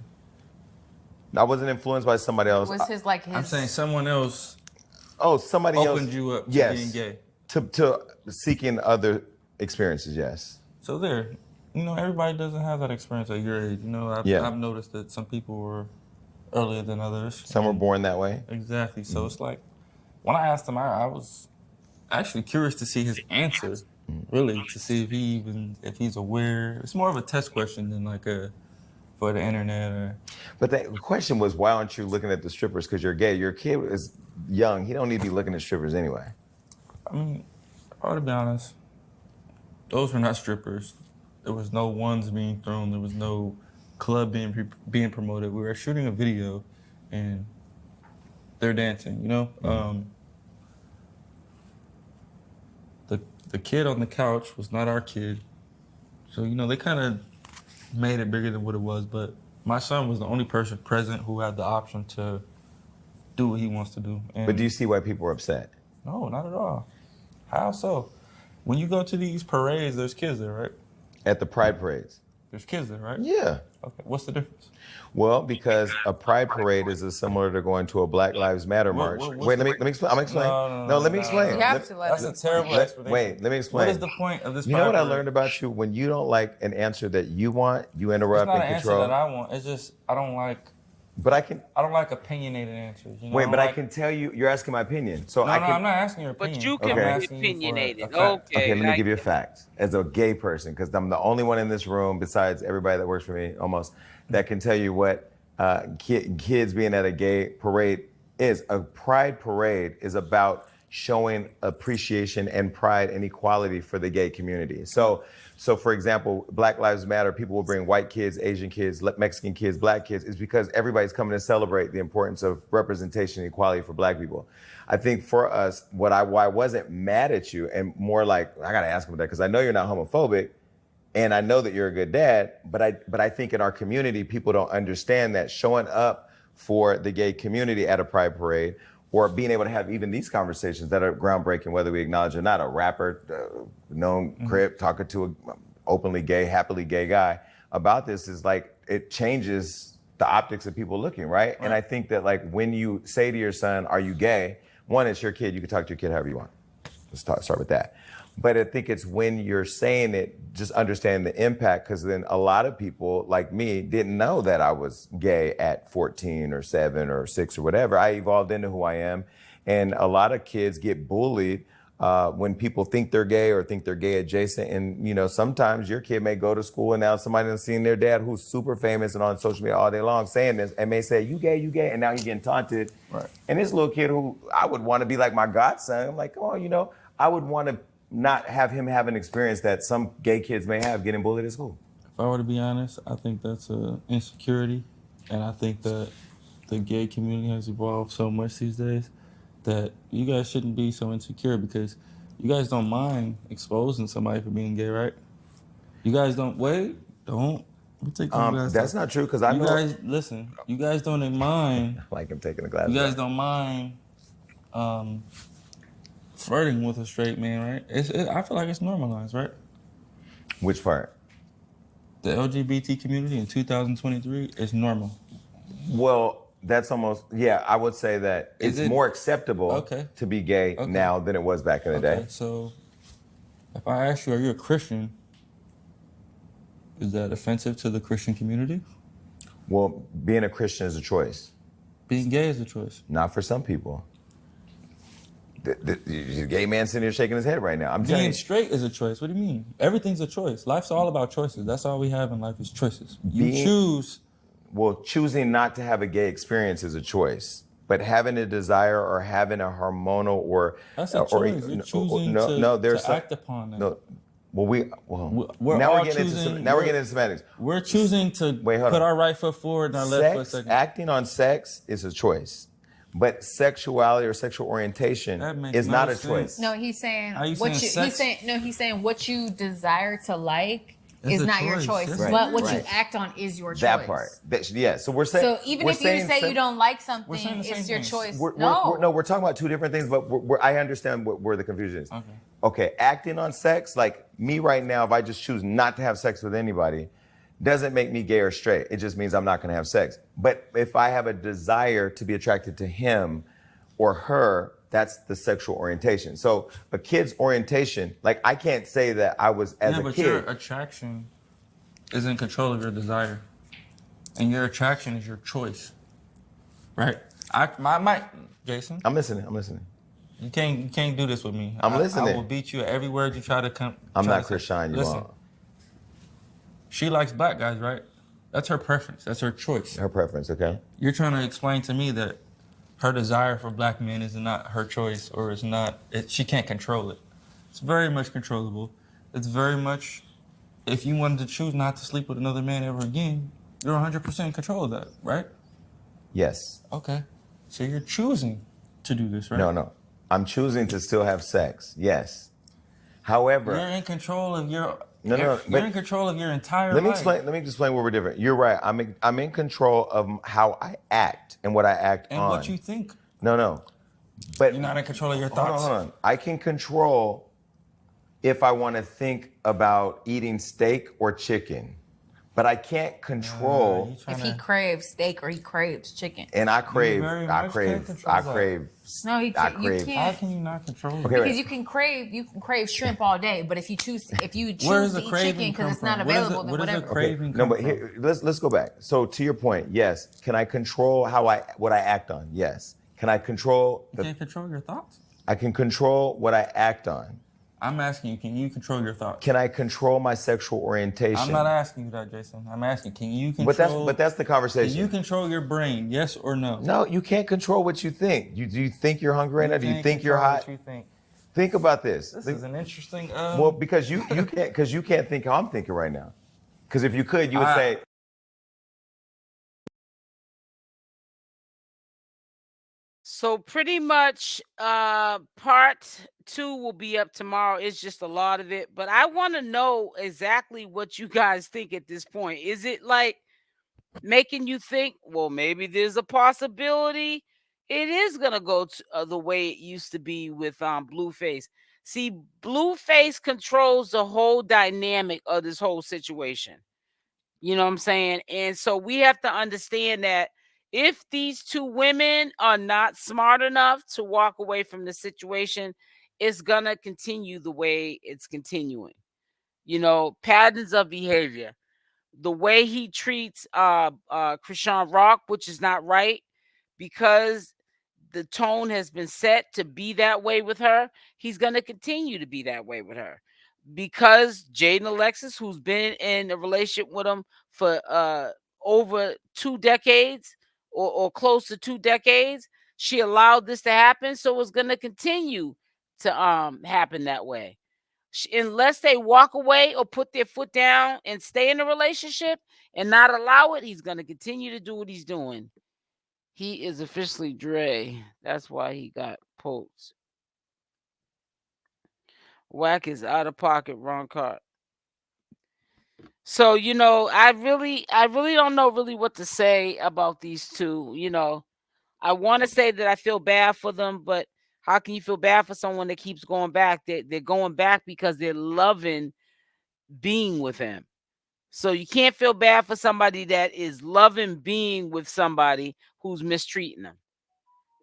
I wasn't influenced by somebody else. I'm saying someone else. Oh, somebody opened you up to being gay. To seeking other experiences, yes. So everybody doesn't have that experience at your age. I've noticed that some people were earlier than others. Some were born that way. Exactly. So it's like, when I asked him, I was actually curious to see his answer, really, to see if he's aware. It's more of a test question than like for the internet. But the question was, why aren't you looking at the strippers because you're gay? Your kid is young. He don't need to be looking at strippers anyway. I mean, to be honest, those were not strippers. There was no ones being thrown. There was no club being promoted. We were shooting a video, and they're dancing. The kid on the couch was not our kid, so they kind of made it bigger than what it was. But my son was the only person present who had the option to do what he wants to do. But do you see why people are upset? No, not at all. How so? When you go to these parades, there's kids there, right? At the pride parades. There's kids there, right? Yeah. Okay. What's the difference? Well, because a pride parade is similar to going to a Black Lives Matter march. Wait, let me explain. I'm gonna explain. No, let me explain. You have to let us. That's a terrible explanation. Wait, let me explain. What is the point of this? You know what I learned about you? When you don't like an answer that you want, you interrupt and control. It's not an answer that I want. It's just I don't like. But I don't like opinionated answers. I can tell you. You're asking my opinion, so I'm not asking your opinion. But you can be opinionated. Okay, let me give you a fact. As a gay person, because I'm the only one in this room, besides everybody that works for me, almost, that can tell you what kids being at a gay parade is. A pride parade is about showing appreciation and pride and equality for the gay community. So for example, Black Lives Matter, people will bring white kids, Asian kids, Mexican kids, black kids, is because everybody's coming to celebrate the importance of representation and equality for black people. I think for us, why I wasn't mad at you, and more like, I gotta ask him that, because I know you're not homophobic, and I know that you're a good dad, but I think in our community, people don't understand that showing up for the gay community at a pride parade, or being able to have even these conversations that are groundbreaking, whether we acknowledge or not. A rapper, known Crip, talking to an openly gay, happily gay guy about this is like, it changes the optics of people looking, right? And I think that like when you say to your son, are you gay? One, it's your kid. You can talk to your kid however you want. Let's start with that. But I think it's when you're saying it, just understanding the impact, because then a lot of people like me didn't know that I was gay at 14 or 7 or 6 or whatever. I evolved into who I am. And a lot of kids get bullied when people think they're gay or think they're gay adjacent. And, you know, sometimes your kid may go to school and now somebody has seen their dad who's super famous and on social media all day long saying this and may say, you gay, and now he's getting taunted. Right. And this little kid who I would want to be like my godson, I'm like, come on, you know, I would want to not have him have an experience that some gay kids may have getting bullied at school. If I were to be honest, I think that's an insecurity. And I think that the gay community has evolved so much these days that you guys shouldn't be so insecure, because you guys don't mind exposing somebody for being gay, right? You guys don't, don't. That's not true, because I know. You guys, listen, you guys don't mind. I like him taking the glasses. You guys don't mind flirting with a straight man, right? I feel like it's normalized, right? Which part? The LGBT community in 2023 is normal. Well, that's almost, yeah, I would say that it's more acceptable to be gay now than it was back in the day. So if I ask you, are you a Christian? Is that offensive to the Christian community? Well, being a Christian is a choice. Being gay is a choice. Not for some people. The gay man sitting here shaking his head right now. Being straight is a choice. What do you mean? Everything's a choice. Life's all about choices. That's all we have in life is choices. You choose. Well, choosing not to have a gay experience is a choice. But having a desire or having a hormonal or... That's a choice. You're choosing to act upon that. No. Well, now we're getting into semantics. We're choosing to put our right foot forward and our left foot second. Acting on sex is a choice. But sexuality or sexual orientation is not a choice. No, he's saying he's saying what you desire to like is not your choice. Right. But what you act on is your choice. That part. So we're saying. So even if you say you don't like something, it's your choice. We're talking about two different things, but I understand where the confusion is. Okay, acting on sex, like me right now, if I just choose not to have sex with anybody, doesn't make me gay or straight. It just means I'm not going to have sex. But if I have a desire to be attracted to him or her, that's the sexual orientation. So a kid's orientation, like I can't say that I was as a kid. But your attraction is in control of your desire. And your attraction is your choice. Right? Jason? I'm listening. You can't do this with me. I'm listening. I will beat you at every word you try to come. I'm not Chrisean, you are. She likes black guys, right? That's her preference. That's her choice. Her preference, okay. You're trying to explain to me that her desire for black men is not her choice, or is not. She can't control it. It's very much controllable. It's very much. If you wanted to choose not to sleep with another man ever again, you're 100% in control of that, right? Yes. Okay. So you're choosing to do this, right? No. I'm choosing to still have sex. Yes. However, you're in control of your. You're in control of your entire life. Let me explain where we're different. You're right. I'm in control of how I act and what I act on. And what you think. No. But you're not in control of your thoughts. Hold on. I can control if I want to think about eating steak or chicken. But I can't control if he craves steak or he craves chicken. And I crave. No, you can't. How can you not control it? Because you can crave shrimp all day, but if you choose to eat chicken because it's not available, then whatever. Craving no, but here, let's go back. So to your point, yes. Can I control what I act on? Yes. Can I control? You can't control your thoughts. I can control what I act on. I'm asking you, can you control your thoughts? Can I control my sexual orientation? I'm not asking you that, Jason. I'm asking, can you control... But that's the conversation. Can you control your brain, yes or no? No, you can't control what you think. Do you think you're hungry right now? Do you think you're hot? What you think. Think about this. This is an interesting... Well, because you can't think how I'm thinking right now. Because if you could, you would say... So pretty much part 2 will be up tomorrow. It's just a lot of it. But I want to know exactly what you guys think at this point. Is it like making you think, well, maybe there's a possibility it is gonna go the way it used to be with Blueface. See, Blueface controls the whole dynamic of this whole situation. You know what I'm saying? And so we have to understand that if these two women are not smart enough to walk away from the situation, it's gonna continue the way it's continuing. Patterns of behavior, the way he treats Chrisean Rock, which is not right, because the tone has been set to be that way with her. He's going to continue to be that way with her, because Jaidyn Alexis, who's been in a relationship with him for over 2 decades, or close to 2 decades, she allowed this to happen, so it's going to continue to happen that way. Unless they walk away or put their foot down and stay in a relationship and not allow it, he's going to continue to do what he's doing. He is officially Dre. That's why he got poked. Wack is out of pocket, wrong card. So, I really don't know really what to say about these two. I want to say that I feel bad for them, but how can you feel bad for someone that keeps going back? They're going back because they're loving being with him. So you can't feel bad for somebody that is loving being with somebody who's mistreating them,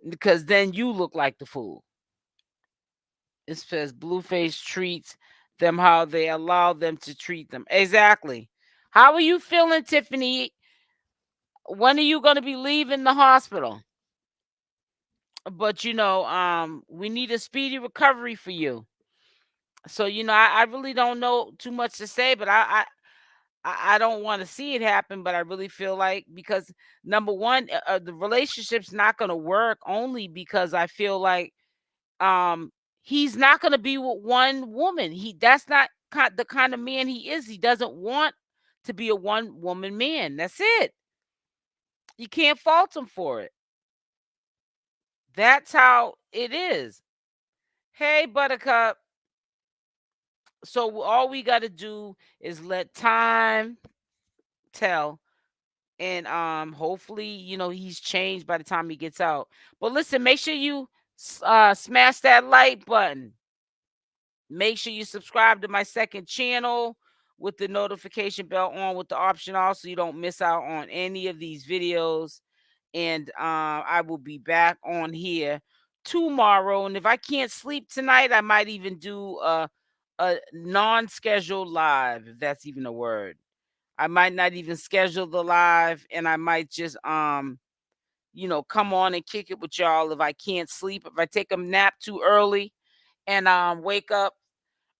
because then you look like the fool. It says Blueface treats them how they allow them to treat them. Exactly. How are you feeling, Tiffany? When are you going to be leaving the hospital? But we need a speedy recovery for you. So I really don't know too much to say, but I don't want to see it happen, but I really feel like, because number one, the relationship's not going to work, only because I feel like he's not going to be with one woman. That's not the kind of man he is. He doesn't want to be a one woman man. That's it. You can't fault him for it. That's how it is. Hey, Buttercup. So all we got to do is let time tell, and hopefully he's changed by the time he gets out. But listen, make sure you smash that like button. Make sure you subscribe to my second channel with the notification bell on, with the option also, you don't miss out on any of these videos. And I will be back on here tomorrow, and if I can't sleep tonight, I might even do a non-scheduled live, if that's even a word. I might not even schedule the live, and I might just come on and kick it with y'all if I can't sleep. If I take a nap too early and wake up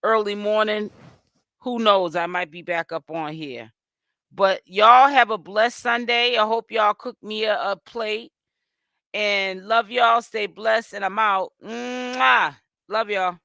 early morning, who knows? I might be back up on here. But y'all have a blessed Sunday. I hope y'all cook me a plate. And love y'all. Stay blessed, and I'm out. Mwah. Love y'all.